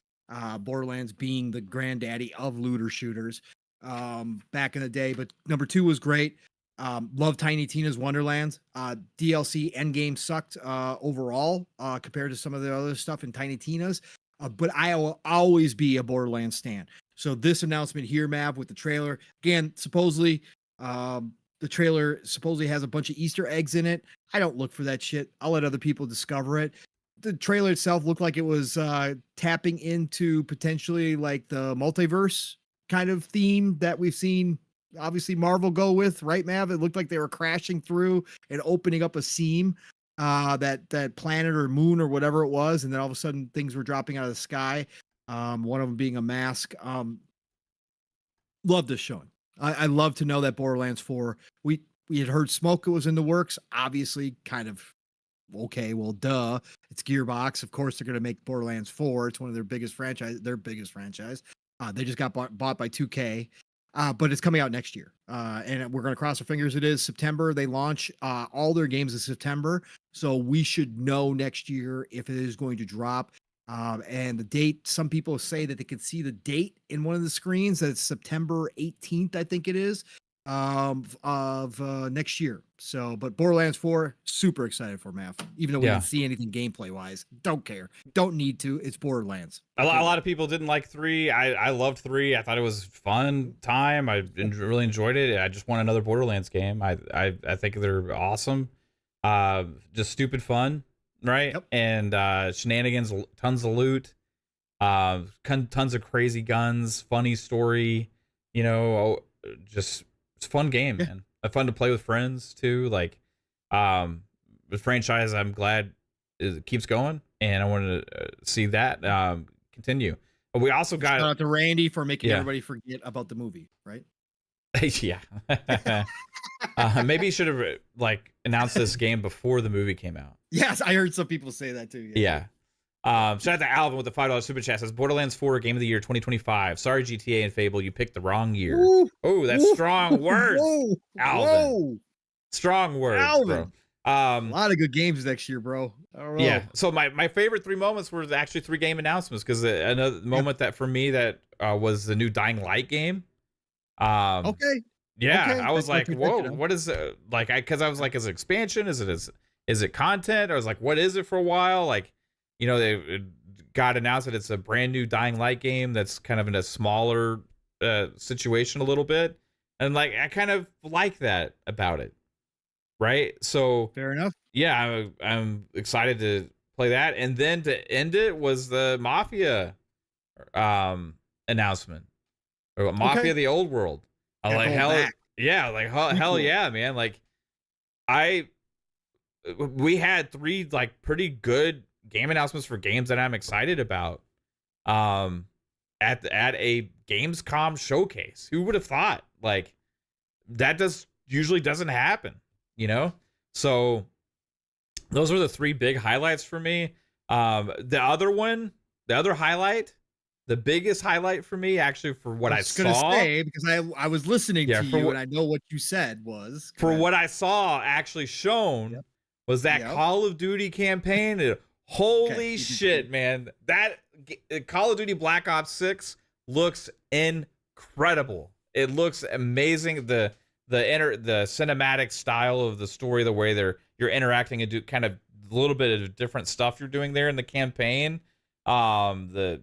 Borderlands being the granddaddy of looter shooters back in the day. But number 2 was great. Love Tiny Tina's Wonderlands. DLC Endgame sucked overall compared to some of the other stuff in Tiny Tina's. But I will always be a Borderlands stan. So this announcement here, Mav, with the trailer, again, supposedly, the trailer supposedly has a bunch of Easter eggs in it. I don't look for that shit. I'll let other people discover it. The trailer itself looked like it was tapping into potentially like the multiverse kind of theme that we've seen, obviously, Marvel go with, right, Mav? It looked like they were crashing through and opening up a seam, that planet or moon or whatever it was, and then all of a sudden things were dropping out of the sky. One of them being a mask. Love this showing. I love to know that Borderlands 4. We had heard smoke was in the works. Obviously, kind of okay. Well, duh. It's Gearbox. Of course, they're going to make Borderlands 4. It's one of their biggest franchise. Their biggest franchise. They just got bought by 2K. But it's coming out next year. And we're going to cross our fingers. It is September. They launch all their games in September. So we should know next year if it is going to drop. And the date, some people say that they can see the date in one of the screens. That's September 18th, I think it is, of next year. So, but Borderlands 4, super excited for, Math. Even though we Yeah. didn't see anything gameplay wise, don't care. Don't need to. It's Borderlands. A lot of people didn't like 3. I loved 3. I thought it was fun time. I really enjoyed it. I just want another Borderlands game. I think they're awesome. Just stupid fun, right? Yep. And shenanigans, tons of loot, tons of crazy guns, funny story. Just it's a fun game, Yeah. man. Fun to play with friends too. Like, the franchise, I'm glad it keeps going, and I want to see that continue. But we also Shout got out to Randy for making Yeah. everybody forget about the movie, right? yeah. Maybe you should have announced this game before the movie came out. Yes, I heard some people say that too. Yeah. Shout out to Alvin with the $5 super chat. Says Borderlands 4 Game of the Year 2025. Sorry, GTA and Fable, you picked the wrong year. Oh, that's strong words. Whoa, Alvin. whoa. Strong words, Alvin. bro. A lot of good games next year, bro. I don't know. Yeah. So my favorite 3 moments were actually 3 game announcements, because another moment that for me that was the new Dying Light game. Okay. Yeah, Okay, I was that's like, what you're whoa, thinking of. what is it? Like, because I was like, is it expansion? Is it content? I was like, what is it for a while? Like, they got announced that it's a brand new Dying Light game that's kind of in a smaller situation a little bit. And like, I kind of like that about it. Right. So Fair enough. yeah, I'm excited to play that. And then to end it was the Mafia announcement. Or Mafia Okay. the Old World. I was Yeah, like, going hell back. yeah, like hell cool. yeah, man. Like we had 3 like pretty good game announcements for games that I'm excited about. At a Gamescom showcase. Who would have thought? Like, that usually doesn't happen, So those were the 3 big highlights for me. The other highlight, the biggest highlight for me, actually, for what I was gonna saw, say, because I was listening Yeah, to for you what- and I know what you said was for correct. what I saw actually shown, Yep. was that Yep. Call of Duty campaign. Holy Okay. shit, man! That Call of Duty Black Ops 6 looks incredible. It looks amazing. The cinematic style of the story, the way you're interacting and do kind of a little bit of different stuff you're doing there in the campaign. The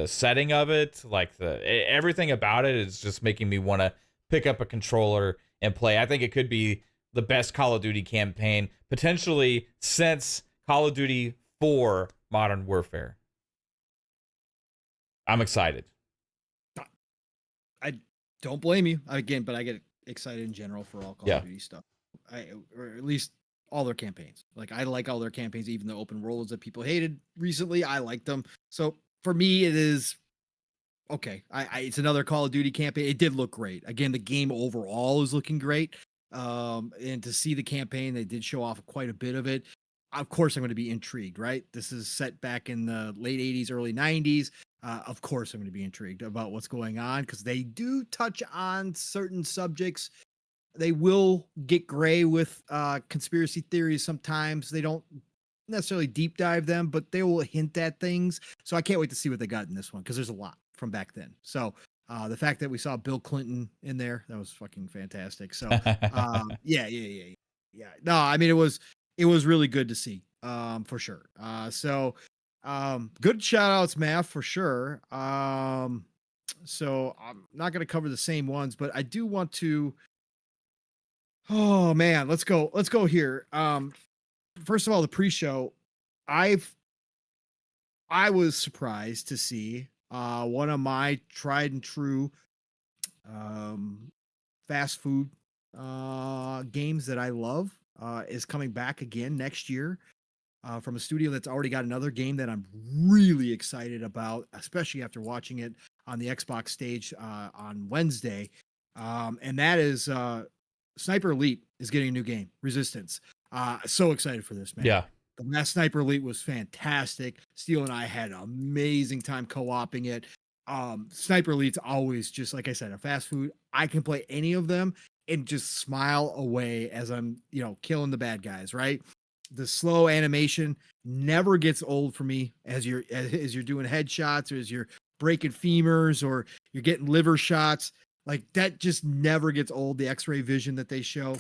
setting of it, like everything about it is just making me want to pick up a controller and play. I think it could be the best Call of Duty campaign potentially since Call of Duty 4 Modern Warfare. I'm excited. I don't blame you again, but I get excited in general for all Call of Duty stuff. Or at least all their campaigns. Like, I like all their campaigns, even the open worlds that people hated recently. I like them. So for me, it is okay. It's another Call of Duty campaign. It did look great. Again, the game overall is looking great. And to see the campaign, they did show off quite a bit of it. Of course, I'm going to be intrigued, right? This is set back in the late 80s, early 90s. Of course, I'm going to be intrigued about what's going on, because they do touch on certain subjects. They will get gray with conspiracy theories sometimes. They don't necessarily deep dive them, but they will hint at things. So I can't wait to see what they got in this one, because there's a lot from back then. So the fact that we saw Bill Clinton in there, that was fucking fantastic. So yeah. No, I mean, it was really good to see, for sure. Good shout outs, Math, for sure. So I'm not going to cover the same ones, but I do want to. Oh man, let's go here. First of all, the pre-show, I was surprised to see one of my tried and true fast food games that I love is coming back again next year from a studio that's already got another game that I'm really excited about, especially after watching it on the Xbox stage on Wednesday, and that is Sniper Elite is getting a new game, Resistance. So excited for this, man. Yeah. The last Sniper Elite was fantastic. Steele and I had an amazing time co-oping it. Sniper Elite's always, just like I said, a fast food. I can play any of them and just smile away as I'm, killing the bad guys, right? The slow animation never gets old for me as you're doing headshots, or as you're breaking femurs, or you're getting liver shots. Like, that just never gets old, the X-ray vision that they show.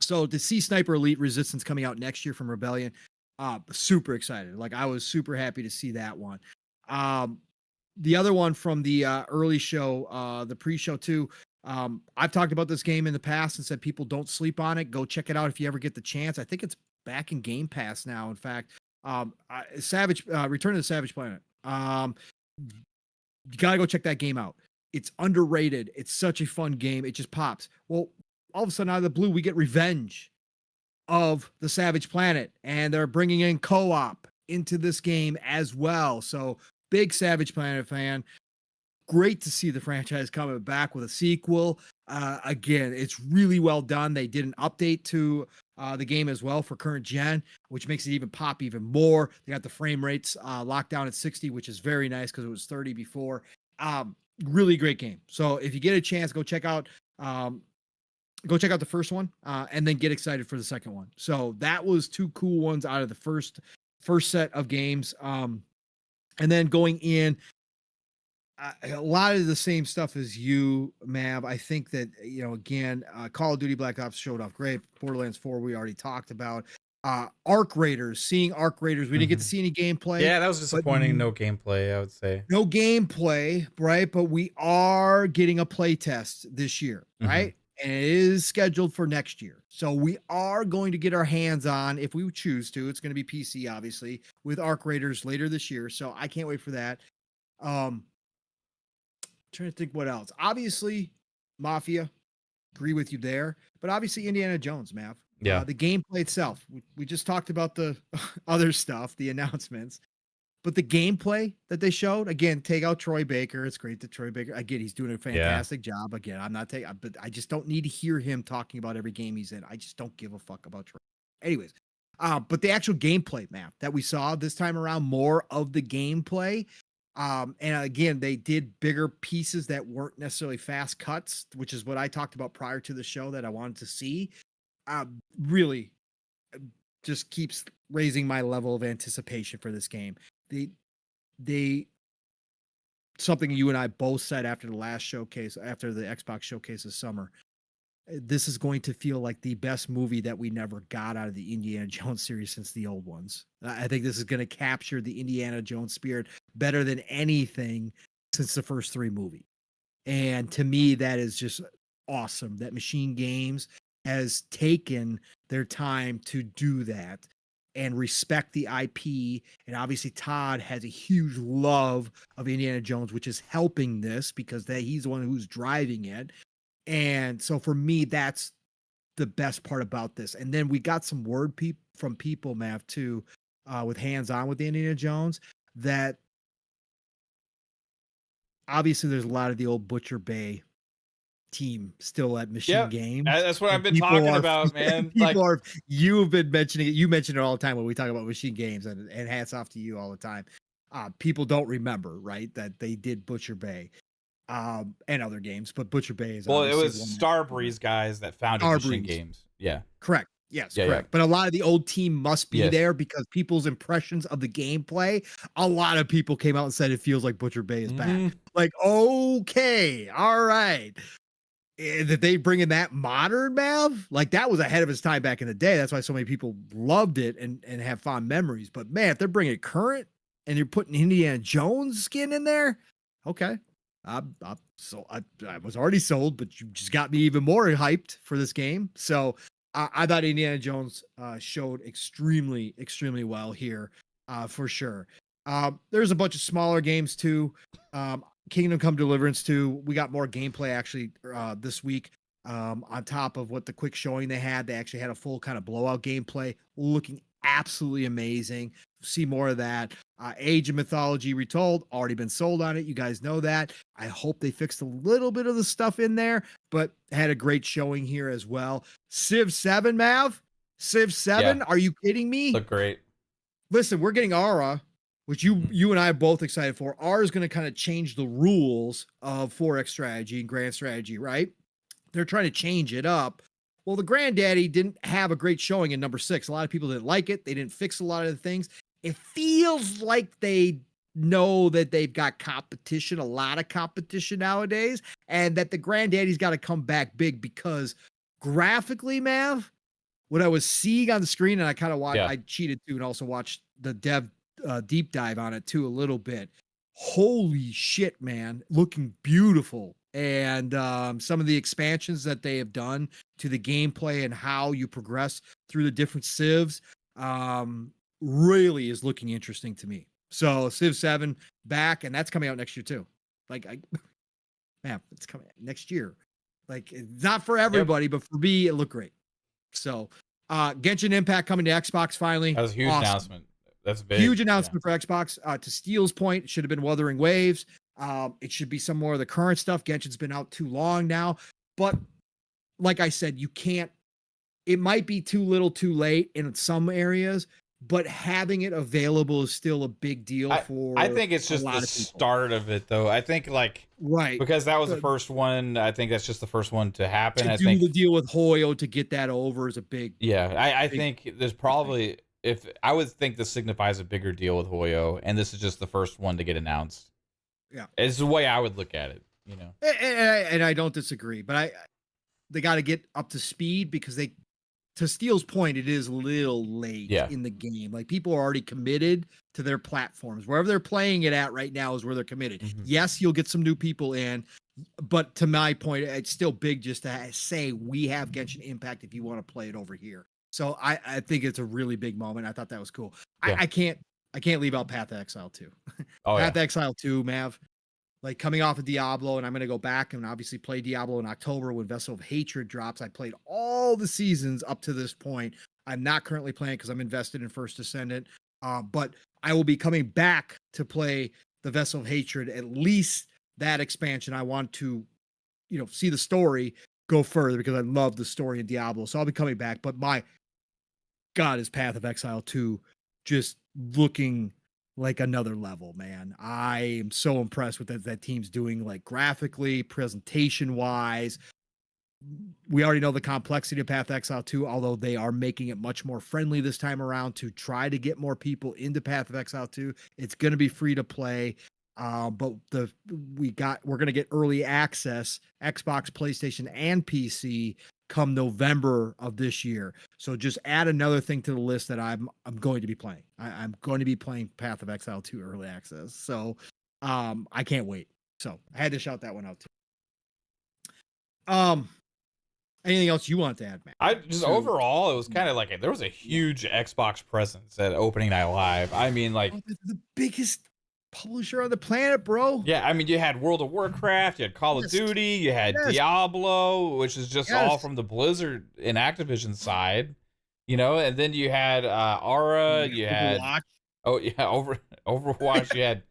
So to see Sniper Elite Resistance coming out next year from Rebellion, super excited. Like, I was super happy to see that one. The other one from the early show, the pre-show too, I've talked about this game in the past and said people don't sleep on it. Go check it out if you ever get the chance. I think it's back in Game Pass now. In fact, Return to the Savage Planet. You gotta go check that game out. It's underrated. It's such a fun game. It just pops. Well, all of a sudden, out of the blue, we get Revenge of the Savage Planet, and they're bringing in co-op into this game as well. So, big Savage Planet fan. Great to see the franchise coming back with a sequel. Again, it's really well done. They did an update to the game as well for current gen, which makes it even pop even more. They got the frame rates locked down at 60, which is very nice because it was 30 before. Really great game. So if you get a chance, go check out the first one and then get excited for the second one. So that was two cool ones out of the first set of games. And then going in, a lot of the same stuff as you, Mav. I think that, again, Call of Duty Black Ops showed off great. Borderlands 4, we already talked about. Arc Raiders, seeing Arc Raiders. We didn't get to see any gameplay. Yeah, that was disappointing. No gameplay, I would say. No gameplay, right? But we are getting a play test this year, right? And it is scheduled for next year. So we are going to get our hands on, if we choose to, it's going to be PC, obviously, with Arc Raiders later this year. So I can't wait for that. Trying to think what else. Obviously, Mafia, agree with you there. But obviously, Indiana Jones, Mav. Yeah. The gameplay itself. We just talked about the other stuff, the announcements. But the gameplay that they showed, again, take out Troy Baker. It's great that Troy Baker, again, he's doing a fantastic job. Again, I'm not taking, but I just don't need to hear him talking about every game he's in. I just don't give a fuck about Troy. Anyways, but the actual gameplay map that we saw this time around, more of the gameplay. And again, they did bigger pieces that weren't necessarily fast cuts, which is what I talked about prior to the show that I wanted to see. Really just keeps raising my level of anticipation for this game. They something you and I both said after the last showcase, after the Xbox showcase this summer, this is going to feel like the best movie that we never got out of the Indiana Jones series since the old ones. I think this is going to capture the Indiana Jones spirit better than anything since the first three movies. And to me, that is just awesome that Machine Games has taken their time to do that and respect the IP. And obviously Todd has a huge love of Indiana Jones, which is helping this because he's the one who's driving it. And so for me, that's the best part about this. And then we got some word from people, Mav, too, with hands-on with Indiana Jones, that obviously there's a lot of the old Butcher Bay team still at Machine Games. That's what I've been talking about, man. You've been mentioning it. You mention it all the time when we talk about Machine Games, and hats off to you all the time. People don't remember, right, that they did Butcher Bay. And other games, but Butcher Bay is it was Starbreeze guys that founded Machine Games. Yeah, correct. Yes, correct. Yeah. But a lot of the old team must be there because people's impressions of the gameplay. A lot of people came out and said it feels like Butcher Bay is back. Like, okay, all right. That they bring in that modern Mav, like that was ahead of its time back in the day. That's why so many people loved it and have fond memories. But man, if they're bringing it current and you're putting Indiana Jones skin in there, okay. I was already sold, but you just got me even more hyped for this game. So I thought Indiana Jones showed extremely, extremely well here for sure. There's a bunch of smaller games too. Kingdom Come Deliverance 2. We got more gameplay actually this week. On top of what the quick showing they actually had a full kind of blowout gameplay, looking absolutely amazing. see more of that. Age of Mythology Retold, already been sold on it. You guys know that. I hope they fixed a little bit of the stuff in there, but had a great showing here as well. Civ 7, Mav. Civ 7, Yeah. are you kidding me? Look great. Listen, we're getting Aura, which you and I are both excited for. Aura is going to kind of change the rules of 4X strategy and grand strategy, right? They're trying to change it up. Well, the Granddaddy didn't have a great showing in number 6. A lot of people didn't like it. They didn't fix a lot of the things. It feels like they know that they've got competition, a lot of competition nowadays, and that the Granddaddy's got to come back big because graphically, Mav, what I was seeing on the screen, and I kind of watched, I cheated too, and also watched the dev deep dive on it too a little bit. Holy shit, man, looking beautiful. And some of the expansions that they have done to the gameplay and how you progress through the different civs really is looking interesting to me. So Civ 7 back, and that's coming out next year too. Like, man, it's coming out next year. Like, it's not for everybody, but for me, it looked great. So Genshin Impact coming to Xbox finally. That was a huge announcement. That's big. Huge announcement for Xbox. To Steele's point, it should have been Wuthering Waves. It should be some more of the current stuff. Genshin's been out too long now. But like I said, you can't, it might be too little too late in some areas, but having it available is still a big deal for I think it's just the start of it, though. I think, like, right, because that was the first one. I think that's just the first one to happen. I think the deal with Hoyo to get that over is a big. Yeah, I think there's probably, if I would think this signifies a bigger deal with Hoyo, and this is just the first one to get announced. Yeah, it's the way I would look at it, you know. And I don't disagree, but they got to get up to speed because they, to Steele's point, it is a little late in the game. Like, people are already committed to their platforms. Wherever they're playing it at right now is where they're committed. Mm-hmm. Yes, you'll get some new people in, but to my point, it's still big just to say we have Genshin Impact if you want to play it over here. So I think it's a really big moment. I thought that was cool. Yeah. I can't leave out Path of Exile 2. Path of Exile 2, Mav. Like, coming off of Diablo, and I'm going to go back and obviously play Diablo in October when Vessel of Hatred drops. I played all the seasons up to this point. I'm not currently playing because I'm invested in First Descendant, but I will be coming back to play the Vessel of Hatred, at least that expansion. I want to, see the story go further because I love the story in Diablo. So I'll be coming back. But my God, is Path of Exile 2 just looking like another level, man. I am so impressed with that team's doing, like, graphically, presentation wise. We already know the complexity of Path of Exile 2, although they are making it much more friendly this time around to try to get more people into Path of Exile 2. It's going to be free to play. But we're going to get early access, Xbox, PlayStation, and PC come November of this year. So just add another thing to the list that I'm going to be playing. I'm going to be playing Path of Exile 2 early access. So I can't wait. So I had to shout that one out too. Anything else you want to add, man? I just overall, it was kind of like there was a huge Xbox presence at opening night live. I mean, like, the biggest publisher on the planet, bro. Yeah, I mean, you had World of Warcraft, you had Call of Duty, you had Diablo, which is just all from the Blizzard and Activision side, and then you had Aura, you had Overwatch, you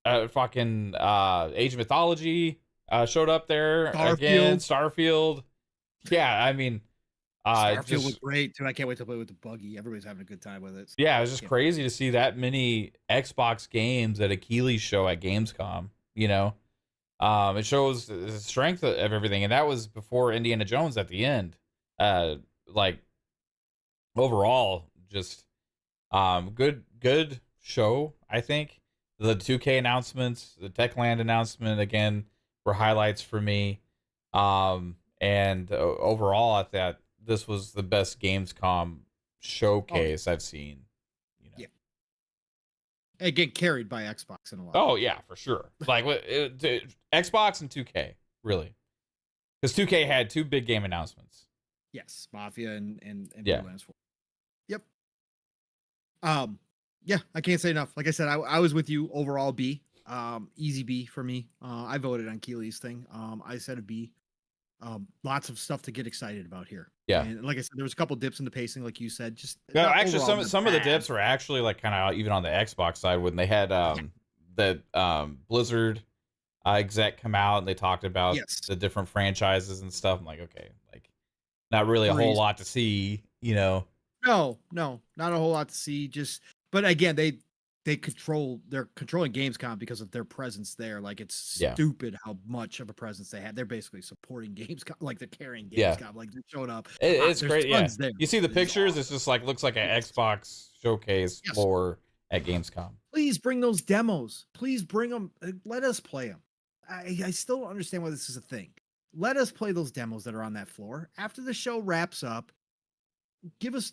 had fucking Age of Mythology showed up there again, Starfield. Yeah, I mean, Starfield was great too. I can't wait to play with the buggy. Everybody's having a good time with it. So yeah, it was just crazy to see that many Xbox games at Achilles' show at Gamescom. It shows the strength of everything, and that was before Indiana Jones at the end. Like, overall, just good show. I think the 2K announcements, the Techland announcement again were highlights for me. And overall, I thought this was the best Gamescom showcase I've seen. Yeah. It get carried by Xbox in a lot. Oh yeah, for sure. Like Xbox and 2K, really, because 2K had two big game announcements. Yes, Mafia and yeah. Borderlands 4. Yep. Yeah, I can't say enough. Like I said, I was with you. Overall B. Easy B for me. I voted on Keely's thing. I said a B. Lots of stuff to get excited about here. Yeah. And like I said, there was a couple dips in the pacing, like you said. Just No, not actually, overall, not some of the bad. dips were actually like kind of even on the Xbox side when they had that Blizzard exec come out and they talked about Yes. the different franchises and stuff. I'm like, okay, like not really a whole Breeze. lot to see, you know. No, not a whole lot to see. Just, but again, they're controlling Gamescom because of their presence there. Like it's Yeah. stupid how much of a presence they had. They're basically supporting Gamescom, like they're carrying Yeah. Gamescom. Like they're showing up. It's There's great. Yeah. tons there. You see the It's pictures, awesome. it's just like looks like an Yes. Xbox showcase Yes. floor at Gamescom. Please bring those demos. Please bring them. Let us play them. I still don't understand why this is a thing. Let us play those demos that are on that floor after the show wraps up.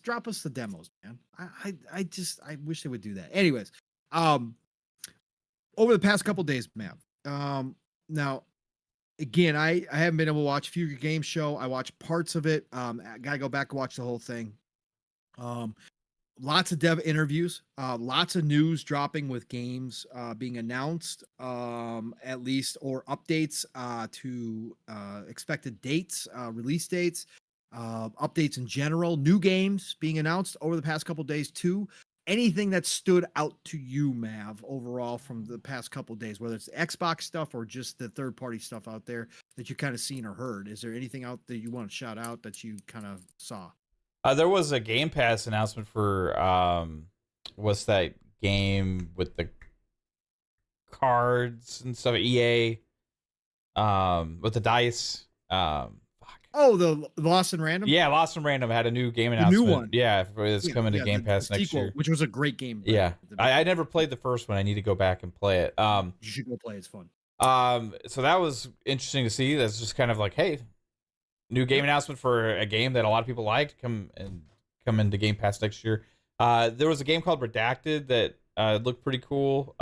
Drop us the demos, man. I wish they would do that. Anyways, over the past couple days, man. Now again, I haven't been able to watch Future Game Show. I watched parts of it. I gotta go back and watch the whole thing. Lots of dev interviews, lots of news dropping with games being announced, at least, or updates to expected dates, release dates, updates in general, new games being announced over the past couple days too. Anything that stood out to you, Mav, overall from the past couple days, whether it's Xbox stuff or just the third-party stuff out there that you kind of seen or heard? Is there anything out that you want to shout out that you kind of saw? There was a Game Pass announcement for what's that game with the cards and stuff? EA, with the dice. Oh, the Lost and Random. Yeah, Lost and Random had a new game The announcement. new one. Yeah, it's coming to Game Pass the next sequel, year. which was a great game. Yeah, I never played the first one. I need to go back and play it. You should go play. It's fun. So that was interesting to see. That's just kind of like, hey, new game announcement for a game that a lot of people liked come into Game Pass next year. There was a game called Redacted that looked pretty cool.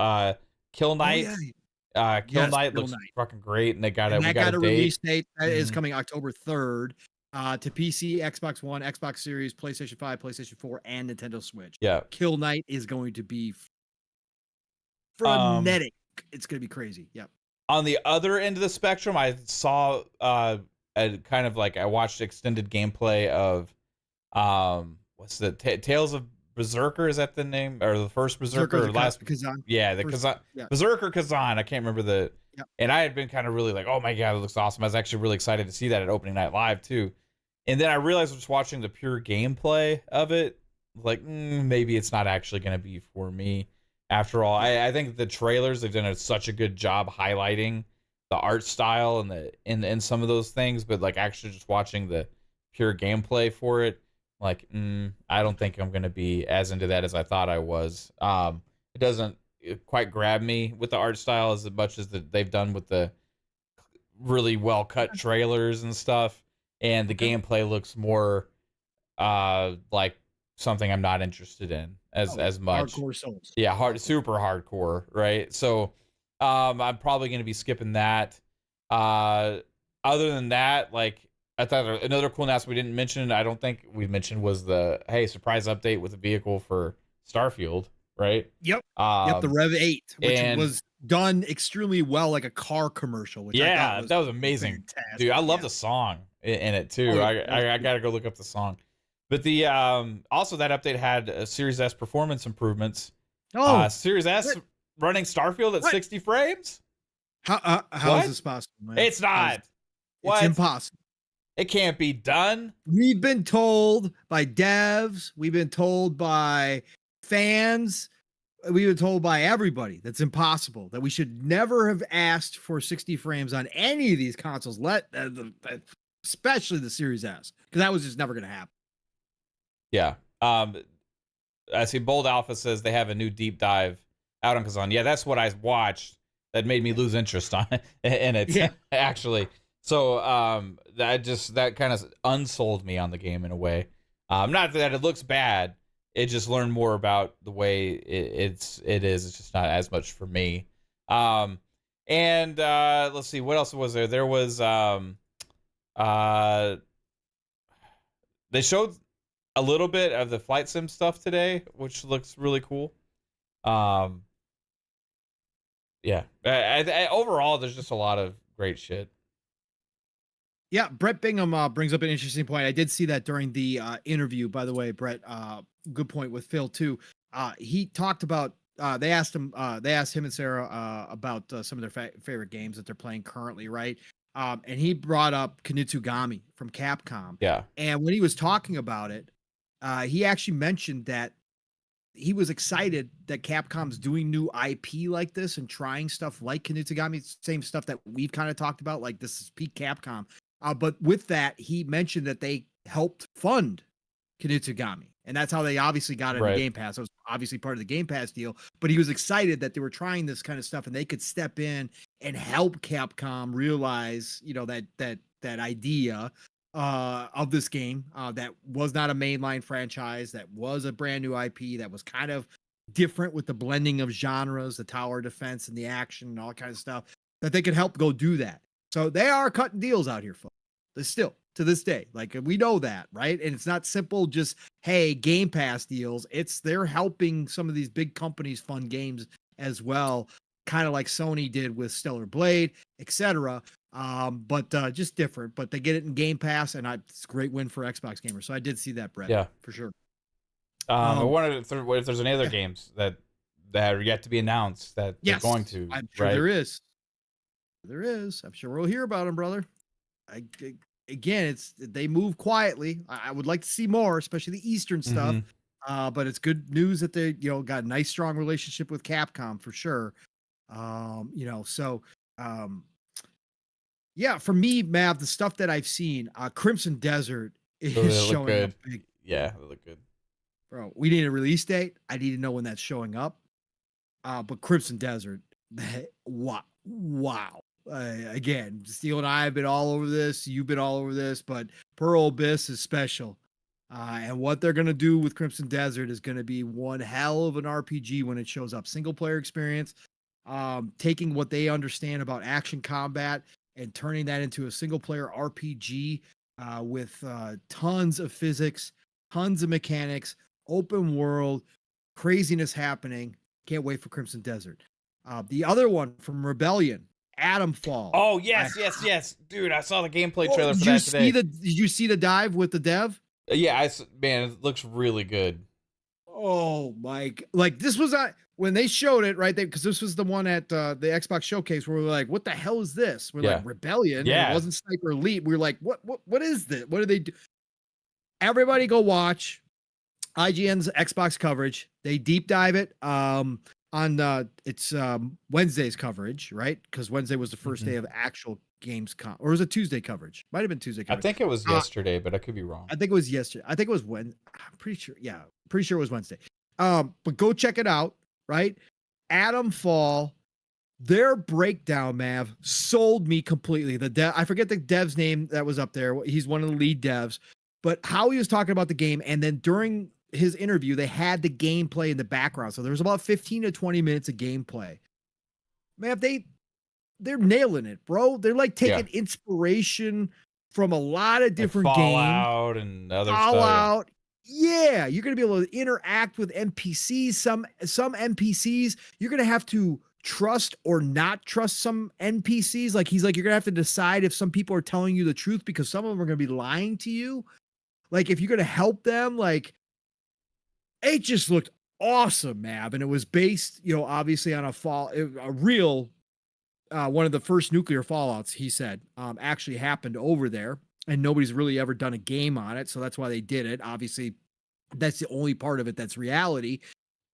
Kill Knight. Kill Knight looks fucking great, and we got a release date that is coming October 3rd to PC, Xbox One, Xbox Series, PlayStation 5, PlayStation 4, and Nintendo Switch. Yeah, Kill Knight is going to be frenetic. It's going to be crazy. Yep. On the other end of the spectrum, I saw a kind of like I watched extended gameplay of what's the Tales of Berserker, is that the name, or the first Berserker, or last Kazan? Yeah, the Kazan, Berserker Kazan. I can't remember the. Yep. And I had been kind of really like, oh my god, it looks awesome. I was actually really excited to see that at opening night live too. And then I realized just watching the pure gameplay of it, like maybe it's not actually going to be for me. After all, I think the trailers, they've done such a good job highlighting the art style and some of those things, but like actually just watching the pure gameplay for it, like I don't think I'm gonna be as into that as I thought I was. It doesn't quite grab me with the art style as much as they've done with the really well cut trailers and stuff, and the gameplay looks more like something I'm not interested in as much. Hardcore Souls. Yeah, super hardcore, right? So I'm probably gonna be skipping that. Other than that, like, I thought another cool announcement we didn't mention, I don't think we mentioned, was the surprise update with a vehicle for Starfield, right? Yep. The Rev 8, which was done extremely well, like a car commercial. Which I thought that was amazing, fantastic. dude. I love the song in it too. I gotta go look up the song. But the also that update had a Series S performance improvements. Series S running Starfield at 60 frames. How is this possible, man? It's not. It's impossible. It can't be done. We've been told by devs, we've been told by fans, we've been told by everybody that's impossible, that we should never have asked for 60 frames on any of these consoles, especially the Series S, because that was just never going to happen. Yeah. I see Bold Alpha says they have a new deep dive out on Kazan. Yeah, that's what I watched that made me lose interest on in it, actually. So that kind of unsold me on the game in a way. Not that it looks bad. It just learned more about the way it is. It's just not as much for me. And let's see, what else was there? There was they showed a little bit of the flight sim stuff today, which looks really cool. Yeah. Overall, there's just a lot of great shit. Yeah, Brett Bingham brings up an interesting point. I did see that during the interview, by the way, Brett. Good point with Phil too. He talked about. They asked him. They asked him and Sarah about some of their favorite games that they're playing currently, right? And he brought up Kunitsugami from Capcom. Yeah. And when he was talking about it, he actually mentioned that he was excited that Capcom's doing new IP like this and trying stuff like Kunitsugami, same stuff that we've kind of talked about, like this is peak Capcom. But with that, he mentioned that they helped fund Kunitsugami. And that's how they obviously got it in Game Pass. It was obviously part of the Game Pass deal. But he was excited that they were trying this kind of stuff and they could step in and help Capcom realize, that idea of this game that was not a mainline franchise, that was a brand new IP, that was kind of different with the blending of genres, the tower defense and the action and all that kind of stuff, that they could help go do that. So they are cutting deals out here, folks. They're still to this day. Like we know that, right? And it's not simple just, hey, Game Pass deals. They're helping some of these big companies fund games as well, kind of like Sony did with Stellar Blade, etc. But just different. But they get it in Game Pass, and it's a great win for Xbox gamers. So I did see that, Brett. Yeah, for sure. I wondered if there's any other games that are yet to be announced that they're going to. I'm sure there is. There is. I'm sure we'll hear about them, brother. Again, they move quietly. I would like to see more, especially the Eastern stuff. But it's good news that they, got a nice, strong relationship with Capcom for sure. Yeah, for me, Mav, the stuff that I've seen, Crimson Desert is showing up big. Yeah, they look good. Bro, we need a release date. I need to know when that's showing up. But Crimson Desert, wow. Again, Steel and I have been all over this. You've been all over this, but Pearl Abyss is special. And what they're going to do with Crimson Desert is going to be one hell of an RPG when it shows up. Single player experience, taking what they understand about action combat and turning that into a single player RPG with tons of physics, tons of mechanics, open world, craziness happening. Can't wait for Crimson Desert. The other one from Rebellion, Atomfall. Oh, yes. Dude, I saw the gameplay trailer for that today. Did you see the dive with the dev? Yeah, man, it looks really good. Oh, Mike. Like, this was when they showed it, right? Because this was the one at the Xbox Showcase where we were like, what the hell is this? We're like, Rebellion. Yeah. It wasn't Sniper Elite. We were like, what is this? What do they do? Everybody go watch IGN's Xbox coverage. They deep dive it. On it's Wednesday's coverage, right? Because Wednesday was the first day of actual gamescom, or was it Tuesday coverage? Might have been Tuesday coverage. I think it was yesterday, but I could be wrong. I think it was yesterday. I think it was when. I'm pretty sure. Yeah, pretty sure it was Wednesday. But go check it out. Right, Atomfall. Their breakdown, Mav, sold me completely. I forget the dev's name that was up there. He's one of the lead devs, but how he was talking about the game, and then during his interview, they had the gameplay in the background. So there was about 15 to 20 minutes of gameplay. Man, they're nailing it, bro. They're like taking inspiration from a lot of different games. Fallout and other stuff. Yeah, you're going to be able to interact with NPCs. Some NPCs, you're going to have to trust or not trust some NPCs. Like he's like, you're going to have to decide if some people are telling you the truth because some of them are going to be lying to you. Like if you're going to help them, like, it just looked awesome, Mav. And it was based, obviously on a real, one of the first nuclear fallouts, he said, actually happened over there. And nobody's really ever done a game on it. So that's why they did it. Obviously, that's the only part of it that's reality.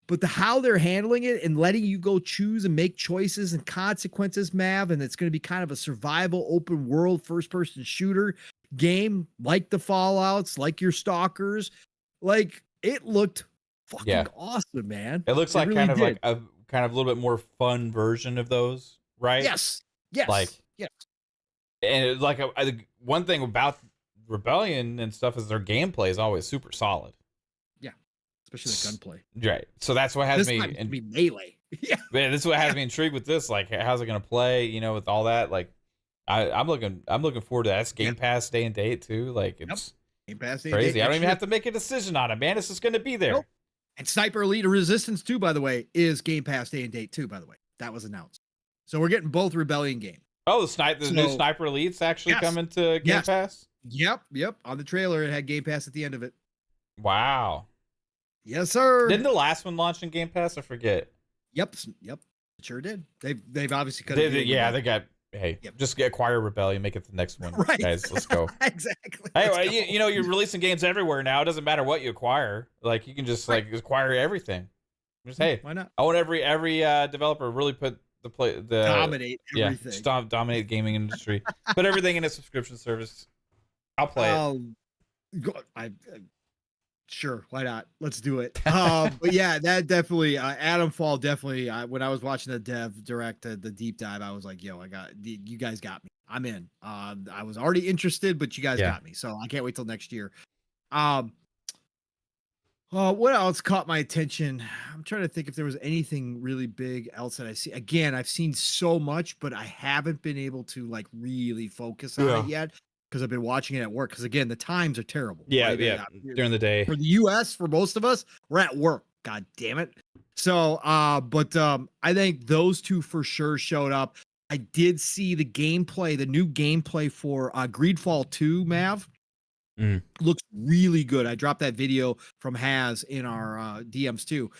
But how they're handling it and letting you go choose and make choices and consequences, Mav, and it's going to be kind of a survival, open world, first-person shooter game like the Fallouts, like your Stalkers. Like, it looked fucking awesome, man. It looks like kind of like a little bit more fun version of those, right? Yes. And like one thing about Rebellion and stuff is their gameplay is always super solid. Yeah, especially the gunplay. Right. So that's what has me melee. Yeah. Man, this is what has me intrigued with this. Like, how's it gonna play? With all that. Like, I'm looking forward to that. That's Game Pass day and date too. Like, it's Game Pass day crazy. And date. I don't even have to make a decision on it, man. It's just gonna be there. Nope. And Sniper Elite Resistance 2, by the way, is Game Pass day and date too. By the way, that was announced. So we're getting both Rebellion games. Oh, the new So Sniper Elite's actually yes, coming to Game yes, Pass. yep. On the trailer, it had Game Pass at the end of it. Wow. Yes, sir. Didn't the last one launch in Game Pass? I forget. Yep. It sure did. They've obviously cut a deal. Yeah, they got. Hey, Yep. just acquire Rebellion, make it the next one, Right, guys. Let's go. exactly. Hey, Let's well, go. you know you're releasing games everywhere now. It doesn't matter what you acquire. Like you can just like acquire everything. Just hey, Why not I want every developer really put the dominate everything? dominate the gaming industry. Put everything in a subscription service. I'll play it. I sure, why not? Let's do it. But yeah, that definitely Adam Fall definitely. When I was watching the dev direct, the deep dive, I was like, yo, you guys got me. I'm in. I was already interested, but you guys got me, so I can't wait till next year. What else caught my attention? I'm trying to think if there was anything really big else that I see. Again, I've seen so much, but I haven't been able to like really focus on it yet because I've been watching it at work. Because again, the times are terrible. Yeah, right? yeah. During the day For the US, for most of us, we're at work. God damn it. So but I think those two for sure showed up. I did see the gameplay, the new gameplay for Greedfall 2, Mav. Looks really good. I dropped that video from Haz in our DMs too.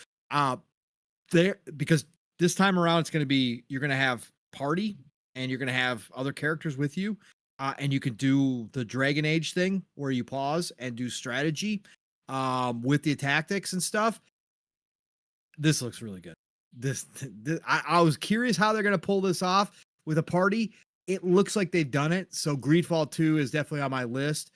There, because this time around it's going to be, you're going to have party and you're going to have other characters with you, and you can do the Dragon Age thing where you pause and do strategy with the tactics and stuff. This looks really good. I was curious how they're going to pull this off with a party. It looks like they've done it. So Greedfall 2 is definitely on my list.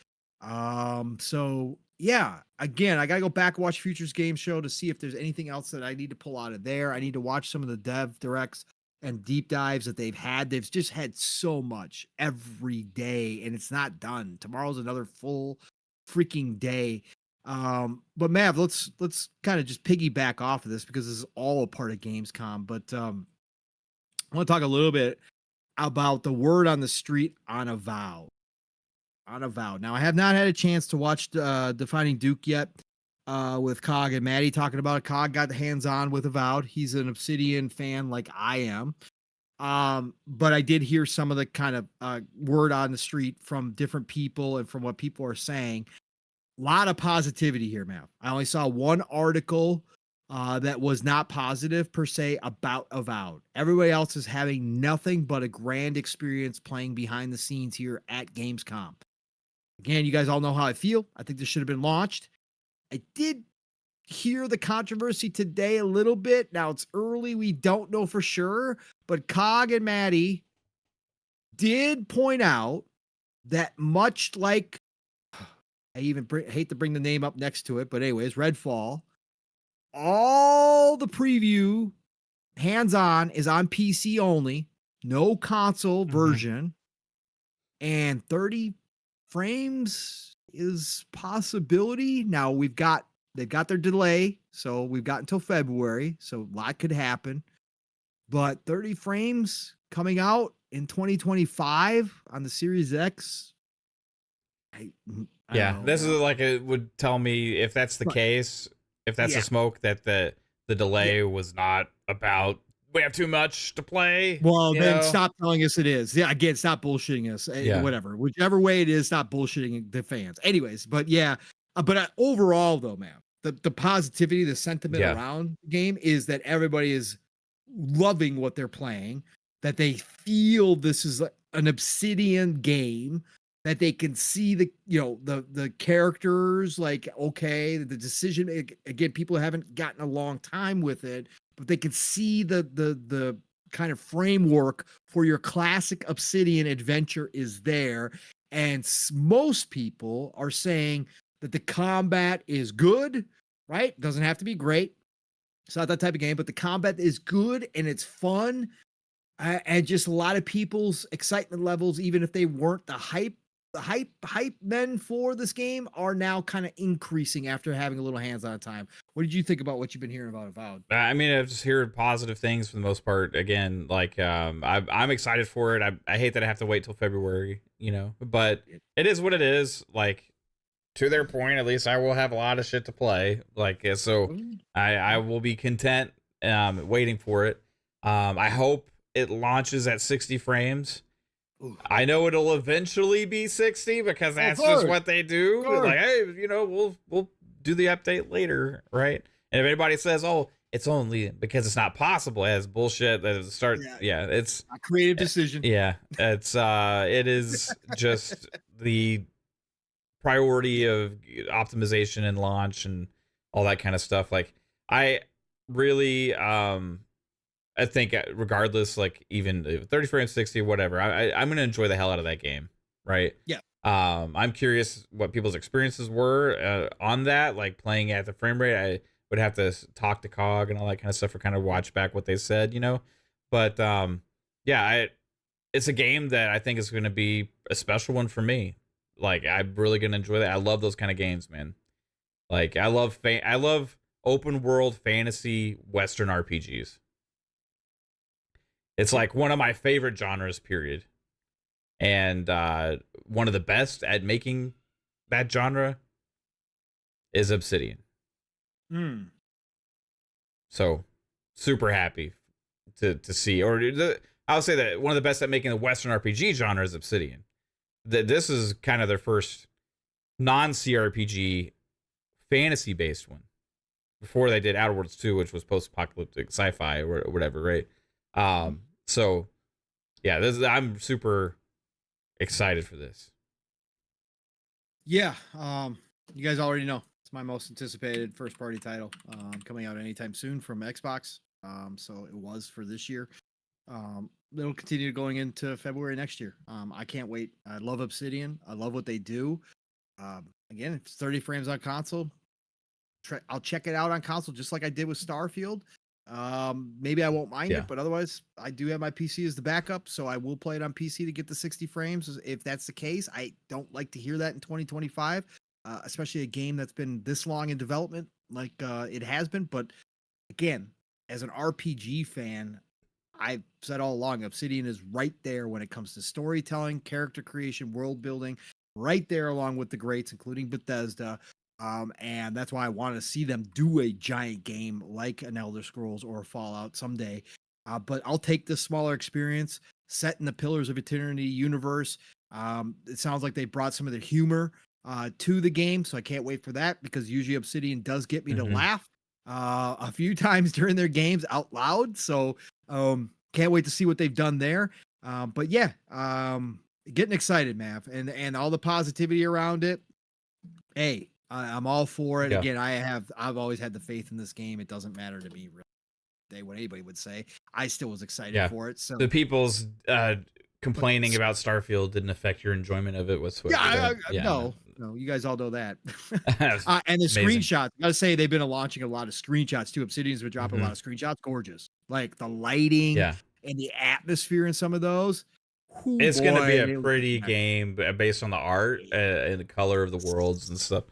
So yeah, again, I gotta go back and watch Futures Game Show to see if there's anything else that I need to pull out of there. I need to watch some of the dev directs and deep dives that they've had. They've just had so much every day, and it's not done. Tomorrow's another full freaking day. But Mav, let's kind of just piggyback off of this because this is all a part of Gamescom. But I want to talk a little bit about the word on the street on Avowed. Now, I have not had a chance to watch Defining Duke yet with Cog and Maddie talking about it. Cog got hands-on with Avowed. He's an Obsidian fan like I am. But I did hear some of the kind of word on the street from different people and from what people are saying. A lot of positivity here, man. I only saw one article that was not positive per se about Avowed. Everybody else is having nothing but a grand experience playing behind the scenes here at Gamescom. Again, you guys all know how I feel. I think this should have been launched. I did hear the controversy today a little bit. Now it's early. We don't know for sure, but Cog and Maddie did point out that much like, I even hate to bring the name up next to it, but anyways, Redfall, all the preview hands-on is on PC only, no console version, and 30 frames is possibility. Now they've got their delay, so we've got until February, so a lot could happen. But 30 frames coming out in 2025 on the Series X. I this is like it would tell me if that's the case, if that's the smoke that the delay was not about we have too much to play. Well, then stop telling us it is. Yeah, again, stop bullshitting us. Whatever, whichever way it is, stop bullshitting the fans. Anyways, but overall though, man, the positivity, the sentiment around the game is that everybody is loving what they're playing, that they feel this is an Obsidian game, that they can see the characters, like, okay, the decision, again, people haven't gotten a long time with it, but they can see the kind of framework for your classic Obsidian adventure is there. And most people are saying that the combat is good, right? Doesn't have to be great. It's not that type of game, but the combat is good and it's fun. And just a lot of people's excitement levels, even if they weren't the hype men for this game, are now kind of increasing after having a little hands-on time. What did you think about what you've been hearing about Avowed? I mean, I've just heard positive things for the most part. Again, like I'm excited for it. I hate that I have to wait till February, but it is what it is. Like, to their point, at least I will have a lot of shit to play. Like, so I will be content waiting for it. I hope it launches at 60 frames. Ooh. I know it'll eventually be 60 because Oh, of that's just course, what they do. of course. Like, hey, we'll do the update later, right? And if anybody says, "Oh, it's only because it's not possible," as bullshit at the start, Yeah, yeah, it's a creative decision. yeah, it is just the priority of optimization and launch and all that kind of stuff. Like, I really I think regardless, like even 30 frames, 60, whatever, I'm gonna enjoy the hell out of that game, right? Yeah. I'm curious what people's experiences were on that, like playing at the frame rate. I would have to talk to Cog and all that kind of stuff, or kind of watch back what they said, But yeah, it's a game that I think is going to be a special one for me. Like, I'm really gonna enjoy that. I love those kind of games, man. Like, I love open world fantasy Western RPGs. It's like one of my favorite genres, period. And one of the best at making that genre is Obsidian. Mm. So super happy to see, I would say that one of the best at making the Western RPG genre is Obsidian. This is kind of their first non-CRPG fantasy based one. Before they did Outer Worlds 2, which was post-apocalyptic sci-fi or whatever, right? So yeah, I'm super excited for this. Yeah, you guys already know it's my most anticipated first party title, coming out anytime soon from Xbox. So it was for this year. It'll continue going into February next year. I can't wait. I love Obsidian. I love what they do. Again, it's 30 frames on console. I'll check it out on console just like I did with Starfield. Maybe I won't mind Yeah. it, but otherwise I do have my PC as the backup, so I will play it on PC to get the 60 frames if that's the case. I don't like to hear that in 2025, especially a game that's been this long in development like it has been. But again, as an RPG fan, I've said all along, Obsidian is right there when it comes to storytelling, character creation, world building, right there along with the greats, including Bethesda. And that's why I want to see them do a giant game like an Elder Scrolls or a Fallout someday. But I'll take this smaller experience set in the Pillars of Eternity universe. It sounds like they brought some of the humor to the game, so I can't wait for that because usually Obsidian does get me to laugh a few times during their games out loud. So can't wait to see what they've done there. But yeah, getting excited, Mav, and all the positivity around it. Hey, I'm all for it. Yeah. Again, I've always had the faith in this game. It doesn't matter to me really what anybody would say. I still was excited for it. So the people's complaining about Starfield didn't affect your enjoyment of it whatsoever. No, you guys all know that. And the screenshots, I gotta say they've been launching a lot of screenshots too. Obsidian's been dropping a lot of screenshots. Gorgeous. Like the lighting and the atmosphere in some of those. It's going to be a pretty game based on the art and the color of the worlds and stuff.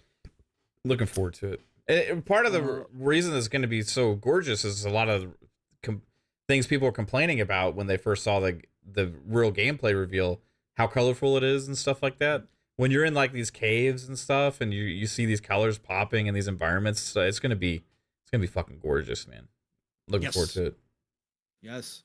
Looking forward to it. Part of the reason it's going to be so gorgeous is a lot of things people are complaining about when they first saw the real gameplay reveal, how colorful it is and stuff like that. When you're in like these caves and stuff and you see these colors popping in these environments, it's going to be fucking gorgeous, man. Looking forward to it. Yes.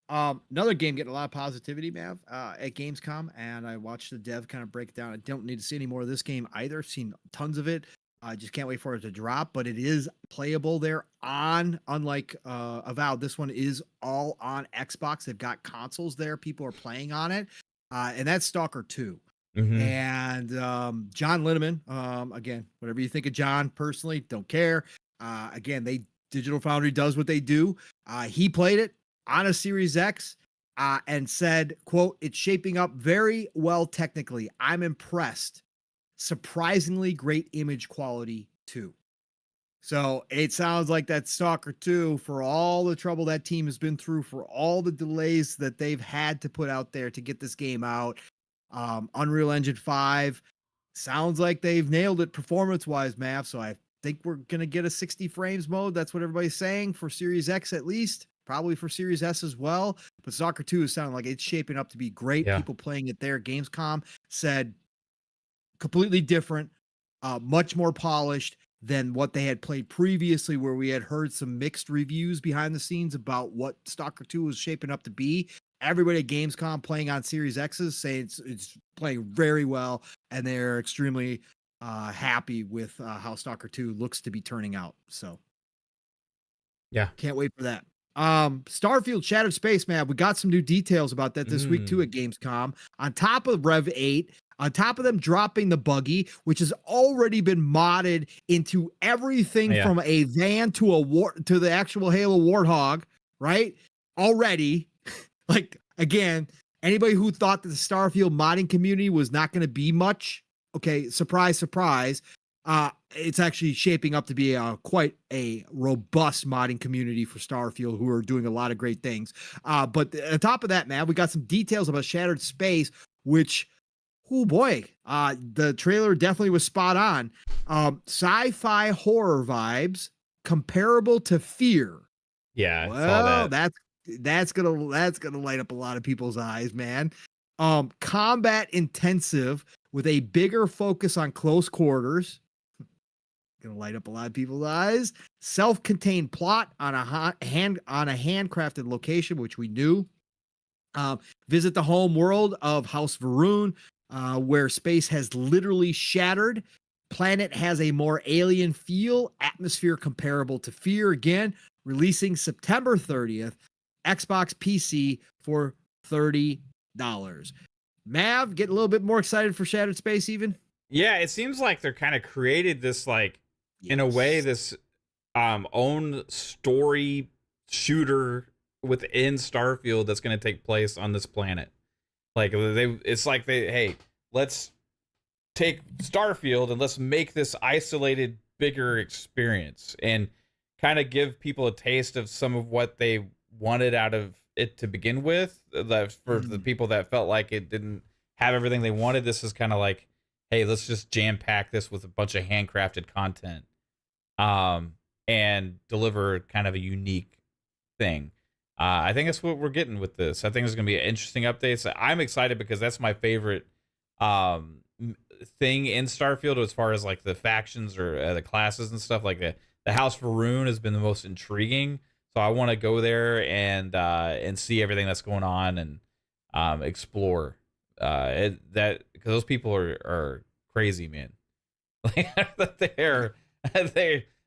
Another game getting a lot of positivity, Mav, at Gamescom, and I watched the dev kind of break it down. I don't need to see any more of this game either. I've seen tons of it. I just can't wait for it to drop, but it is playable there unlike Avowed, this one is all on Xbox. They've got consoles there. People are playing on it. And that's Stalker 2. And John Linneman, again, whatever you think of John personally, don't care. Again, Digital Foundry does what they do. He played it on a Series X and said, quote, "It's shaping up very well technically. I'm impressed. Surprisingly great image quality too." So it sounds like that Stalker 2, for all the trouble that team has been through, for all the delays that they've had to put out there to get this game out, Unreal Engine 5, sounds like they've nailed it performance-wise, Mav. So I think we're going to get a 60 frames mode. That's what everybody's saying for Series X at least. Probably for Series S as well. But Stalker 2 is sounding like it's shaping up to be great. Yeah. People playing it there. Gamescom said completely different, much more polished than what they had played previously, where we had heard some mixed reviews behind the scenes about what Stalker 2 was shaping up to be. everybody at Gamescom playing on Series X's saying it's playing very well, and they're extremely happy with how Stalker 2 looks to be turning out. So Yeah. can't wait for that. Starfield Shattered Space, man, we got some new details about that this week too at Gamescom. On top of Rev 8, on top of them dropping the buggy, which has already been modded into everything from a van to to the actual Halo Warthog, right? Already, like, again, anybody who thought that the Starfield modding community was not going to be much, okay, surprise, surprise. It's actually shaping up to be quite a robust modding community for Starfield, who are doing a lot of great things. But on top of that, man, we got some details about Shattered Space, which, oh boy, the trailer definitely was spot on. Sci-fi horror vibes comparable to Fear. Yeah, I saw that. That's gonna light up a lot of people's eyes, man. Combat intensive with a bigger focus on close quarters. Gonna light up a lot of people's eyes. Self-contained plot on a handcrafted location, which we knew. Visit the home world of House Varun, where space has literally shattered. Planet has a more alien feel. Atmosphere comparable to Fear. Again, releasing September 30th. Xbox PC for $30. Mav, get a little bit more excited for Shattered Space even? Yeah, it seems like they're kind of created this, like, in a way, this own story shooter within Starfield that's going to take place on this planet. Like, hey, let's take Starfield and let's make this isolated, bigger experience and kind of give people a taste of some of what they wanted out of it to begin with. For the people that felt like it didn't have everything they wanted, this is kind of like, hey, let's just jam pack this with a bunch of handcrafted content, and deliver kind of a unique thing. I think that's what we're getting with this. I think there's going to be interesting updates. I'm excited because that's my favorite thing in Starfield as far as like the factions or the classes and stuff. Like the House Varun has been the most intriguing. So I want to go there and see everything that's going on and explore that, because those people are crazy, man. Like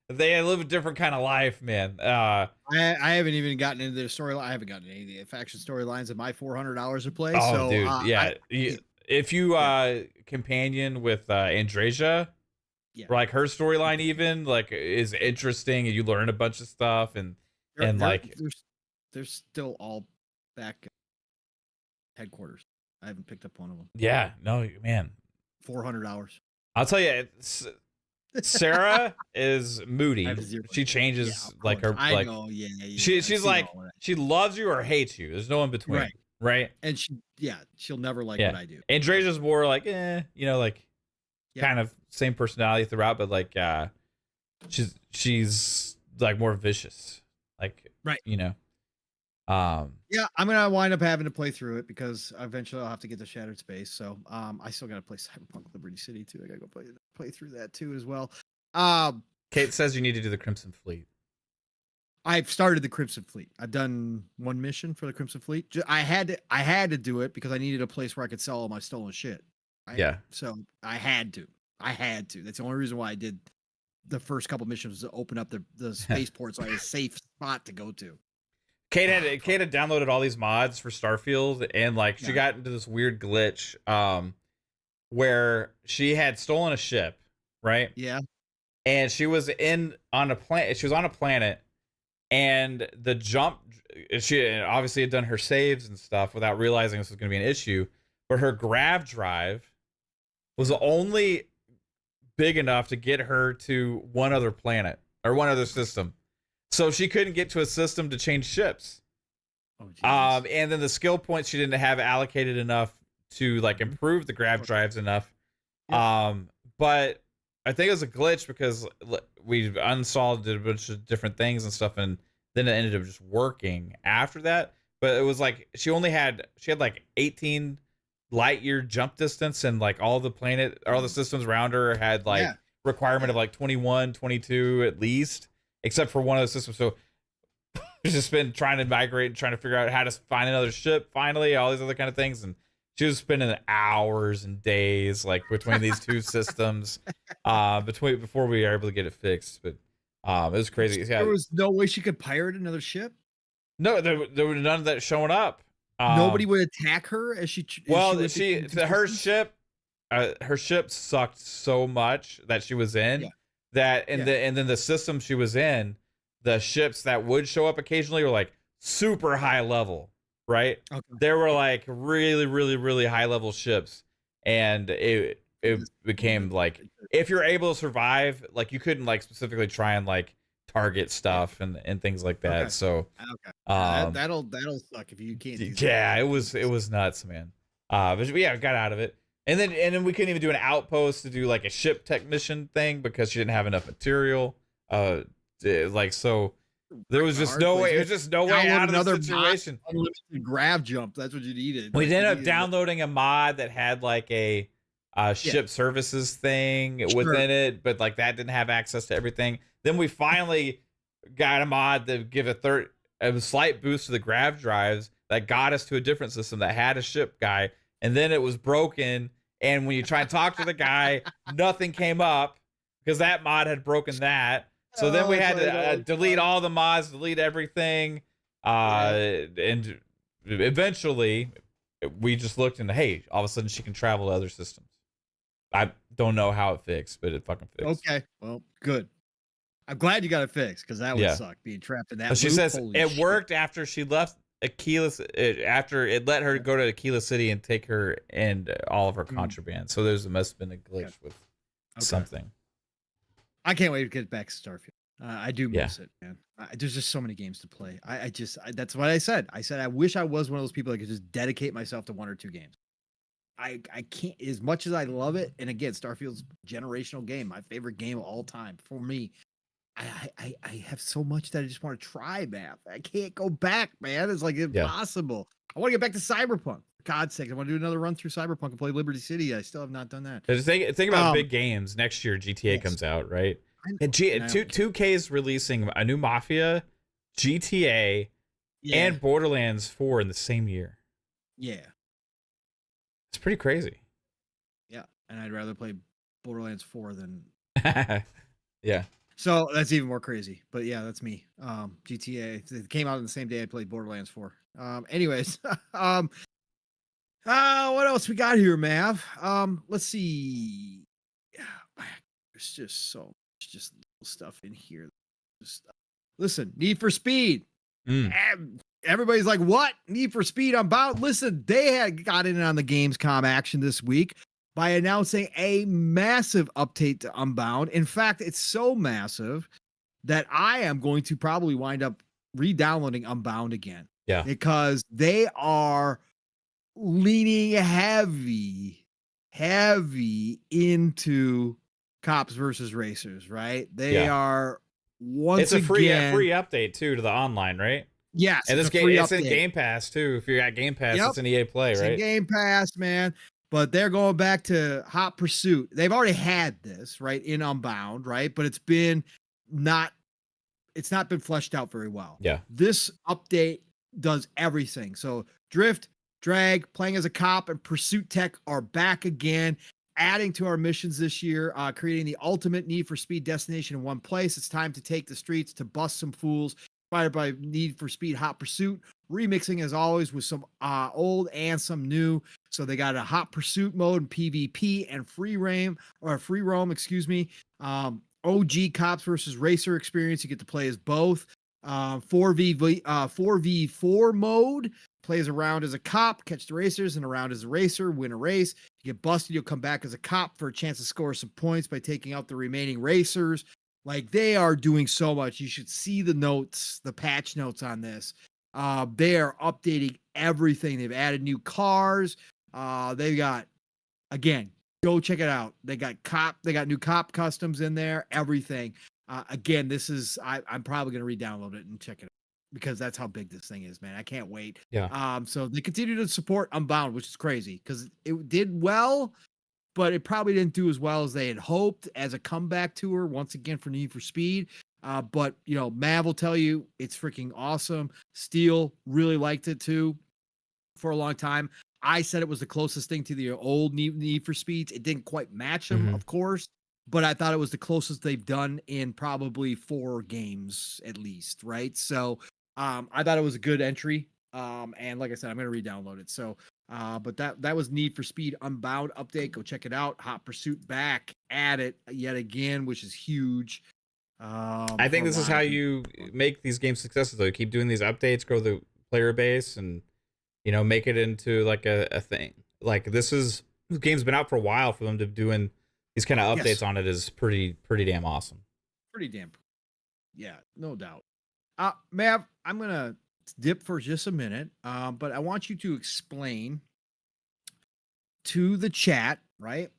they live a different kind of life, man. I haven't even gotten into the storyline. I haven't gotten any of the faction storylines in my $400 a play. Oh, so, dude, yeah. If you companion with Andreja, like her storyline even like is interesting, and you learn a bunch of stuff, and they're still all back at headquarters. I haven't picked up one of them. Yeah, no, man. $400. I'll tell you, Sarah is moody. She changes like her. I like, know. Yeah. She's like, she loves you or hates you. There's no in between, right? And she'll never like what I do. Andreja's more like, like kind of same personality throughout, but like, she's like more vicious, like, yeah, I'm gonna wind up having to play through it because eventually I'll have to get to Shattered Space. So I still gotta play Cyberpunk Liberty City too. I gotta go play through that too as well. Kate says you need to do the Crimson Fleet. I've started the Crimson Fleet. I've done one mission for the Crimson Fleet. I had to do it because I needed a place where I could sell all my stolen shit. Right? Yeah. So I had to. That's the only reason why I did the first couple missions, was to open up the spaceport so I had a safe spot to go to. Kate had downloaded all these mods for Starfield, and like she got into this weird glitch where she had stolen a ship, right? Yeah. And she was on a planet. She was on a planet, and the jump. She obviously had done her saves and stuff without realizing this was going to be an issue. But her grav drive was only big enough to get her to one other planet or one other system. So she couldn't get to a system to change ships. Oh, and then the skill points she didn't have allocated enough to like improve the grav drives enough. Yeah. But I think it was a glitch because we uninstalled, did a bunch of different things and stuff, and then it ended up just working after that. But it was like she had like 18 light year jump distance, and like all the systems around her had like requirement of like 21, 22 at least, except for one of the systems. So She's just been trying to migrate and trying to figure out how to find another ship finally, all these other kind of things. And she was spending hours and days like between these two systems, before we were able to get it fixed. But it was crazy. There Yeah. was no way she could pirate another ship. No, there was none of that showing up. Nobody would attack her as she. Well, her ship sucked so much that she was in that, and then the system she was in, the ships that would show up occasionally were like super high level, right? Okay. There were like really, really, really high level ships, and it became like if you're able to survive, like you couldn't like specifically try and like target stuff and things like that. Okay. So that'll suck if you can't do that. Yeah, it was nuts, man. But yeah, got out of it. And then we couldn't even do an outpost to do like a ship technician thing because she didn't have enough material. Like so there was just no way. It was just no way out of the situation. Unlimited grab jump. That's what you needed. We ended up downloading a mod that had like a ship services thing within it, but like that didn't have access to everything. Then we finally got a mod that give a slight boost to the grav drives that got us to a different system that had a ship guy, and then it was broken. And when you try and talk to the guy, nothing came up because that mod had broken that. So then we had to delete all the mods, delete everything, and eventually we just looked and hey, all of a sudden she can travel to other systems. I don't know how it fixed, but it fucking fixed. Okay, well, good. I'm glad you got it fixed because that would suck being trapped in that. She says it worked after she left Aquila, after it let her go to Aquila City and take her and all of her contraband. So must have been a glitch with something. I can't wait to get back to Starfield. I do miss it, man. There's just so many games to play. That's what I said. I said I wish I was one of those people that could just dedicate myself to one or two games. I can't, as much as I love it. And again, Starfield's generational game, my favorite game of all time for me. I have so much that I just want to try, man. I can't go back, man. It's like impossible. I want to get back to Cyberpunk. For God's sake, I want to do another run through Cyberpunk and play Liberty City. I still have not done that. Just think about big games. Next year, GTA comes out, right? And 2K is releasing a new Mafia, GTA, and Borderlands 4 in the same year. Yeah. It's pretty crazy. Yeah. And I'd rather play Borderlands 4 than... Yeah. So that's even more crazy. But yeah, that's me. GTA. It came out on the same day I played Borderlands 4. Anyways. What else we got here, Mav? Let's see. There's just so much just little stuff in here. Listen, Need for Speed. Everybody's like, what? Need for Speed Unbound? Listen, they had got in on the Gamescom action this week by announcing a massive update to Unbound. In fact, it's so massive that I am going to probably wind up re-downloading Unbound again. Yeah. Because they are leaning heavy into cops versus racers, right? They are once again... It's a free update, too, to the online, right? Yes. And it's in Game Pass, too. If you got Game Pass, it's an EA Play, right? It's in Game Pass, man. But they're going back to Hot Pursuit. They've already had this, right, in Unbound, right? But it's not been fleshed out very well. Yeah. This update does everything. So Drift, Drag, playing as a cop, and Pursuit Tech are back again, adding to our missions this year, creating the ultimate Need for Speed destination in one place. It's time to take the streets to bust some fools, inspired by Need for Speed Hot Pursuit, remixing as always with some old and some new. So they got a Hot Pursuit mode and PvP and free roam, OG cops versus racer experience. You get to play as both. 4v4 mode, plays around as a cop, catch the racers, and around as a racer, win a race. You get busted, you'll come back as a cop for a chance to score some points by taking out the remaining racers. Like, they are doing so much. You should see the notes, the patch notes on this. They are updating everything. They've added new cars. They've got, again, go check it out. They got new cop customs in there, everything. Again, this is, I'm probably going to re-download it and check it out because that's how big this thing is, man. I can't wait. Yeah. So they continue to support Unbound, which is crazy because it did well, but it probably didn't do as well as they had hoped as a comeback tour once again for Need for Speed. But you know, Mav will tell you it's freaking awesome. Steel really liked it too for a long time. I said it was the closest thing to the old Need for Speeds. It didn't quite match them, Mhm. of course, but I thought it was the closest they've done in probably 4 games at least, right? So I thought it was a good entry. And like I said, I'm gonna re-download it. So but that was Need for Speed Unbound update. Go check it out. Hot Pursuit back at it yet again, which is huge. I think For a this is lot how of people. you make these games successful. Though, keep doing these updates, grow the player base, and make it into like a thing. Like this game's been out for a while. For them to doing these kind of Yes, updates on it is pretty damn awesome. pretty damn. Yeah, no doubt. Mav, I'm gonna dip for just a minute, but I want you to explain to the chat, right,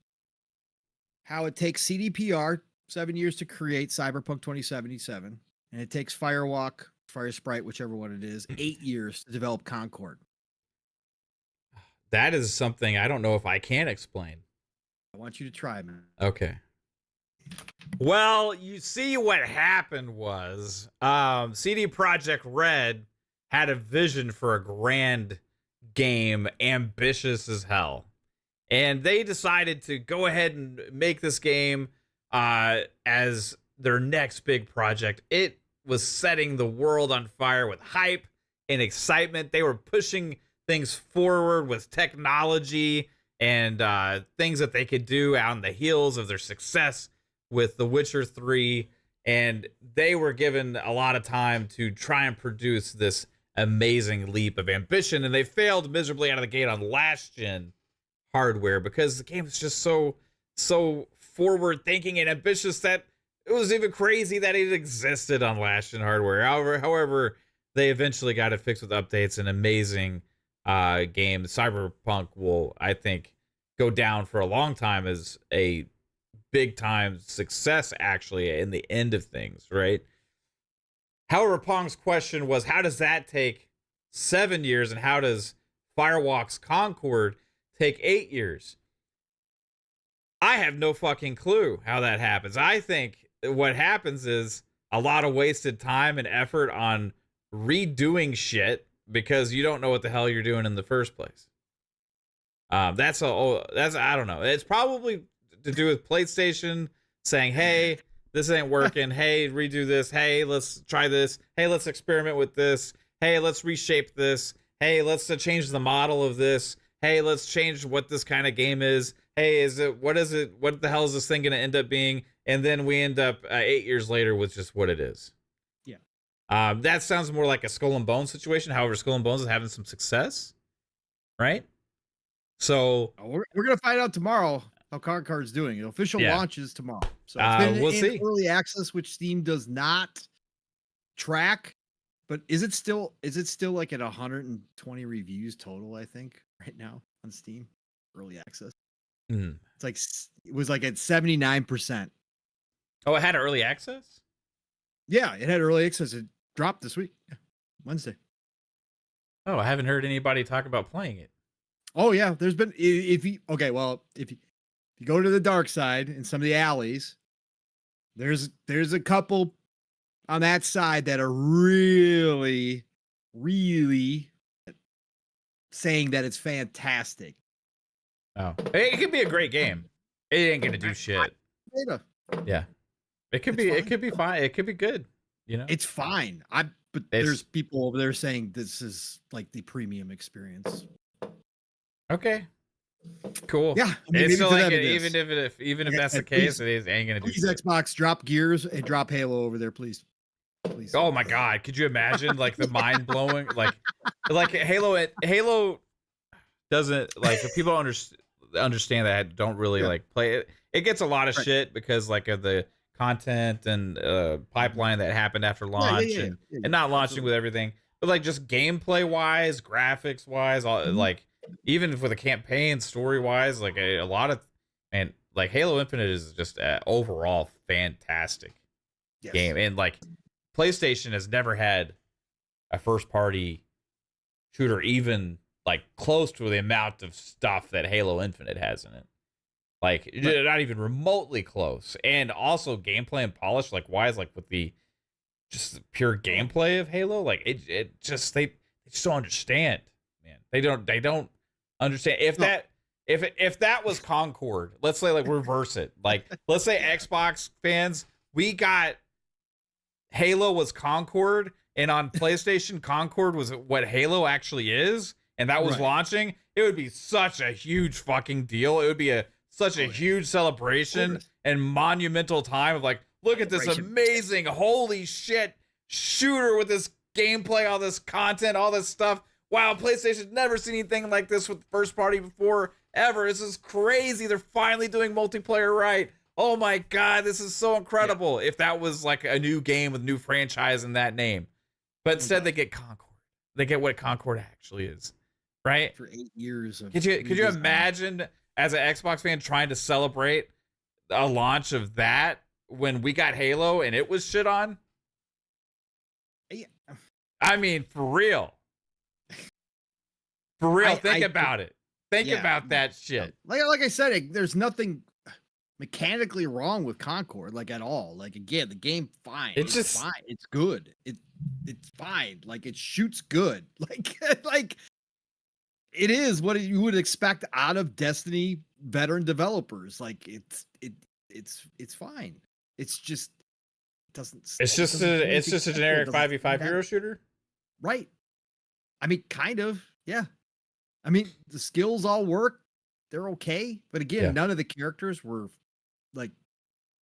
how it takes CDPR 7 years to create Cyberpunk 2077, and it takes Firewalk, Fire Sprite, whichever one it is, 8 years to develop Concord. That is something I don't know if I can explain. I want you to try, man. Okay. Well, you see what happened was CD Projekt Red had a vision for a grand game, ambitious as hell. And they decided to go ahead and make this game as their next big project. It was setting the world on fire with hype and excitement. They were pushing things forward with technology and things that they could do out on the heels of their success with The Witcher 3. And they were given a lot of time to try and produce this amazing leap of ambition. And they failed miserably out of the gate on last gen hardware because the game was just so forward thinking and ambitious that it was even crazy that it existed on last gen hardware. However, they eventually got it fixed with updates and amazing game. Cyberpunk will, I think, go down for a long time as a big time success actually in the end of things, right? However, Pong's question was, how does that take 7 years, and how does Firewalk's Concord take 8 years? I have no fucking clue how that happens. I think what happens is a lot of wasted time and effort on redoing shit because you don't know what the hell you're doing in the first place. That's I don't know. It's probably to do with PlayStation saying, "Hey, this ain't working. Hey, redo this. Hey, let's try this. Hey, let's experiment with this. Hey, let's reshape this. Hey, let's change the model of this. Hey, let's change what this kind of game is. Hey, what the hell is this thing going to end up being?" And then we end up 8 years later with just what it is. Yeah. That sounds more like a Skull and Bones situation. However, Skull and Bones is having some success, right? So We're gonna find out tomorrow how Concord's doing. The official launch is tomorrow. So it's been we'll in see. early access, which Steam does not track. But is it still like at 120 reviews total, I think, right now on Steam? Early access. It's like it was like at 79%. Oh, it had early access? Yeah, it had early access. It dropped this week. Yeah, Wednesday. Oh, I haven't heard anybody talk about playing it. Oh yeah, there's been if you go to the dark side in some of the alleys, there's a couple on that side that are really saying that it's fantastic. Oh, it could be a great game. It ain't gonna do shit. Yeah, it could be. It could be fine. It could be good. It's fine. But there's people over there saying this is like the premium experience. Okay. Cool. Yeah, it's still like even if that's the case, it ain't gonna do. Please, shit. Xbox, drop Gears and drop Halo over there, please. Oh my God! Could you imagine like the mind blowing like Halo doesn't like if people understand that don't really like play it. It gets a lot of shit because like of the content and pipeline that happened after launch and not launching with everything, but like just gameplay wise, graphics wise, like. Even for the campaign, story wise, like a lot of, and like Halo Infinite is just overall fantastic game. And like PlayStation has never had a first party shooter even like close to the amount of stuff that Halo Infinite has in it. Like not even remotely close. And also gameplay and polish, like wise, like with the just the pure gameplay of Halo. Like it just they just don't understand, man. They don't understand. If that was Concord, let's say like reverse it. Like let's say Xbox fans, we got Halo was Concord, and on PlayStation, Concord was what Halo actually is, and that was launching. It would be such a huge fucking deal. It would be such a huge celebration and monumental time of like, look at this amazing, holy shit shooter with this gameplay, all this content, all this stuff. Wow, PlayStation's never seen anything like this with first party before ever. This is crazy. They're finally doing multiplayer right. Oh my God, this is so incredible. If that was like a new game with new franchise in that name. But instead they get Concord. They get what Concord actually is. Right? For 8 years. Could you imagine as an Xbox fan trying to celebrate a launch of that when we got Halo and it was shit on? Yeah. I mean, for real. For real, think about it. Think about that shit. Like I said, there's nothing mechanically wrong with Concord, like at all. Like again, the game fine. It's just fine. It's good. It's fine. Like it shoots good. Like it is what you would expect out of Destiny veteran developers. Like it's fine. It's just doesn't. It's just a generic 5v5 hero shooter, right? I mean, kind of. Yeah. I mean, the skills all work. They're okay, but again, none of the characters were like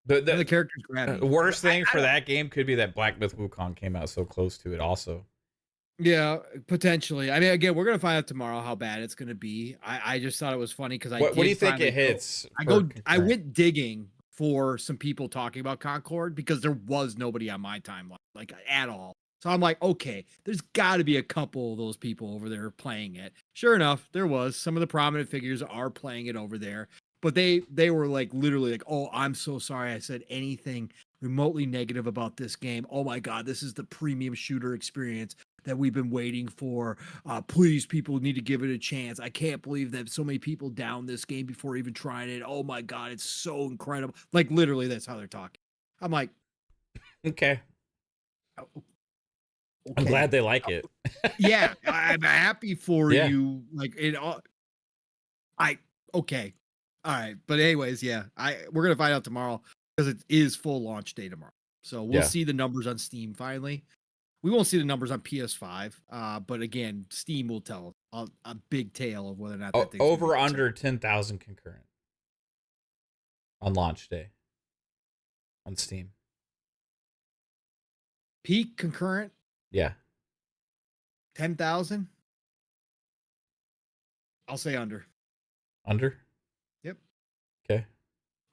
none of the characters grabbed me. Worst thing for that game could be that Black Myth Wukong came out so close to it also. Yeah, potentially. I mean, again, we're gonna find out tomorrow how bad it's gonna be. I just thought it was funny because what do you think it hits? I went digging for some people talking about Concord because there was nobody on my timeline like at all. So I'm like, okay, there's got to be a couple of those people over there playing it. Sure enough, there was. Some of the prominent figures are playing it over there, but they were like literally like, oh, I'm so sorry I said anything remotely negative about this game. Oh my God, this is the premium shooter experience that we've been waiting for. Please, people need to give it a chance. I can't believe that so many people downed this game before even trying it. Oh my God, it's so incredible. Like literally, that's how they're talking. I'm like, okay. I'm glad they like it. Yeah, I'm happy for you. Like it all. Okay, all right. But anyways, we're gonna find out tomorrow because it is full launch day tomorrow. So we'll see the numbers on Steam finally. We won't see the numbers on PS5. But again, Steam will tell a big tale of whether or not that thing's over under 10,000 concurrent on launch day on Steam. Peak concurrent. Yeah. 10,000. I'll say under. Under? Yep. Okay.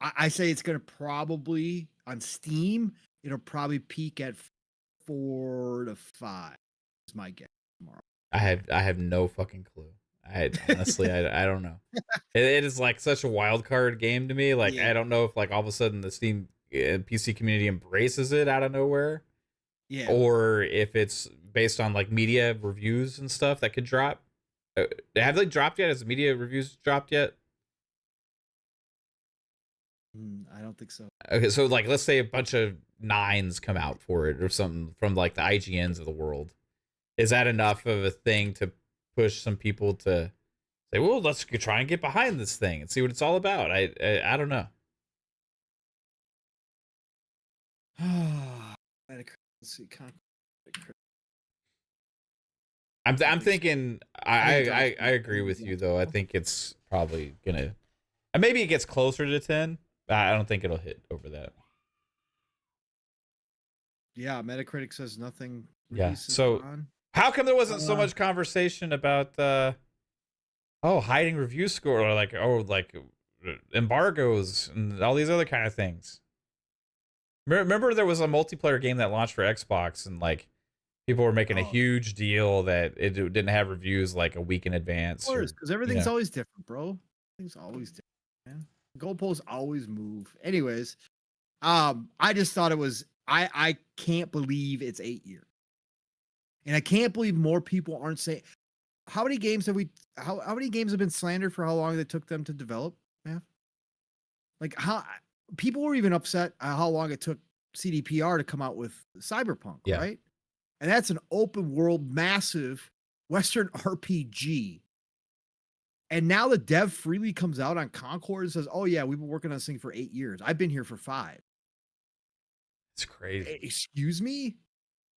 I say it's going to probably, on Steam, it'll probably peak at 4 to 5 is my guess tomorrow. I have no fucking clue. Honestly, I don't know. It is like such a wild card game to me. Like, I don't know if like all of a sudden the Steam PC community embraces it out of nowhere. Yeah. Or if it's based on like media reviews and stuff that could drop. Have they dropped yet? Has the media reviews dropped yet? I don't think so. Okay, so like let's say a bunch of 9s come out for it or something from like the IGNs of the world. Is that enough of a thing to push some people to say, well, let's try and get behind this thing and see what it's all about? I don't know. Let's see. I'm thinking I agree with you though. I think it's probably gonna maybe it gets closer to 10. I don't think it'll hit over that. Yeah, Metacritic says nothing. Yeah. So how come there wasn't so much conversation about hiding review score or like embargoes and all these other kind of things? Remember there was a multiplayer game that launched for Xbox and like people were making a huge deal that it didn't have reviews like a week in advance. Of course, because everything's always different, bro. Things always different, man. Goalposts always move. Anyways, I just thought it was I can't believe it's 8 years. And I can't believe more people aren't saying how many games have been slandered for how long it took them to develop, man? Like how people were even upset at how long it took CDPR to come out with Cyberpunk, Yeah. right? And that's an open world, massive Western RPG. And now the dev freely comes out on Concord and says, "Oh yeah, we've been working on this thing for 8 years. I've been here for 5." It's crazy. Excuse me?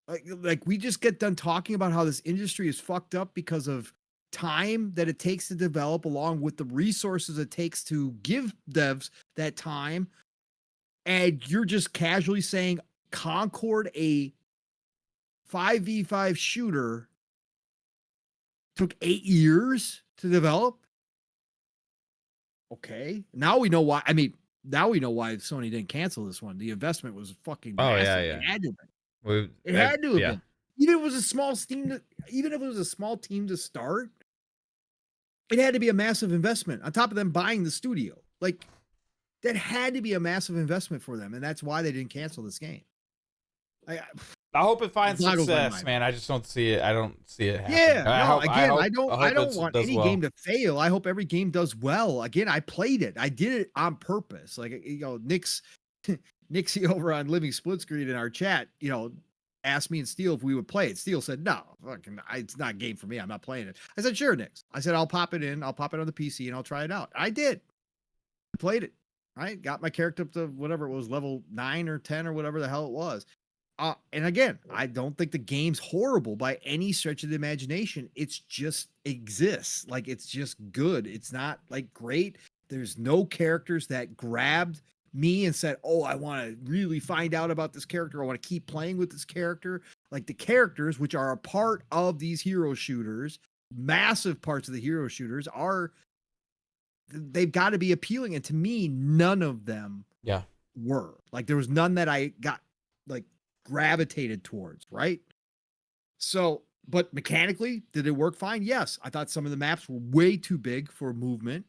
Like we just get done talking about how this industry is fucked up because of time that it takes to develop, along with the resources it takes to give devs that time. And you're just casually saying Concord, a 5v5 shooter, took 8 years to develop. Okay. Now we know why. I mean, now we know why Sony didn't cancel this one. The investment was fucking massive. Yeah. It had to have Well, been. It had to have been. Even if it was a small team, even if it was a small team to start, it had to be a massive investment on top of them buying the studio. Like, that had to be a massive investment for them, and that's why they didn't cancel this game. I hope it finds success, man. I just don't see it. I don't see it happen. Yeah, I I don't want any game to fail. I hope every game does well. Again, I played it. I did it on purpose. Like, you know, Nixie over on Living Split Screen in our chat, you know, asked me and Steele if we would play it. Steele said, "No, it's not a game for me. I'm not playing it." I said, "Sure, Nix." I said, "I'll pop it in. I'll pop it on the PC and I'll try it out." I did. I played it. Right, got my character up to whatever it was, level 9 or 10 or whatever the hell it was. And again, I don't think the game's horrible by any stretch of the imagination. It's just exists. Like, it's just good. It's not like great. There's no characters that grabbed me and said, "Oh, I want to really find out about this character. I want to keep playing with this character." Like, the characters, which are a part of these hero shooters, massive parts of the hero shooters, they've got to be appealing. And to me, none of them were. Like, there was none that I got like gravitated towards, right? So, but mechanically, did it work fine? Yes. I thought some of the maps were way too big for movement.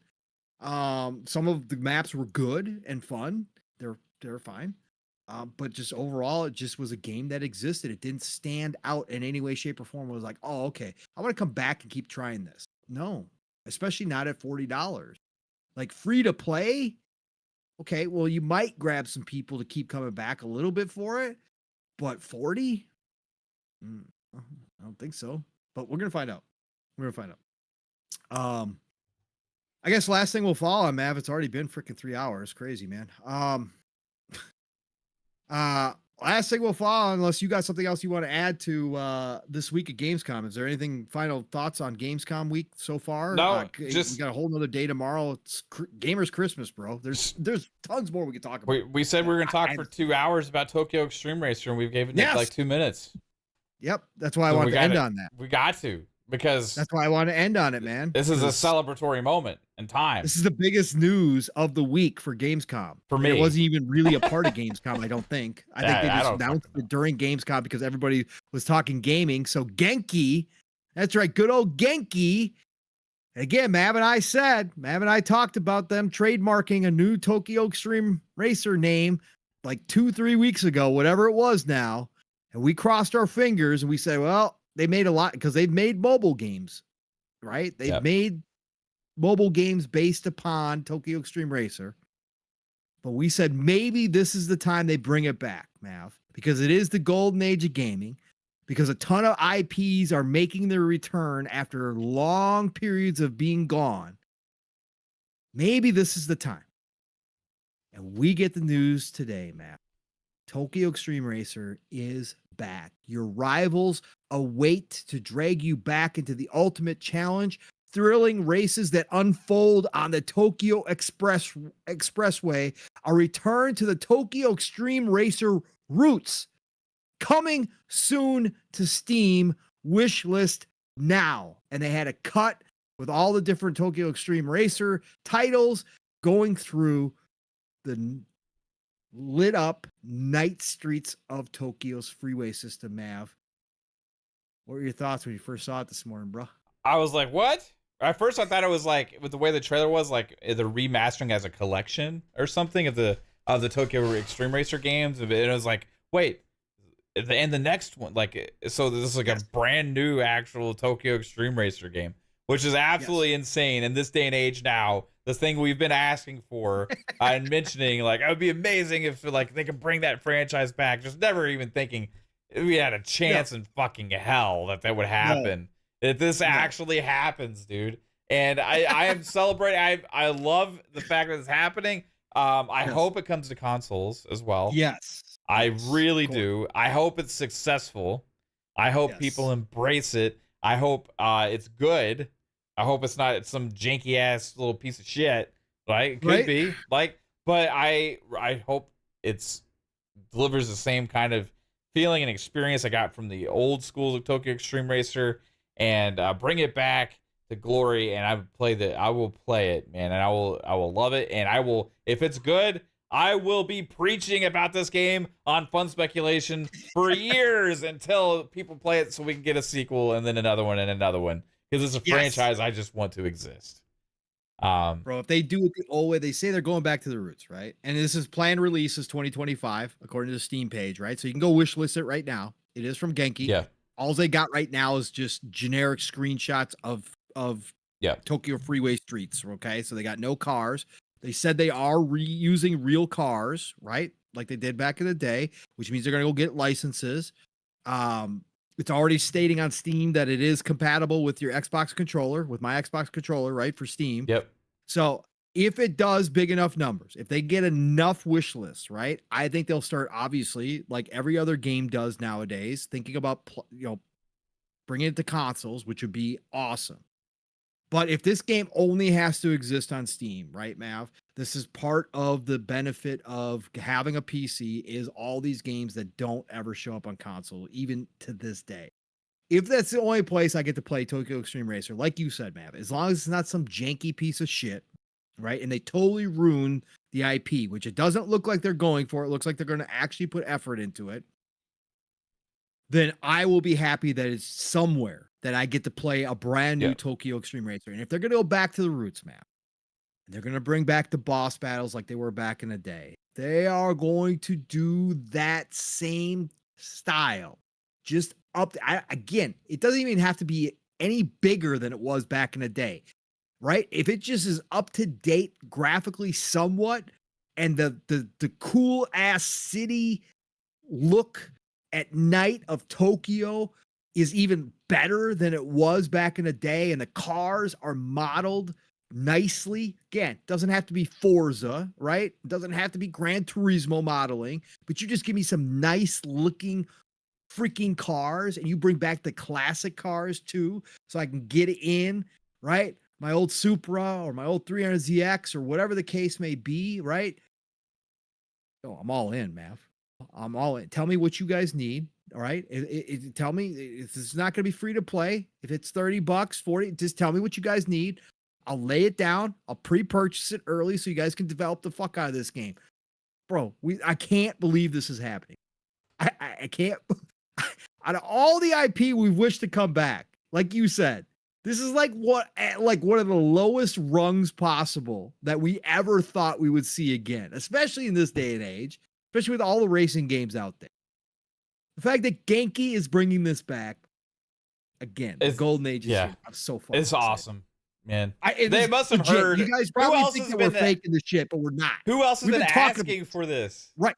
Some of the maps were good and fun. They're fine. But just overall, it just was a game that existed. It didn't stand out in any way, shape, or form. It was like, "Oh, okay, I want to come back and keep trying this." No, especially not at $40. Like, free to play. Okay, well, you might grab some people to keep coming back a little bit for it, but 40? I don't think so. But we're gonna find out. I guess last thing we'll follow on, Mav. It's already been freaking 3 hours. Crazy, man. Last thing we'll follow, unless you got something else you want to add to this week at Gamescom. Is there anything final thoughts on Gamescom week so far? No, we got a whole nother day tomorrow. It's Gamers Christmas, bro. There's tons more we could talk about. We said we were going to talk for 2 hours about Tokyo Extreme Racer, and we've given it like 2 minutes. Yep, that's why I wanted to end on that. We got to, because that's why I want to end on it, man. This is a celebratory moment in time. This is the biggest news of the week for Gamescom. For me, it wasn't even really a part of Gamescom. I don't think. I think they just announced it during Gamescom because everybody was talking gaming. So Genki, that's right, good old Genki. Again, Mav and I talked about them trademarking a new Tokyo Extreme Racer name like 2-3 weeks ago, whatever it was now. And we crossed our fingers and we said, well, they made a lot because they've made mobile games, right? They've made mobile games based upon Tokyo Extreme Racer. But we said maybe this is the time they bring it back, Mav, because it is the golden age of gaming, because a ton of IPs are making their return after long periods of being gone. Maybe this is the time. And we get the news today, Mav. Tokyo Extreme Racer is back. Your rivals await to drag you back into the ultimate challenge. Thrilling races that unfold on the Tokyo Expressway. A return to the Tokyo Extreme Racer roots. Coming soon to Steam. Wish list now. And they had a cut with all the different Tokyo Extreme Racer titles going through the lit up night streets of Tokyo's freeway system, Mav. What were your thoughts when you first saw it this morning, bro? I was like, what? At first I thought it was like, with the way the trailer was, like the remastering as a collection or something of the Tokyo Extreme Racer games. And it was like, wait, and the next one, like, so this is like a brand new actual Tokyo Extreme Racer game, which is absolutely insane in this day and age now. The thing we've been asking for and mentioning, like, it would be amazing if like they could bring that franchise back. Just never even thinking we had a chance in fucking hell that would happen. If this actually happens, dude. And I am celebrating. I love the fact that it's happening. I hope it comes to consoles as well. Yes. I really do. I hope it's successful. I hope people embrace it. I hope it's good. I hope it's not some janky ass little piece of shit. Right? It could be. Like, but I hope it's delivers the same kind of feeling and experience I got from the old schools of Tokyo Extreme Racer, and bring it back to glory. And I will play it, man, and I will love it. And I will, if it's good, I will be preaching about this game on Fun Speculation for years until people play it, so we can get a sequel and then another one and another one, because it's a franchise I just want to exist. Bro, if they do it the old way, they say they're going back to the roots, right? And this is planned release is 2025 according to the Steam page, right? So you can go wish list it right now. It is from Genki. Yeah. All they got right now is just generic screenshots of Tokyo freeway streets. Okay, so they got no cars. They said they are reusing real cars, right? Like they did back in the day, which means they're gonna go get licenses. It's already stating on Steam that it is compatible with your Xbox controller, with my Xbox controller, right? For Steam. Yep. So if it does big enough numbers, if they get enough wish lists, right? I think they'll start, obviously, like every other game does nowadays, thinking about, bringing it to consoles, which would be awesome. But if this game only has to exist on Steam, right, Mav? This is part of the benefit of having a PC is all these games that don't ever show up on console, even to this day. If that's the only place I get to play Tokyo Extreme Racer, like you said, Mav, as long as it's not some janky piece of shit, right? And they totally ruin the IP, which it doesn't look like they're going for. It looks like they're going to actually put effort into it. Then I will be happy that it's somewhere that I get to play a brand new Tokyo Extreme Racer. And if they're going to go back to the roots, man, and they're going to bring back the boss battles like they were back in the day, they are going to do that same style. Just up. Again, it doesn't even have to be any bigger than it was back in the day, right? If it just is up to date graphically somewhat, and the cool ass city look at night of Tokyo is even better than it was back in the day, and the cars are modeled nicely. Again, doesn't have to be Forza, right? It doesn't have to be Gran Turismo modeling, but you just give me some nice looking freaking cars, and you bring back the classic cars too, so I can get it in, right? My old Supra or my old 300ZX or whatever the case may be, right? Oh, I'm all in, Mav. I'm all in. Tell me what you guys need. All right. Tell me if it's not going to be free to play. If it's $30, 40, just tell me what you guys need. I'll lay it down. I'll pre-purchase it early so you guys can develop the fuck out of this game. Bro, I can't believe this is happening. I can't. Out of all the IP we wish to come back, like you said, this is like one of the lowest rungs possible that we ever thought we would see again, especially in this day and age, especially with all the racing games out there. The fact that Genki is bringing this back again, the golden age is here. I'm so fucking It's awesome, man. They must have heard. You guys probably think that we're faking the shit, but we're not. Who else has been asking for this? Right.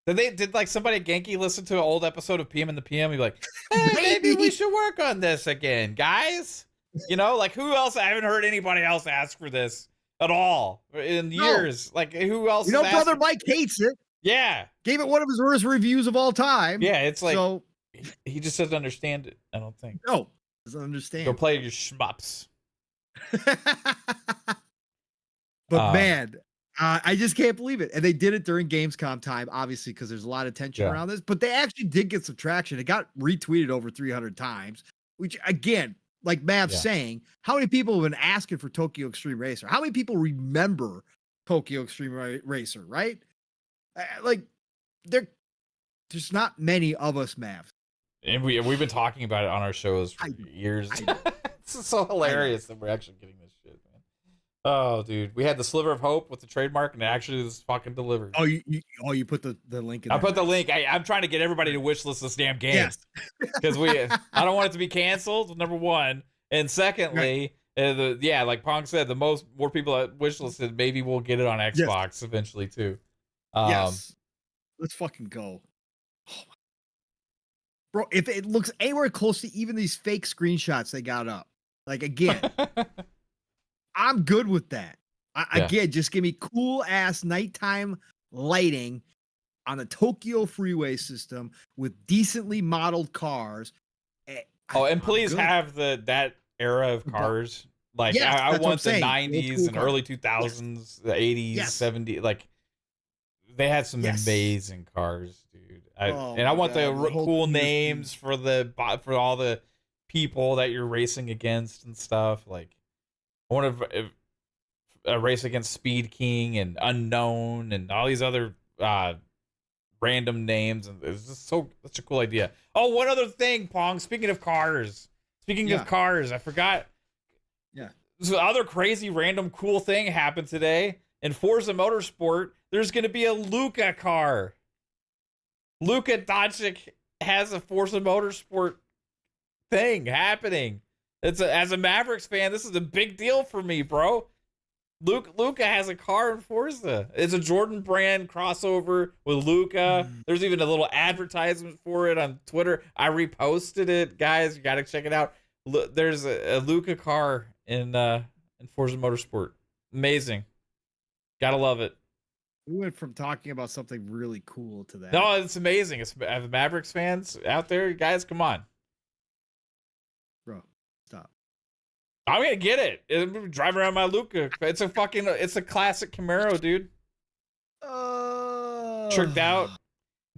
Did like somebody at Genki listen to an old episode of PM and the PM and be like, hey, maybe we should work on this again, guys? You know, like who else? I haven't heard anybody else ask for this at all in years. Like who else? You know, Brother Mike hates it. Yeah. Gave it one of his worst reviews of all time. Yeah, it's like, so, he just doesn't understand it, I don't think. No, doesn't understand. Go play your shmups. But man, I just can't believe it. And they did it during Gamescom time, obviously, because there's a lot of tension around this. But they actually did get some traction. It got retweeted over 300 times, which, again, like Mav's saying, how many people have been asking for Tokyo Extreme Racer? How many people remember Tokyo Extreme Racer, right? Like, there's not many of us, Mav. And we've been talking about it on our shows for years. It's so hilarious that we're actually getting this shit, man. Oh, dude, we had the sliver of hope with the trademark, and it actually was fucking delivered. Oh, you put the link in. I put the link. I'm trying to get everybody to wish list this damn game. Yes, because I don't want it to be canceled. Number one, And secondly, like Pong said, more people at wishlisted, maybe we'll get it on Yes. Xbox eventually too. Yes. Let's fucking go. Oh my. Bro, if it looks anywhere close to even these fake screenshots they got up, like again, I'm good with that. Again, just give me cool ass nighttime lighting on the Tokyo freeway system with decently modeled cars. And please have that era of cars. Like yes, I want the saying. 90s cool and cars. early 2000s, the 80s, Yes. 70s. Like they had some amazing cars, dude. I want the cool names for all the people that you're racing against and stuff. Like I want a race against Speed King and Unknown and all these other random names, and it's just such a cool idea. Oh, one other thing, Pong. Speaking of cars, I forgot. Yeah. So other crazy random cool thing happened today in Forza Motorsport. There's going to be a Luca car. Luka Doncic has a Forza Motorsport thing happening. As a Mavericks fan, this is a big deal for me, bro. Luka has a car in Forza. It's a Jordan brand crossover with Luka. There's even a little advertisement for it on Twitter. I reposted it, guys. You got to check it out. There's a Luka car in Forza Motorsport. Amazing. Gotta love it. We went from talking about something really cool to that. No, it's amazing. It's Mavericks fans out there, guys. Come on, bro. Stop. I'm gonna get it. I'm driving around my Luka. It's a classic Camaro, dude. Tricked out.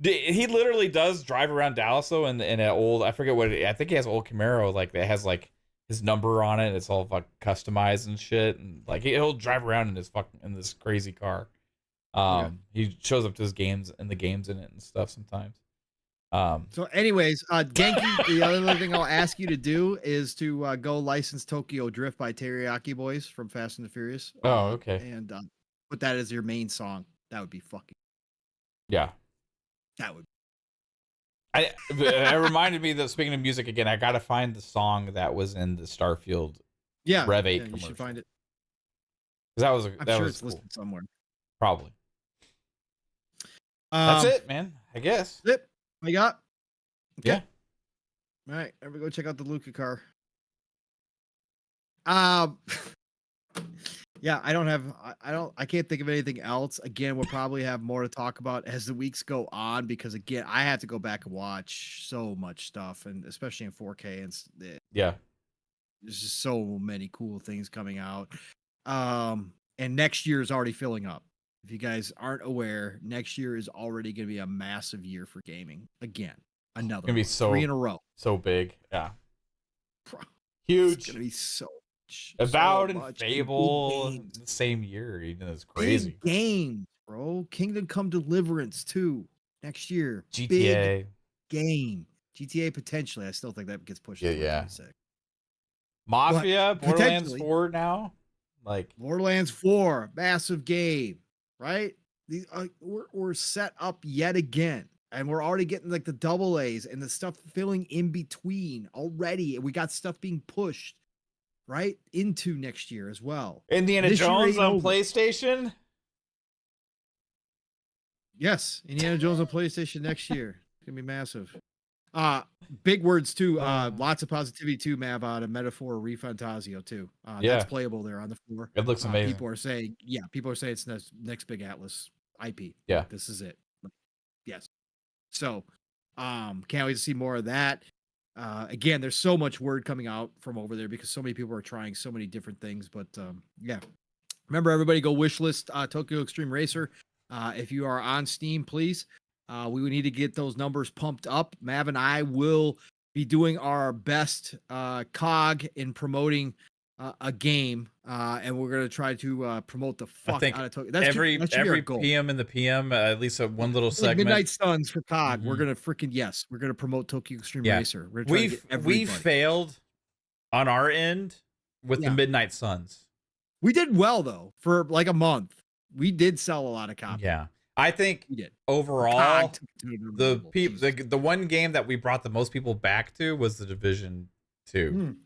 He literally does drive around Dallas though, in an old, I forget what I think he has an old Camaro like that has like his number on it. It's all like customized and shit, and like he'll drive around in this crazy car. He shows up to his games and the games in it and stuff sometimes. So anyways, Genki, the other thing I'll ask you to do is to go license Tokyo Drift by Teriyaki Boys from Fast and the Furious. Oh, okay. And put that as your main song. That would be fucking. Yeah. That would. It reminded me that, speaking of music again, I gotta find the song that was in the Starfield Rev 8 commercial. You should find it. I'm sure it's cool. Listed somewhere. Probably. That's it, man. I guess. That's it. We got. Okay. Yeah. All right. Everybody go check out the Luca car. Yeah, I can't think of anything else. Again, we'll probably have more to talk about as the weeks go on, because again, I have to go back and watch so much stuff, and especially in 4K, and yeah, there's just so many cool things coming out. And next year is already filling up. If you guys aren't aware, next year is already going to be a massive year for gaming. Again, another gonna be 3 in a row. So big, yeah, huge. It's gonna be so. Avowed and Fable the same year, even. It's crazy. Big games, bro. Kingdom Come Deliverance 2 next year. GTA Big game. GTA potentially. I still think that gets pushed. Yeah. Mafia, Borderlands 4 now. Like Borderlands 4, massive game, right? These we're set up yet again. And we're already getting like the double A's and the stuff filling in between already. And we got stuff being pushed right into next year as well. Indiana Jones on PlayStation. Yes, Indiana Jones on PlayStation next year. It's gonna be massive. Big words too. Lots of positivity too, Mav, out of Metaphor Refantasio too. That's playable there on the floor. It looks amazing. People are saying it's next big Atlas IP. Yeah, this is it. Yes. So, can't wait to see more of that. Again, there's so much word coming out from over there because so many people are trying so many different things. But yeah, remember, everybody go wishlist Tokyo Extreme Racer. If you are on Steam, please. We would need to get those numbers pumped up. Mav and I will be doing our best cog in promoting a game, and we're gonna try to promote the fuck out of Tokyo. Every PM in the PM, at least one little segment. Midnight Suns for COG. We're gonna we're gonna promote Tokyo Extreme Racer. We failed on our end with the Midnight Suns. We did well though for like a month. We did sell a lot of copies. Yeah, I think overall the one game that we brought the most people back to was the Division 2.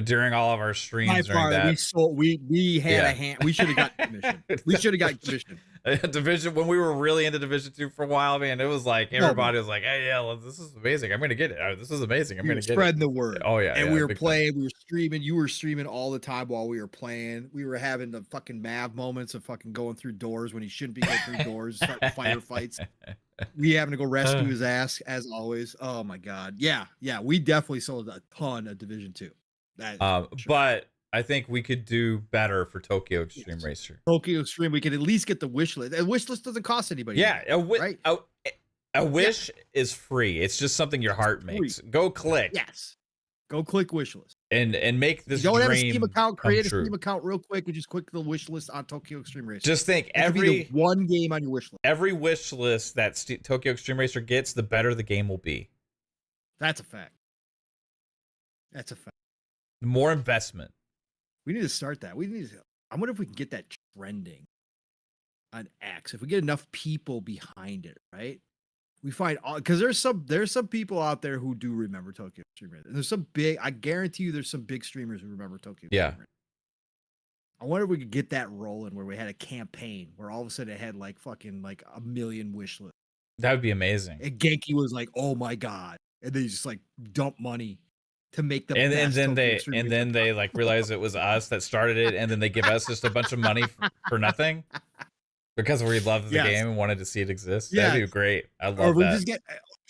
during all of our By streams during far, that. we had Yeah. a hand. We should have got commission. We should have got commission. Division, when we were really into Division 2 for a while, man, it was like Oh, man. everybody was like, "Hey, yeah, well, this is amazing. I'm gonna get it. This is amazing. I'm We were gonna get it." spreading the word. Oh yeah, And yeah, we were big time. playing, we were streaming. You were streaming all the time while we were playing. We were having the fucking Mav moments of fucking going through doors when he shouldn't be going through doors, starting firefights. We having to go rescue his ass as always. Oh my god. Yeah, yeah. We definitely sold a ton of Division 2. That sure. But I think we could do better for Tokyo Extreme Yes. Racer. Tokyo Extreme, we could at least get the wish list. The wish list doesn't cost anybody. Yeah, anything, right? a wish is free. It's just something your heart makes. Go click. Yes. Go click wish list. And make this You don't have a dream Steam account, come create a true. Steam account real quick and just click the wish list on Tokyo Extreme Racer. Just think That could be every the one game on your wish list. every wish list that Tokyo Extreme Racer gets, the better the game will be. That's a fact. That's a fact. More investment. We need to start that. I wonder if we can get that trending on X. If we get enough people behind it, right? We find all because there's some people out there who do remember Tokyo Extreme Racer. And there's some big, I guarantee you there's some big streamers who remember Tokyo Yeah. Extreme Racer. I wonder if we could get that rolling where we had a campaign where all of a sudden it had like fucking like 1 million wish lists. That would be amazing. And Genki was like, "Oh my god!" And they just like dump money to make the And best then Tokyo Extreme Racer they content. like realize it was us that started it, and then they give us just a bunch of money for nothing because we loved the Yes. game and wanted to see it exist. Yes. That'd be great. I Or love we that. just get,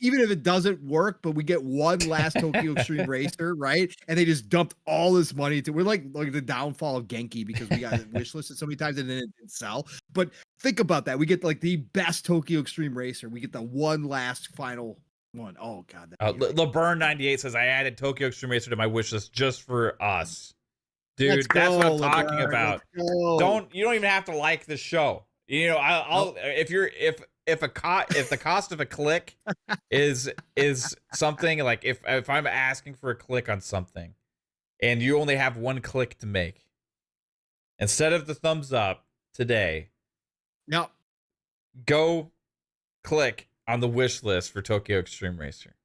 even if it doesn't work, but we get one last Tokyo Extreme Racer, right? And they just dumped all this money to. We're like the downfall of Genki because we got it wishlisted so many times and then it didn't sell. But think about that. We get like the best Tokyo Extreme Racer. We get the one last final one. Oh god. LeBurn98 says I added Tokyo Extreme Racer to my wish list just for us. Dude, Let's that's what I'm go, talking LeBurn, about. let's go. You don't even have to like the show. You know, I'll if the cost of a click is something like if I'm asking for a click on something and you only have one click to make, instead of the thumbs up today, Yep. go click on the wish list for Tokyo Extreme Racer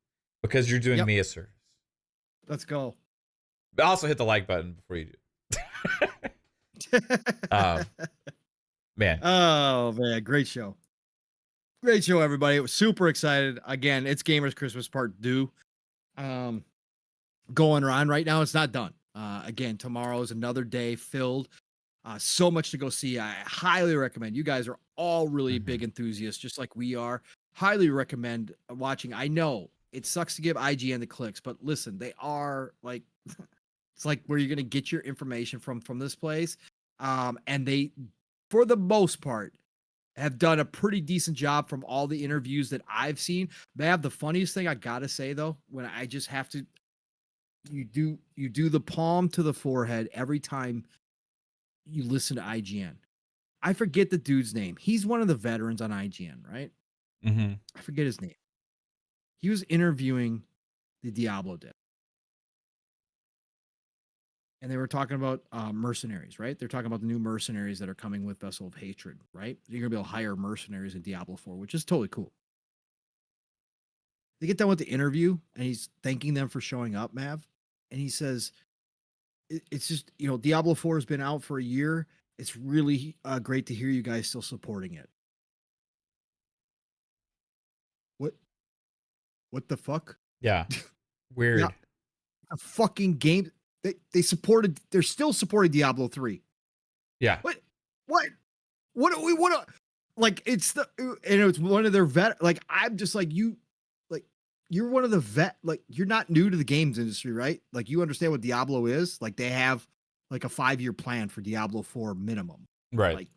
because you're doing Yep. me a service. Let's go. But also hit the like button before you do. Man. Oh man, great show. Great show, everybody. It was super excited. Again, it's Gamers Christmas Part 2. Going on right now. It's not done. Again, tomorrow is another day filled. So much to go see. I highly recommend. You guys are all really big enthusiasts, just like we are. Highly recommend watching. I know it sucks to give IGN the clicks, but listen, they are like it's like where you're gonna get your information from this place. And they, for the most part, have done a pretty decent job from all the interviews that I've seen. Mav, the funniest thing I gotta say though, when I just have to, you do the palm to the forehead every time you listen to IGN. I forget the dude's name. He's one of the veterans on IGN, right? Mm-hmm. I forget his name. He was interviewing the Diablo dev. And they were talking about mercenaries, right? They're talking about the new mercenaries that are coming with Vessel of Hatred, right? You're going to be able to hire mercenaries in Diablo 4, which is totally cool. They get done with the interview, and he's thanking them for showing up, Mav. And he says, it's just, Diablo 4 has been out for a year. It's really great to hear you guys still supporting it. What the fuck? Yeah. Weird. Yeah. A fucking game. They're still supporting Diablo 3. Yeah. What do we want to, like, it's one of their like, I'm just like, you're one of the like, you're not new to the games industry, right? Like, you understand what Diablo is. Like, they have like a 5-year plan for Diablo 4 minimum. Right. Like,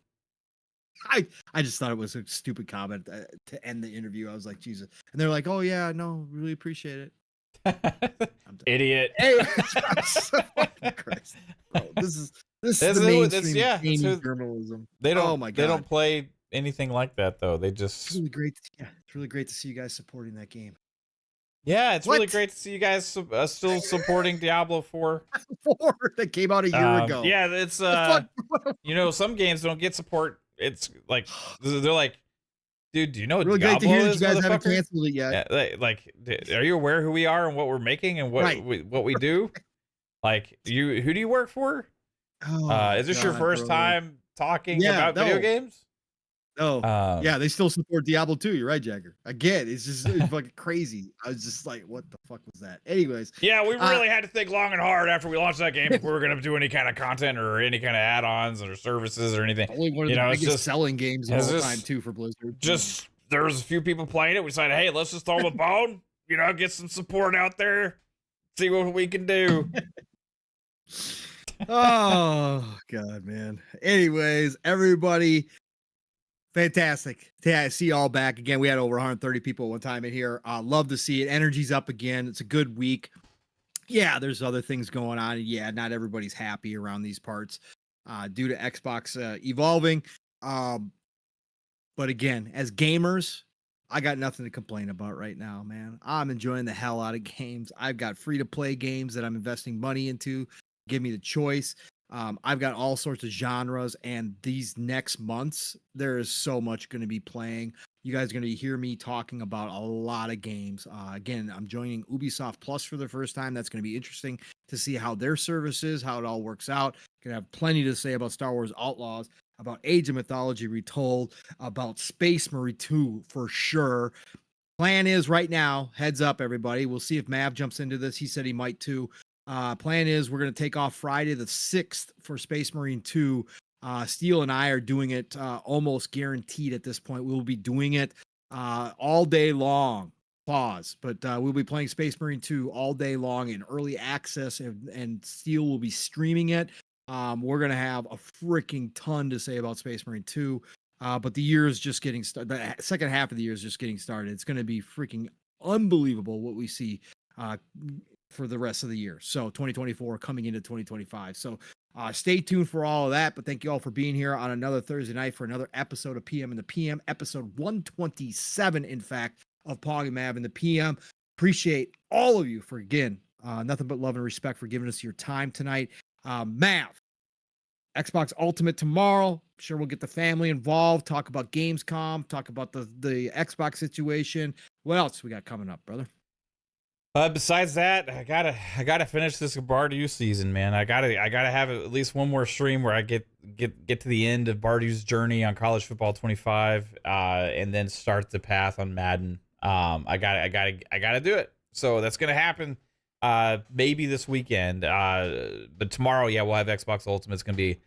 I just thought it was a stupid comment to end the interview. I was like, Jesus. And they're like, oh yeah, no, really appreciate it. Idiot. Hey, Christ, bro, this is the mainstream journalism. They don't. Oh my God. They don't play anything like that though. They just. It's really great. Yeah, it's really great to see you guys supporting that game. Yeah, it's really great to see you guys still supporting Diablo 4. 4 that came out a year ago. Yeah, it's some games don't get support. It's like they're like, dude, do you know what really Diablo great to hear is, that you guys haven't motherfucker? canceled it yet. Yeah, like, are you aware who we are and what we're making and what we do? Like, who do you work for? Oh Is this your God, first brother. time talking Yeah, about video no. games? Oh, Um, yeah, they still support Diablo 2. You're right, Jagger. Again, it's fucking crazy. I was just like, what the fuck was that? Anyways, yeah, we uh, really had to think long and hard after we launched that game if we were going to do any kind of content or any kind of add-ons or services or anything. probably one of You the know, biggest selling games of it's all time just, too for Blizzard. just there was a few people playing it. We decided, hey, let's just throw them a bone. You know, get some support out there, see what we can do. Oh God, man. Anyways, everybody, fantastic. Yeah, see y'all back again. We had over 130 people at one time in here. Love to see it. Energy's up again. It's a good week. Yeah, there's other things going on. Yeah, not everybody's happy around these parts due to Xbox evolving. Um, but again, as gamers, I got nothing to complain about right now, man. I'm enjoying the hell out of games. I've got free to play games that I'm investing money into. Give me the choice. I've got all sorts of genres, and these next months, there is so much going to be playing. You guys are going to hear me talking about a lot of games. Again, I'm joining Ubisoft Plus for the first time. That's going to be interesting to see how their service is, how it all works out. Going to have plenty to say about Star Wars Outlaws, about Age of Mythology Retold, about Space Marine 2 for sure. Plan is right now, heads up, everybody. We'll see if Mav jumps into this. He said he might too. Plan is we're going to take off Friday the 6th for Space Marine 2. Steele and I are doing it almost guaranteed at this point. We will be doing it all day long. Pause. But we'll be playing Space Marine 2 all day long in early access, and Steele will be streaming it. We're going to have a freaking ton to say about Space Marine 2. But the year is just getting started. The second half of the year is just getting started. It's going to be freaking unbelievable what we see for the rest of the year. So 2024 coming into 2025. So stay tuned for all of that. But thank you all for being here on another Thursday night for another episode of PM in the PM, episode 127, in fact, of Pog and Mav in the PM. Appreciate all of you for, again, nothing but love and respect for giving us your time tonight. Mav, Xbox Ultimate tomorrow. Sure, we'll get the family involved, talk about Gamescom, talk about the Xbox situation. What else we got coming up, brother? Besides that, I gotta finish this Bardew season, man. I gotta have at least one more stream where I get to the end of Bardew's journey on College Football 25, and then start the path on Madden. I gotta do it. So that's gonna happen. Maybe this weekend. But tomorrow, yeah, we'll have Xbox Ultimate. It's gonna be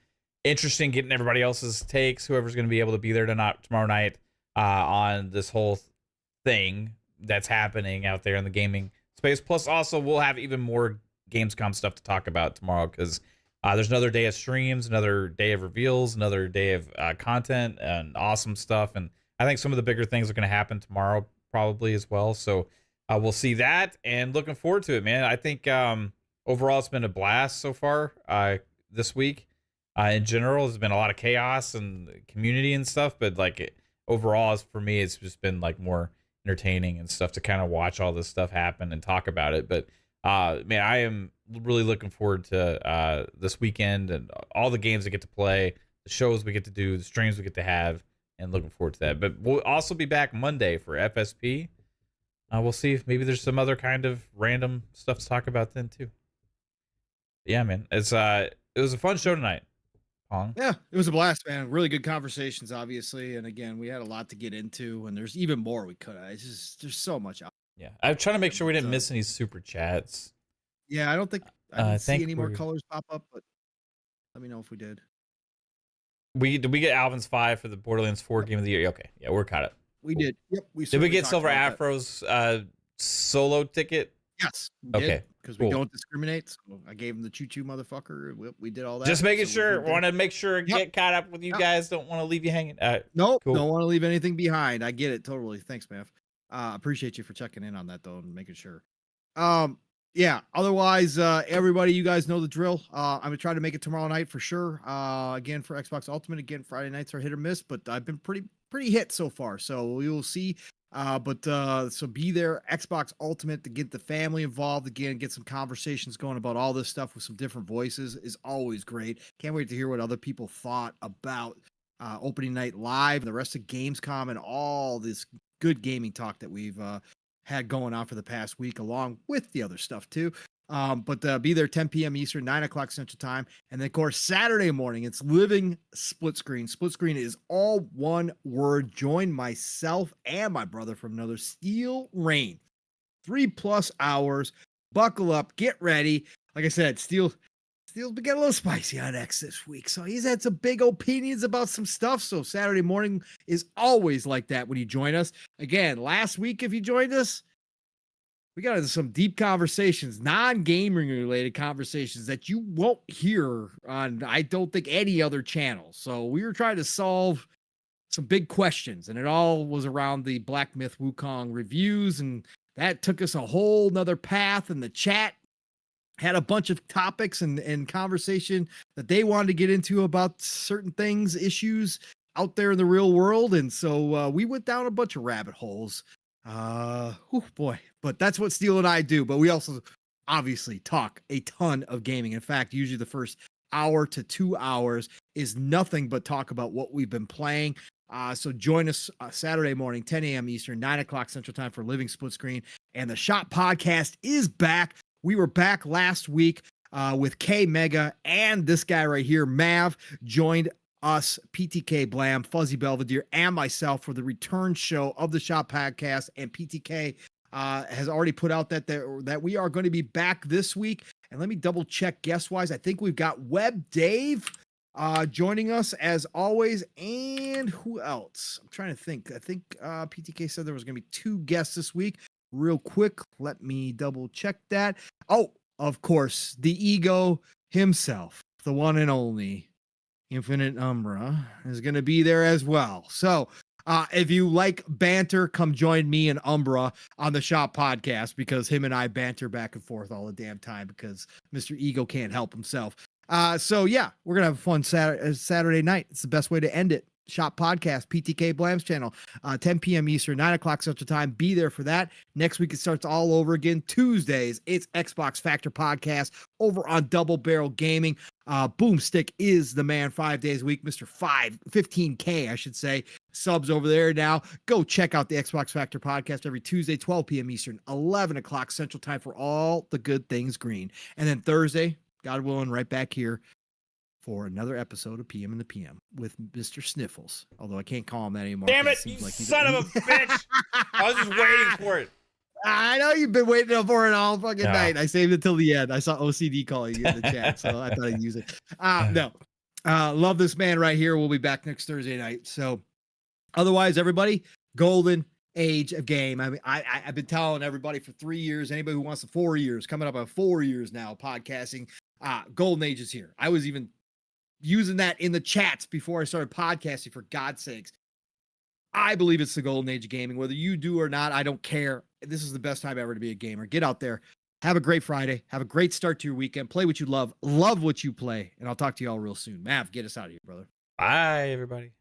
interesting getting everybody else's takes. Whoever's gonna be able to be there tomorrow night on this whole thing that's happening out there in the gaming space. Plus, also, we'll have even more Gamescom stuff to talk about tomorrow because there's another day of streams, another day of reveals, another day of content and awesome stuff. And I think some of the bigger things are going to happen tomorrow probably as well. So we'll see that and looking forward to it, man. I think overall it's been a blast so far this week. In general, there's been a lot of chaos and community and stuff, but overall, for me, it's just been more entertaining and stuff to kind of watch all this stuff happen and talk about it. But man, I am really looking forward to this weekend and all the games I get to play, the shows we get to do, the streams we get to have, and looking forward to that. But we'll also be back Monday for FSP. We'll see if maybe there's some other kind of random stuff to talk about then too. Yeah, man, it was a fun show tonight. Pong. Yeah, it was a blast, man. Really good conversations, obviously. And again, we had a lot to get into, and there's even more we could. There's so much out. Yeah, I'm trying to make sure we didn't miss any super chats. Yeah, I didn't see any more we're... colors pop up, but let me know if we did. Did we get Alvin's 5 for the Borderlands 4 Game of the Year? Okay, yeah, we're caught up. We did. Yep. Did we get Silver Afro's solo ticket? Yes. Okay. Because we don't discriminate. So I gave him the choo-choo motherfucker. We did all that. Just making sure. Want to make sure get caught up with you guys. Don't want to leave you hanging. Nope. Cool. Don't want to leave anything behind. I get it totally. Thanks, Mav. Appreciate you for checking in on that though and making sure. Yeah. Otherwise, everybody, you guys know the drill. I'm gonna try to make it tomorrow night for sure. Again for Xbox Ultimate. Again, Friday nights are hit or miss, but I've been pretty hit so far. So we will see. So be there, Xbox Ultimate, to get the family involved again, get some conversations going about all this stuff with some different voices is always great. Can't wait to hear what other people thought about opening night live, the rest of Gamescom, and all this good gaming talk that we've had going on for the past week, along with the other stuff too. But be there 10 p.m. Eastern, 9 o'clock Central Time. And then, of course, Saturday morning, it's Living Split Screen. Split Screen is all one word. Join myself and my brother from another Steel Rain. 3+ hours. Buckle up. Get ready. Like I said, Steel's been getting a little spicy on X this week. So he's had some big opinions about some stuff. So Saturday morning is always like that when you join us. Again, last week, if you joined us, we got into some deep conversations, non-gaming related conversations that you won't hear on, I don't think, any other channel. So we were trying to solve some big questions, and it all was around the Black Myth Wukong reviews, and that took us a whole nother path. And the chat had a bunch of topics and conversation that they wanted to get into about certain things, issues out there in the real world. And so we went down a bunch of rabbit holes. Boy, but that's what Steel and I do. But we also obviously talk a ton of gaming. In fact, usually the first hour to 2 hours is nothing but talk about what we've been playing. So join us Saturday morning, 10 a.m. Eastern, 9 o'clock Central Time for Living Split Screen. And the Shop Podcast is back. We were back last week with K Mega, and this guy right here, Mav, joined us, PTK Blam, Fuzzy Belvedere, and myself for the return show of the Shop Podcast. And PTK has already put out that we are going to be back this week. And let me double check guest wise. I think we've got Web Dave joining us as always. And who else? I'm trying to think. I think PTK said there was going to be 2 guests this week. Real quick, let me double check that. Oh, of course, the ego himself, the one and only Infinite Umbra, is going to be there as well. So if you like banter, come join me and Umbra on the Shop Podcast, because him and I banter back and forth all the damn time because Mr. Ego can't help himself. So yeah, we're going to have a fun Saturday night. It's the best way to end it. Shop Podcast, PTK Blam's channel, 10 p.m. Eastern, 9 o'clock Central Time. Be there for that. Next week, it starts all over again. Tuesdays, it's Xbox Factor Podcast over on Double Barrel Gaming. Boomstick is the man 5 days a week. Mr. 15K, I should say, subs over there now. Go check out the Xbox Factor Podcast every Tuesday, 12 p.m. Eastern, 11 o'clock Central Time for all the good things green. And then Thursday, God willing, right back here for another episode of PM in the PM with Mr. Sniffles. Although I can't call him that anymore. Damn it, you son of a bitch. I was just waiting for it. I know you've been waiting for it all fucking night. I saved it till the end. I saw OCD calling you in the chat, so I thought I'd use it. No. Love this man right here. We'll be back next Thursday night. So otherwise, everybody, golden age of game. I mean, I've been telling everybody for 3 years, anybody who wants the 4 years, coming up on 4 years now, podcasting, golden age is here. I was even using that in the chats before I started podcasting, for God's sakes. I believe it's the golden age of gaming. Whether you do or not, I don't care. This is the best time ever to be a gamer. Get out there. Have a great Friday. Have a great start to your weekend. Play what you love. Love what you play. And I'll talk to you all real soon. Mav, get us out of here, brother. Bye, everybody.